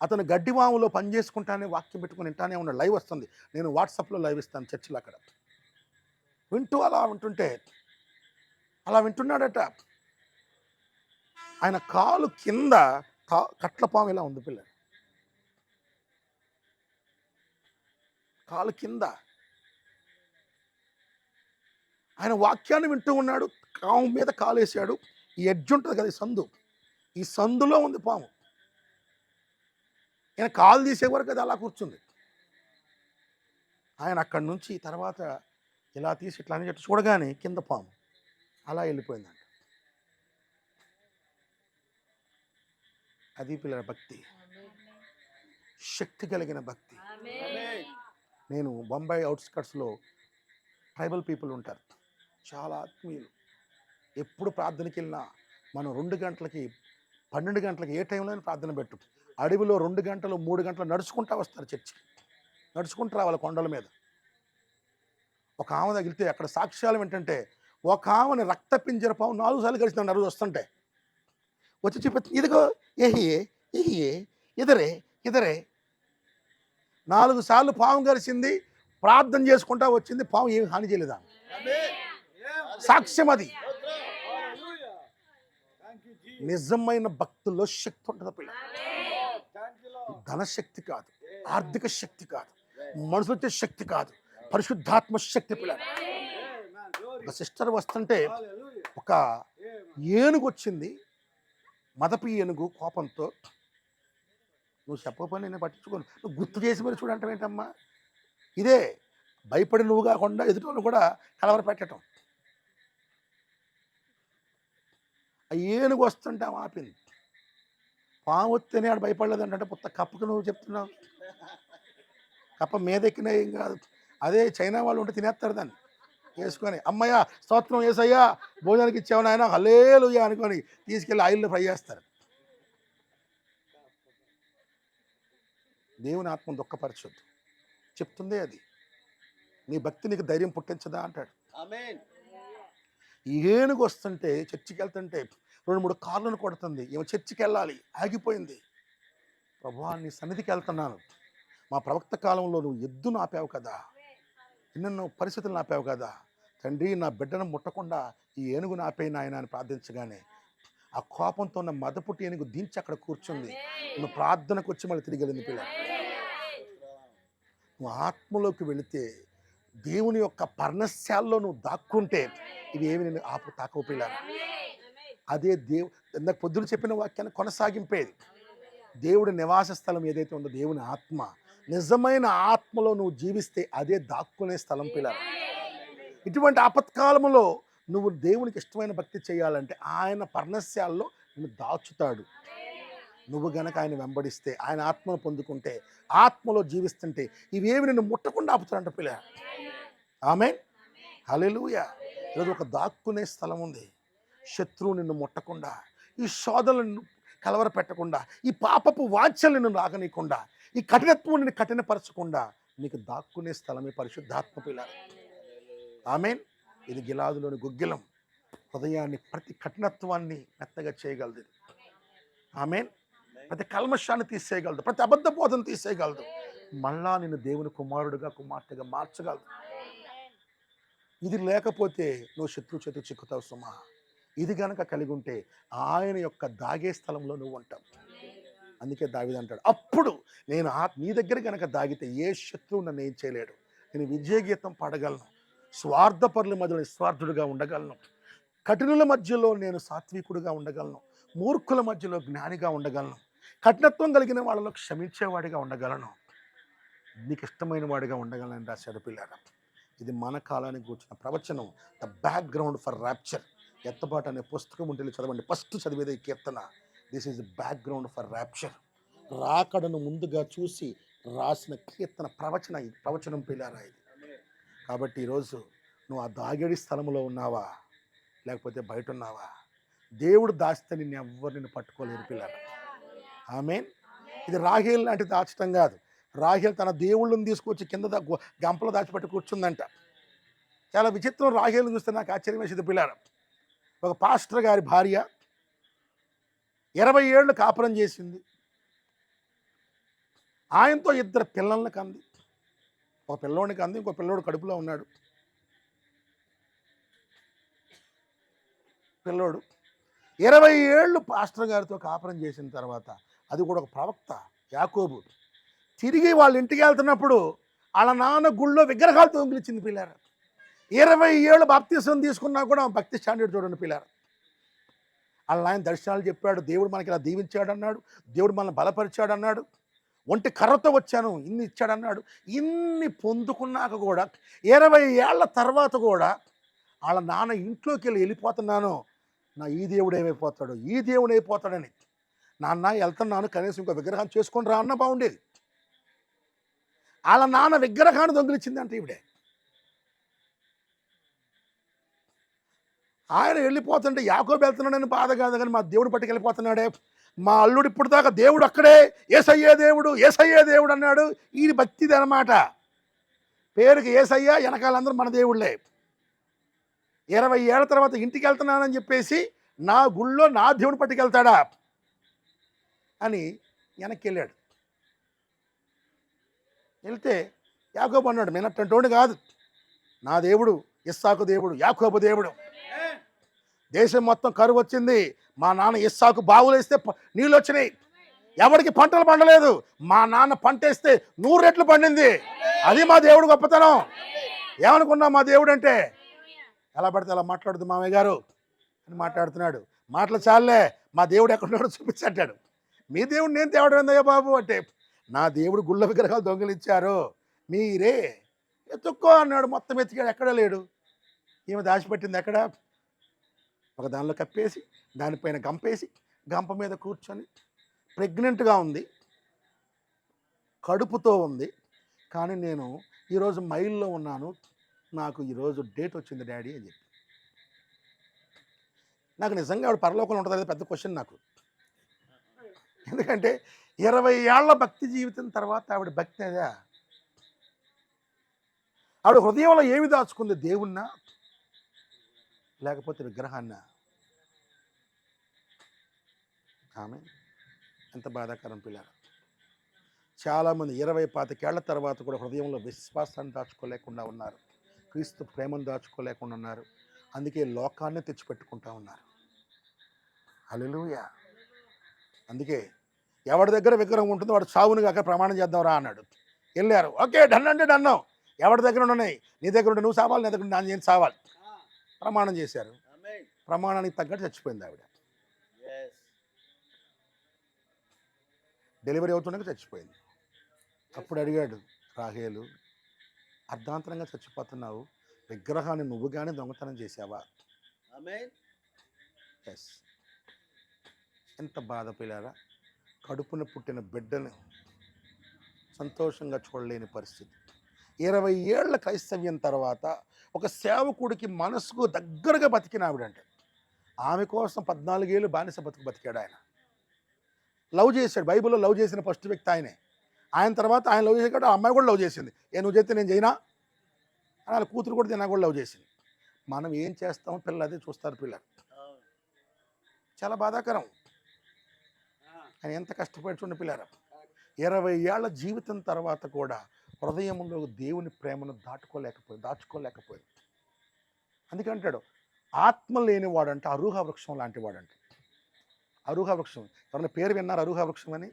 అతను గడ్డివాములో పని చేసుకుంటానే వాక్యం పెట్టుకుని వింటానే ఉన్నాడు. లైవ్ వస్తుంది, నేను వాట్సాప్లో లైవ్ ఇస్తాను చర్చిలో. అక్కడ వింటూ అలా వింటుంటే అలా వింటున్నాడట. ఆయన కాలు కింద కట్ల పాము ఇలా ఉంది పిల్ల, కాలు కింద. ఆయన వాక్యాన్ని వింటూ ఉన్నాడు, పాము మీద కాలు వేసాడు. ఈ ఎడ్జ్ ఉంటుంది కదా, ఈ సందు, ఈ సందులో ఉంది పాము. ఆయన కాలు తీసే వరకు అది అలా కూర్చుంది. ఆయన అక్కడి నుంచి తర్వాత ఇలా తీసి ఇట్లా అని చెప్పి చూడగానే కింద పాము అలా వెళ్ళిపోయిందంట. అది పిల్లల భక్తి, శక్తి కలిగిన భక్తి. నేను బొంబాయి అవుట్స్కట్స్లో ట్రైబల్ పీపుల్ ఉంటారు, చాలా ఆత్మీయులు. ఎప్పుడు ప్రార్థనకి వెళ్ళినా మనం 2 గంటలకి 12 గంటలకి ఏ టైంలో ప్రార్థన పెట్టు. అడవిలో 2 గంటలు 3 గంటలు నడుచుకుంటా వస్తారు చర్చికి, నడుచుకుంటూ రావాలి కొండల మీద. ఒక ఆమె తగిలితే అక్కడ సాక్ష్యాలు ఏంటంటే, ఒక ఆమెని రక్త పింజర పాము 4 సార్లు కలిసి నన్ను వస్తుంటే వచ్చి చూపి, ఇదిగో ఏహియే ఏహియే ఇదరే ఇదరే. 4 సార్లు పాము కలిసింది, ప్రార్థన చేసుకుంటా వచ్చింది, పాము ఏమి హాని చేయలేదా? సాక్ష్యం అది. నిజమైన భక్తుల్లో శక్తి ఉంటుంది పిల్ల. ధనశక్తి కాదు, ఆర్థిక శక్తి కాదు, మనసు వచ్చే శక్తి కాదు, పరిశుద్ధాత్మ శక్తి పిల్ల. ఒక సిస్టర్ వస్తుంటే ఒక ఏనుగు వచ్చింది, మదపు ఏనుగు కోపంతో. నువ్వు చెప్పకపోయి నేను పట్టించుకోను, నువ్వు గుర్తు చేసి మరి చూడంటావు ఏంటమ్మా? ఇదే భయపడి నువ్వు కాకుండా ఎదుటోళ్ళు కూడా కలవర పెట్టడం. ఆ ఏనుగు వస్తుంటే ఆమె ఆపింది. పాము వస్తేనే ఆడు భయపడలేదంటే పుత్త కప్పకు నువ్వు చెప్తున్నావు. కప్ప మీదెక్కినా ఏం కాదు, అదే చైనా వాళ్ళు ఉంటే తినేస్తారు దాన్ని వేసుకొని. అమ్మయ్య స్తోత్రం యేసయ్యా, భోజనానికి ఇచ్చావు నాయన హల్లెలూయా అనుకొని తీసుకెళ్ళి ఆయిల్లో ఫ్రై చేస్తారు. దేవుని ఆత్మ దుఃఖపరచొద్దు, చెప్తుందే అది. నీ భక్తి నీకు ధైర్యం పుట్టించదా అంటాడు. ఏనుగు వస్తుంటే చర్చికి వెళ్తుంటే 2-3 కార్లను కొడుతుంది. ఏమో చర్చికి వెళ్ళాలి, ఆగిపోయింది. ప్రభువా నీ సన్నిధికి వెళ్తున్నాను, మా ప్రవక్త కాలంలో నువ్వు ఎద్దును ఆపావు కదా, ఎన్నెన్నో పరిస్థితులను ఆపావు కదా తండ్రి, నా బిడ్డను ముట్టకుండా ఈ ఏనుగును ఆపేయి నాయన అని ప్రార్థించగానే ఆ కోపంతో ఉన్న మదపుట్టి ఏనుగు దించి అక్కడ కూర్చుంది. నువ్వు ప్రార్థనకు వచ్చి మళ్ళీ తిరిగి వెళ్ళింది పిల్ల. నువ్వు ఆత్మలోకి వెళితే, దేవుని యొక్క పర్ణశాలలో నువ్వు దాక్కుంటే ఇవి ఏమి నేను తాకవు పిల్ల. అదే ఇందాక పొద్దున చెప్పిన వాక్యాన్ని కొనసాగింపేది. దేవుడి నివాస స్థలం ఏదైతే ఉందో దేవుని ఆత్మ, నిజమైన ఆత్మలో నువ్వు జీవిస్తే అదే దాక్కునే స్థలం పిల్ల. ఇటువంటి ఆపత్కాలంలో నువ్వు దేవునికి ఇష్టమైన భక్తి చేయాలంటే ఆయన పర్ణశాలలో నిన్ను దాచుతాడు. నువ్వు గనక ఆయన వెంబడిస్తే, ఆయన ఆత్మను పొందుకుంటే, ఆత్మలో జీవిస్తుంటే ఇవేమి నిన్ను ముట్టకుండా ఆపుతాడంట పిల్ల. ఆమేన్, హల్లెలూయా. ఈరోజు ఒక దాక్కునే స్థలం ఉంది. శత్రువు నిన్ను ముట్టకుండా, ఈ శోధనలను కలవర పెట్టకుండా, ఈ పాపపు వాంఛలు నిన్ను రాగనీయకుండా, ఈ కఠినత్వం నిన్ను కఠినపరచకుండా నీకు దాక్కునే స్థలమే పరిశుద్ధాత్మ పిల్ల. ఆమేన్. ఇది గిలాదులోని గుగ్గిలం, హృదయాన్ని ప్రతి కఠినత్వాన్ని మెత్తగా చేయగలదు. ఆమేన్. ప్రతి కల్మషాన్ని తీసేయగలదు, ప్రతి అబద్ధ బోధన తీసేయగలదు, మళ్ళా నిన్ను దేవుని కుమారుడుగా కుమార్తెగా మార్చగలదు. ఇది లేకపోతే నువ్వు శత్రు చేతులు చిక్కుతావు సుమా. ఇది గనక కలిగి ఉంటే ఆయన యొక్క దాగే స్థలంలో నువ్వు ఉంటావు. అందుకే దావీదు అంటాడు, అప్పుడు నేను నీ దగ్గర గనక దాగితే ఏ శత్రువు నన్ను ఏం చేయలేడు. నేను విజయగీతం పాడగలను, స్వార్థపరుల మధ్యలో నిస్వార్థుడుగా ఉండగలను, కఠినుల మధ్యలో నేను సాత్వికుడుగా ఉండగలను, మూర్ఖుల మధ్యలో జ్ఞానిగా ఉండగలను, కఠినత్వం కలిగిన వాళ్ళలో క్షమించేవాడిగా ఉండగలను, నీకు ఇష్టమైన వాడిగా ఉండగలను అని రాశాడు పిల్లారా. ఇది మన కాలానికి కూర్చున్న ప్రవచనం, ద బ్యాక్గ్రౌండ్ ఫర్ ర్యాప్చర్. ఎత్తబాటు అనే పుస్తకం ఉంటే చదవండి, ఫస్ట్ చదివేది ఈ కీర్తన. This is the background for rapture. రాకడను ముందుగా చూసి రాసిన కీర్తన ప్రవచనం పిల్లారా ఇది. కాబట్టి ఈరోజు నువ్వు ఆ దాగేడి స్థలంలో ఉన్నావా, లేకపోతే బయట ఉన్నావా? దేవుడు దాచితే నిన్ను పట్టుకోలేరు పిల్లారా. ఆమేన్. ఇది రాహేల్ లాంటి దాచటం కాదు. రాహేల్ తన దేవుళ్ళని తీసుకొచ్చి కింద గంపలో దాచిపెట్టి కూర్చుందంట. చాలా విచిత్రం. రాహేల్ని చూస్తే నాకు ఆశ్చర్యం వేసేది పిల్లారా. ఒక పాస్టర్ గారి భార్య 20 ఏళ్ళు కాపురం చేసింది. ఆయనతో 2 పిల్లల్ని కంది. ఒక పిల్లోడిని కంది, ఇంకో పిల్లోడు కడుపులో ఉన్నాడు. పిల్లోడు 20 ఏళ్ళు పాస్టర్ గారితో కాపురం చేసిన తర్వాత, అది కూడా ఒక ప్రవక్త యాకోబు, తిరిగి వాళ్ళ ఇంటికి వెళ్తున్నప్పుడు వాళ్ళ నాన్న గుళ్ళో విగ్రహాలు దొంగిలించింది పిల్లారు. 20 ఏళ్ళు బాప్తిసం తీసుకున్నా కూడా భక్తి స్టాండర్డ్ చూడండి పిల్లారు. వాళ్ళ ఆయన దర్శనాలు చెప్పాడు, దేవుడు మనకి ఇలా దీవించాడు అన్నాడు, దేవుడు మనల్ని బలపరిచాడు అన్నాడు, ఒంటి కర్రతో వచ్చాను ఇన్ని ఇచ్చాడన్నాడు. ఇన్ని పొందుకున్నాక కూడా 20 ఏళ్ల తర్వాత కూడా వాళ్ళ నాన్న ఇంట్లోకి వెళ్ళిపోతున్నాను, నా ఈ దేవుడు ఏమైపోతాడు, ఈ దేవుడు అయిపోతాడని. నాన్న వెళ్తున్నాను, కనీసం ఇంకో విగ్రహం చేసుకొని రా అన్న బాగుండేది. వాళ్ళ నాన్న విగ్రహాన్ని దొంగిలించిందంటే ఈవిడే. ఆయన వెళ్ళిపోతుంటే యాకోబు వెళ్తున్నాడని బాధ కాదు, కానీ మా దేవుడు పట్టుకు వెళ్ళిపోతున్నాడే, మా అల్లుడు ఇప్పుడు దాకా దేవుడు అక్కడే యేసయ్యే దేవుడు యేసయ్యే దేవుడు అన్నాడు. ఈ భక్తిది అన్నమాట. పేరుకి యేసయ్య, వెనకాలందరూ మన దేవుళ్ళే. 20 ఏళ్ల తర్వాత ఇంటికి వెళ్తున్నానని చెప్పేసి నా గుళ్ళో నా దేవుడు పట్టుకెళ్తాడా అని వెనక్కి వెళ్ళాడు. వెళ్తే యాకోబు అన్నాడు, నేనట్టంటోడు కాదు, నా దేవుడు ఇస్సాకు దేవుడు, యాకోబు దేవుడు. దేశం మొత్తం కరువు వచ్చింది, మా నాన్న ఇస్సాకు బావులేస్తే నీళ్ళు వచ్చినాయి, ఎవరికి పంటలు పండలేదు, మా నాన్న పంట వేస్తే 100 రెట్లు పండింది. అది మా దేవుడు గొప్పతనం. ఏమనుకున్నా మా దేవుడు అంటే, ఎలా పడితే అలా మాట్లాడుతూ మామయ్య గారు అని మాట్లాడుతున్నాడు. మాటలు చాలే, మా దేవుడు ఎక్కడున్నాడో చూపించంటాడు. మీ దేవుడు నేను తేవడం ఏందయ్యా బాబు అంటే, నా దేవుడు గుళ్ళ విగ్రహాలు దొంగిలించారు, మీరే ఎత్తుక్కో అన్నాడు. మొత్తం ఎత్తికాడు, ఎక్కడా లేడు. ఈమె దాచిపెట్టింది ఎక్కడ, ఒక దానిలో కప్పేసి దానిపైన గంపేసి గంప మీద కూర్చొని ప్రెగ్నెంట్గా ఉంది, కడుపుతో ఉంది. కానీ నేను ఈరోజు మైల్లో ఉన్నాను, నాకు ఈరోజు డేట్ వచ్చింది డాడీ అని చెప్పి. నాకు నిజంగా ఆవిడ పరలోకంలో ఉంటుంది, పెద్ద క్వశ్చన్ నాకు. ఎందుకంటే 20 ఏళ్ల భక్తి జీవితం తర్వాత ఆవిడ భక్తి అదా, ఆవిడ హృదయంలో ఏమి దాచుకుంది, దేవుణ్ణా లేకపోతే విగ్రహాన్న? ఆమె ఎంత బాధాకరం పిల్లలు. చాలామంది 20-25 ఏళ్ల తర్వాత కూడా హృదయంలో విశ్వాసాన్ని దాచుకోలేకుండా ఉన్నారు, క్రీస్తు ప్రేమను దాచుకోలేకుండా ఉన్నారు. అందుకే లోకాన్ని తెచ్చిపెట్టుకుంటా ఉన్నారు. హల్లెలూయా. అందుకే ఎవరి దగ్గర విగ్రహం ఉంటుందో వాడు చావును కాక ప్రమాణం చేద్దాం రా అన్నాడు. వెళ్ళారు, ఓకే డన్ అంటే డన్నాం. ఎవరి దగ్గర ఉన్నాయి, నీ దగ్గర ఉంటే నువ్వు సావాలి, నీ దగ్గర నేను సావాలి. ప్రమాణం చేశారు, ప్రమాణానికి తగ్గట్టు చచ్చిపోయింది ఆవిడ. డెలివరీ అవుతుండగా చచ్చిపోయింది. అప్పుడు అడిగాడు రాహేలు, అర్ధాంతరంగా చచ్చిపోతున్నావు, విగ్రహాన్ని నువ్వు కానీ దొంగతనం చేసావా? ఎస్. ఎంత బాధ పిల్లారా, కడుపున పుట్టిన బిడ్డను సంతోషంగా చూడలేని పరిస్థితి. 20 ఏళ్ల క్రైస్తవ్యం తర్వాత ఒక సేవకుడికి మనసుకు దగ్గరగా బతికిన ఆవిడంటే, ఆమె కోసం 14 ఏళ్ళు బానిస బతికాడు ఆయన. లవ్ చేశాడు, బైబిల్లో లవ్ చేసిన ఫస్ట్ వ్యక్తి ఆయనే. ఆయన తర్వాత ఆయన లవ్ చేసాడు, ఆ అమ్మాయి కూడా లవ్ చేసింది. నువ్వు చేస్తే నేను చేయనా అని వాళ్ళ కూతురు కూడా తిన్నా కూడా లవ్ చేసింది. మనం ఏం చేస్తామో పిల్లలు అదే చూస్తారు. పిల్లలు చాలా బాధాకరం. ఆయన ఎంత కష్టపడుతున్న పిల్లలు 20 ఏళ్ల జీవితం తర్వాత కూడా హృదయంలో దేవుని ప్రేమను దాచుకోలేకపోయింది. అందుకంటాడు, ఆత్మ లేనివాడంటే అరూహ వృక్షం లాంటి వాడంటే. అరూహ వృక్షం ఎవరైనా పేరు విన్నారు? అరూహ వృక్షం అని.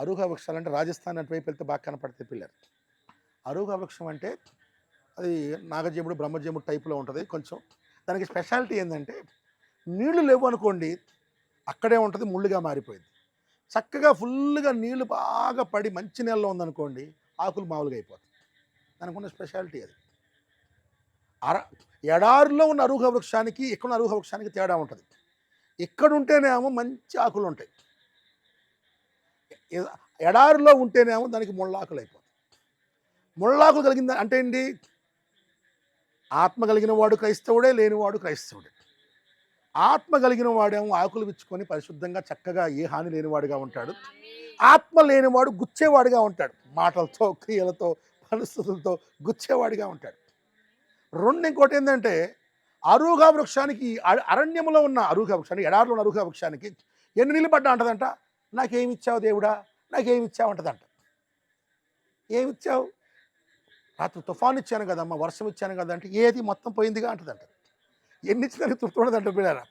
అరూహ వృక్షాలు అంటే రాజస్థాన్ అటువైపు వెళ్తే బాగా కనపడతాయి పిల్లలు. అరూహ వృక్షం అంటే అది నాగజముడు బ్రహ్మజముడు టైపులో ఉంటుంది కొంచెం. దానికి స్పెషాలిటీ ఏంటంటే, నీళ్లు లేవు అనుకోండి అక్కడే ఉంటుంది, ముళ్ళుగా మారిపోయింది. చక్కగా ఫుల్గా నీళ్లు బాగా పడి మంచి నీళ్ళలో ఉందనుకోండి ఆకులు మామూలుగా అయిపోతాయి. దానికి ఉన్న స్పెషాలిటీ అది. ఎడారిలో ఉన్న అరూహ వృక్షానికి ఇక్కడ అరూహ వృక్షానికి తేడా ఉంటుంది. ఇక్కడుంటేనేమో మంచి ఆకులు ఉంటాయి, ఎడారిలో ఉంటేనేమో దానికి ముళ్ళాకులు అయిపోతాయి. ముళ్ళాకులు కలిగింది అంటే ఏంటి? ఆత్మ కలిగిన వాడు క్రైస్తవుడే, లేనివాడు క్రైస్తవుడే. ఆత్మ కలిగిన వాడేమో ఆకులు విచ్చుకొని పరిశుద్ధంగా చక్కగా ఏ హాని లేనివాడుగా ఉంటాడు. ఆత్మ లేనివాడు గుచ్చేవాడుగా ఉంటాడు, మాటలతో క్రియలతో పరిస్థితులతో గుచ్చేవాడిగా ఉంటాడు. ఇంకోటి ఏంటంటే, అరూహ వృక్షానికి అరణ్యంలో ఉన్న అరూహ వృక్షానికి, ఎడారిలో ఉన్న అరూహ వృక్షానికి ఎన్ని నీళ్ళు పడ్డా ఉంటుందంట, నాకేమి ఇచ్చావు దేవుడా, నాకేమి ఇచ్చావు ఉంటుందంట. ఏమి ఇచ్చావు? రాత్రి తుఫాను ఇచ్చాను కదమ్మా, వర్షం ఇచ్చాను కదా అంటే, ఏది మొత్తం పోయిందిగా అంటదంట. ఎన్ని ఇచ్చినా తృప్తి ఉండదంట పిల్లరా.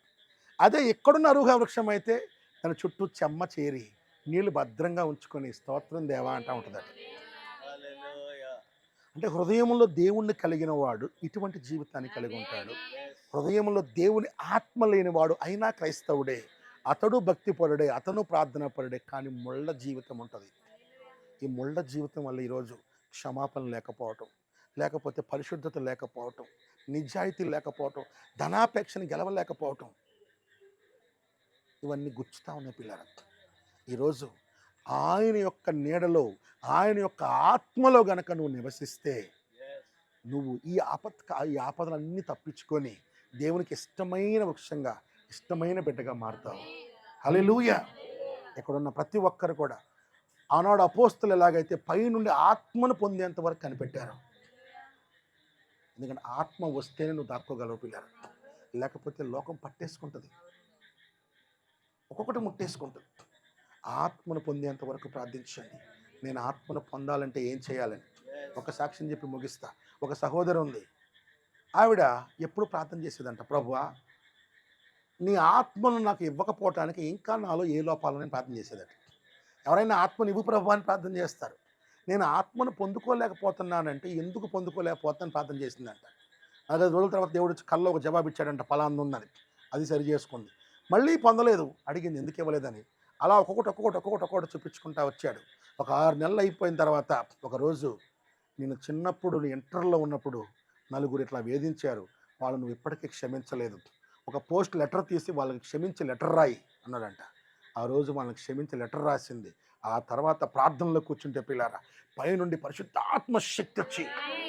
అదే ఎక్కడున్న అరుహ వృక్షం అయితే తన చుట్టూ చెమ్మ చేరి నీళ్లు భద్రంగా ఉంచుకొని స్తోత్రం దేవా అంటా ఉంటుందట. అంటే హృదయంలో దేవుణ్ణి కలిగిన వాడు ఇటువంటి జీవితాన్ని కలిగి ఉంటాడు. హృదయంలో దేవుని ఆత్మ లేనివాడు అయినా క్రైస్తవుడే, అతడు భక్తిపరుడే, అతను ప్రార్థనా పరుడే, కానీ ముళ్ళ జీవితం ఉంటుంది. ఈ ముళ్ళ జీవితం వల్ల ఈరోజు క్షమాపణ లేకపోవటం, లేకపోతే పరిశుద్ధత లేకపోవటం, నిజాయితీ లేకపోవటం, ధనాపేక్షను గెలవలేకపోవటం, ఇవన్నీ గుచ్చుతా ఉన్నాయి పిల్లల. ఈరోజు ఆయన యొక్క నీడలో, ఆయన యొక్క ఆత్మలో గనక నువ్వు నివసిస్తే నువ్వు ఈ ఆపదలన్నీ తప్పించుకొని దేవునికి ఇష్టమైన వృక్షంగా, ఇష్టమైన బిడ్డగా మారుతావు. హల్లెలూయా. ఇక్కడున్న ప్రతి ఒక్కరు కూడా ఆనాడు అపోస్తులు ఎలాగైతే పైనుండి ఆత్మను పొందేంత వరకు కనిపెట్టారు. ఎందుకంటే ఆత్మ వస్తేనే నువ్వు దాక్కోగలవు పిల్లలు, లేకపోతే లోకం పట్టేసుకుంటుంది, ఒక్కొక్కటి ముట్టేసుకుంటుంది. ఆత్మను పొందేంత వరకు ప్రార్థించండి. నేను ఆత్మను పొందాలంటే ఏం చేయాలని ఒక సాక్ష్యం చెప్పి ముగిస్తా. ఒక సహోదరు ఉంది, ఆవిడ ఎప్పుడు ప్రార్థన చేసేదంట, ప్రభువా నీ ఆత్మను నాకు ఇవ్వకపోవటానికి ఇంకా నాలో ఏ లోపాలని ప్రార్థన చేసేదట. ఎవరైనా ఆత్మను ఇవ్వు ప్రభు అని ప్రార్థన చేస్తారు. నేను ఆత్మను పొందుకోలేకపోతున్నానంటే ఎందుకు పొందుకోలేకపోతానని ప్రార్థన చేసిందంట. 4 రోజుల తర్వాత దేవుడు వచ్చి కల్లో ఒక జవాబు ఇచ్చాడంట, ఫలానా ఉందని. అది సరి చేసుకుంది. మళ్ళీ పొందలేదు, అడిగింది ఎందుకు ఇవ్వలేదని. అలా ఒక్కొక్కటి చూపించుకుంటా వచ్చాడు. ఒక 6 నెలలు అయిపోయిన తర్వాత ఒకరోజు, నేను చిన్నప్పుడు ఇంటర్లో ఉన్నప్పుడు నలుగురు ఇట్లా వేధించారు, వాళ్ళు నువ్వు ఇప్పటికీ క్షమించలేదు, ఒక పోస్ట్ లెటర్ తీసి వాళ్ళకి క్షమించి లెటర్ రాయి అన్నాడంట. ఆ రోజు వాళ్ళకి క్షమించి లెటర్ రాసింది. ఆ తర్వాత ప్రార్థనలో కూర్చుంటే పిల్లారా, పైనుండి పరిశుద్ధాత్మ శక్తి వచ్చి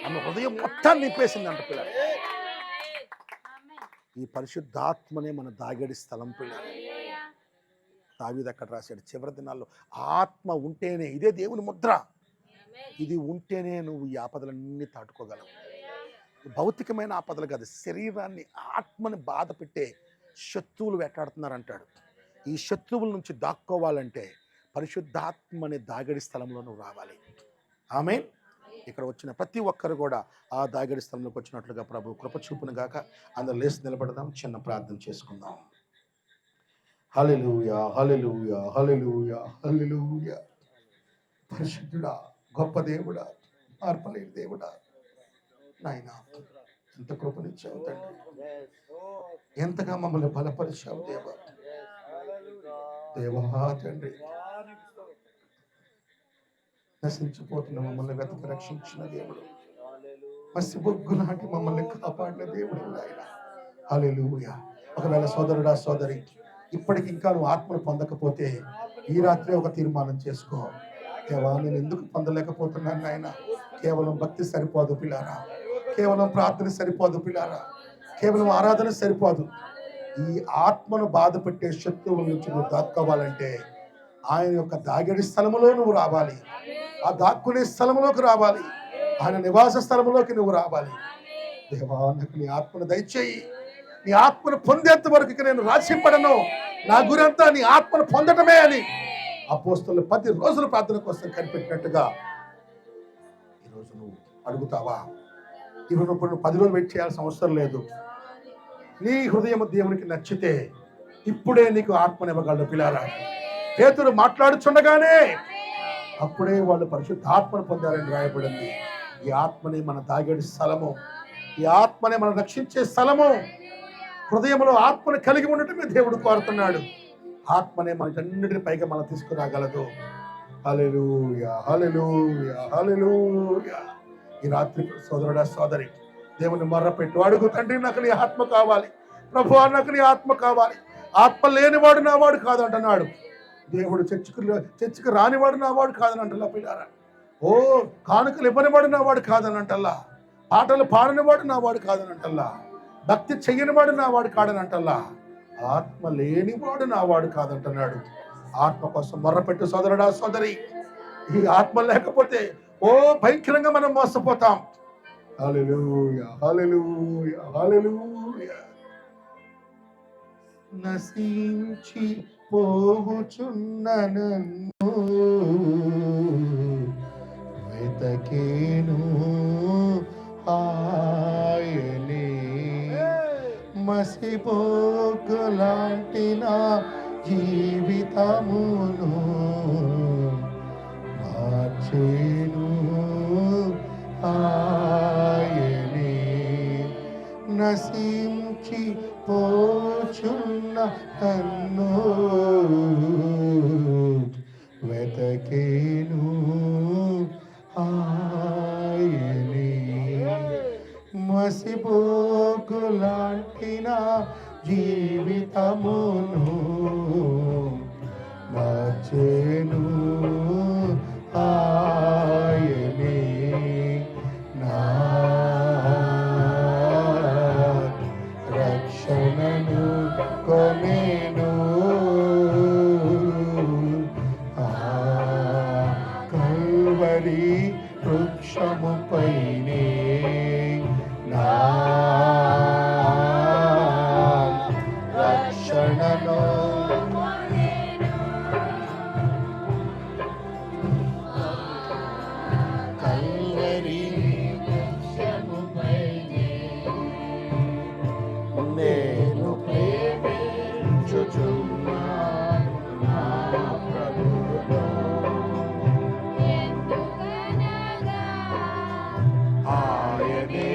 ఆమె హృదయం మొత్తాన్ని నింపేసిందంట పిల్లారా. ఈ పరిశుద్ధాత్మనే మన దాగడి స్థలం పిల్లారా. దావీదు అక్కడ రాశాడు, చివరి దినాల్లో ఆత్మ ఉంటేనే, ఇదే దేవుని ముద్ర, ఇది ఉంటేనే నువ్వు ఈ ఆపదలన్నీ దాటుకోగలవు. భౌతికమైన ఆపదలు కాదు, శరీరాన్ని ఆత్మని బాధ పెట్టే శత్రువులు వెంటాడుతున్నారంటాడు. ఈ శత్రువుల నుంచి దాక్కోవాలంటే పరిశుద్ధాత్మని దాగడి స్థలంలో నువ్వు రావాలి. ఆమేన్. ఇక్కడ వచ్చిన ప్రతి ఒక్కరు కూడా ఆ దాగడి స్థలంలోకి వచ్చినట్లుగా ప్రభు కృప చూపును గాక. అందరూ లేచి నిలబడదాం, చిన్న ప్రార్థన చేసుకుందాం. హల్లెలూయా, హల్లెలూయా, హల్లెలూయా, హల్లెలూయా. పరిశుద్ధుడా, గొప్ప దేవుడా, మార్పలేని దేవుడా, నాయనా ఎంత కృపనిచ్చావు తండ్రి, ఎంతగా మమ్మల్ని బలపరిచావు దేవా. దేవా తండ్రి, నశించిపోతున్న మమ్మల్ని వెతక రక్షించిన దేవుడు, పసి బొగ్గు లాంటి మమ్మల్ని కాపాడిన దేవుడు ఆయన. హల్లెలూయా. ఒకవేళ సోదరుడా, సోదరి, ఇప్పటికి ఇంకా నువ్వు ఆత్మను పొందకపోతే ఈ రాత్రి ఒక తీర్మానం చేసుకో. దేవా, నేను ఎందుకు పొందలేకపోతున్నాను నాయన? కేవలం భక్తి సరిపోదు పిల్లారా, కేవలం ప్రార్థన సరిపోదు పిల్లారా, కేవలం ఆరాధన సరిపోదు. ఈ ఆత్మను బాధ పెట్టే శత్రువుల నుంచి నువ్వు దాక్కోవాలంటే ఆయన యొక్క దాగడి స్థలములో నువ్వు రావాలి, ఆ దాక్కునే స్థలంలోకి రావాలి, ఆయన నివాస స్థలంలోకి నువ్వు రావాలి. దేవా, నాకు నీ ఆత్మను దయచేయి. నీ ఆత్మను పొందేంత వరకు ఇక నేను రాసిపడను, నా గురంతా నీ ఆత్మను పొందటమే అని అపోస్తలులు 10 రోజుల ప్రార్థన కోసం కనిపెట్టినట్టుగా ఈరోజు నువ్వు అడుగుతావా? ఈరోజు నువ్వు 10 రోజులు వెయిట్ చేయాల్సిన అవసరం లేదు. నీ హృదయం దేవునికి నచ్చితే ఇప్పుడే నీకు ఆత్మనివ్వగలడు పిల్లారా. పేతురు మాట్లాడుచుండగానే అప్పుడే వాళ్ళు పరిశుద్ధాత్మను పొందారని రాయబడింది. ఈ ఆత్మనే మన దాగడి స్థలము, ఈ ఆత్మనే మనం రక్షించే స్థలము. హృదయంలో ఆత్మను కలిగి ఉండటమే దేవుడు కోరుతున్నాడు. ఆత్మనే మనకన్నిటిని పైగా మనం తీసుకురాగలదు. హల్లెలూయా, హల్లెలూయా, హల్లెలూయా. ఈ రాత్రి సోదరుడా, సోదరి, దేవుని మొర్రపెట్టు, అడుగు, తండ్రి నాకు నీ ఆత్మ కావాలి, ప్రభువా నాకు నీ ఆత్మ కావాలి. ఆత్మ లేనివాడు నావాడు కాదంటున్నాడు దేవుడు. చర్చికి రానివాడు నావాడు కాదని అంటల్లా పిల్లారా. ఓ కానుకలు ఇవ్వనివాడు నావాడు కాదని అంటల్లా, పాటలు పాడనివాడు నావాడు కాదని అంటల్లా, భక్తి చెయ్యనివాడు నావాడు కాదని అంటల్లా, ఆత్మ లేనివాడు నావాడు కాదంటున్నాడు. ఆత్మ కోసం మొర్రపెట్టు సోదరుడా, సోదరి. ఈ ఆత్మ లేకపోతే ఓ భయంకరంగా మనం మోసపోతాం. హల్లెలూయా, హల్లెలూయా, హల్లెలూయా. నశించి పోవుచున్న నన్ను వెతకేను ఆయనే మసిపోకులాంటి నా జీవితమును మార్చేను ఆయనే నశించి పోచున్న తన్ను వెతకేను ఆయనే మసిపోకులాంటి నా జీవితమును మార్చేను ఆయనే నా రక్షణను కొనేను కల్వరి వృక్షముపైనే నా రక్షణను కల్వరి నేను ప్రేమించుచున్నాను నా ప్రభువును. ఆయనే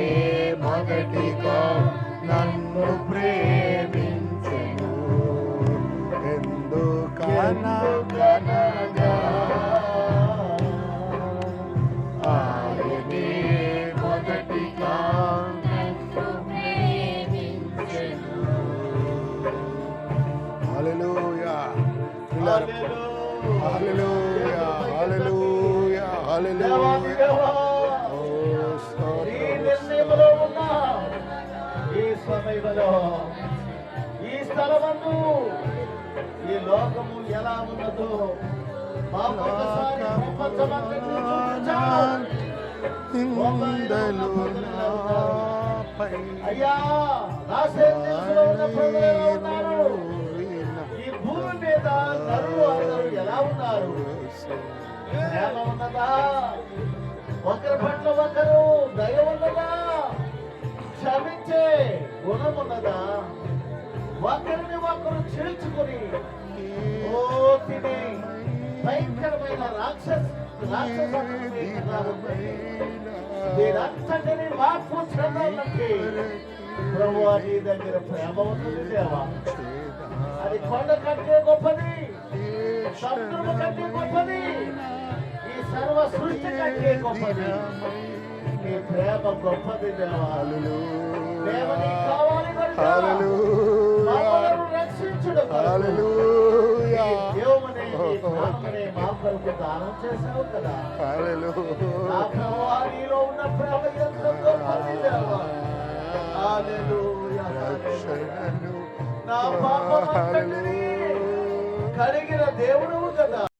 మొదటిగా నన్ను ప్రేమించెను ఎందుకనగా ఆయనే మొదటిగా నన్ను ప్రేమించెను. హల్లెలూయా హల్లెలూయా హల్లెలూయా హల్లెలూయా. ఓ ఈ నిర్ణయంలో ఉన్నా ఈ సమయంలో ఈ స్థలమందు ఈ లోకము ఎలా ఉన్నదో మాకు ఒకసారి ప్రపంచమంతటిని చూపించావు. నిందలు నాపై అయ్యా రాసేలో ఉన్న ప్రజలు ఎలా ఉన్నారు? ఈ భూమి మీద నరులు అందరూ ఎలా ఉన్నారు? ప్రేమ ఉన్నదా? ఒకరి పట్ల ఒకరు దయ ఉన్నదా? క్షమించే గుణం ఉన్నదా? ఒకరిని ఒకరు చేర్చుకుని ఓ తిని భయంకరమైన దీనంతటిని మార్పు చెందాలంటే ప్రభువా నీ దగ్గర ప్రేమ ఉంటుంది దేవా. అది కొండ కంటే గొప్పది, సముద్రము కంటే గొప్పది, ఈ సర్వ సృష్టి కంటే గొప్పది. నీ ప్రేమ గొప్పది దేవా. దేవా నీకు కావాలి కనుక మమ్మల్ని రక్షించుడు కొరకు ఈ దేవుని ఈ ప్రాణముని మా కొరకు దానం చేశావు కదా. నా ప్రభువా నీలో ఉన్న ప్రేమ ఎంత గొప్పది దేవా. హల్లెలూయా హల్లెలూయా. నా పాపమంతటిని కడిగిన దేవుడు కదా.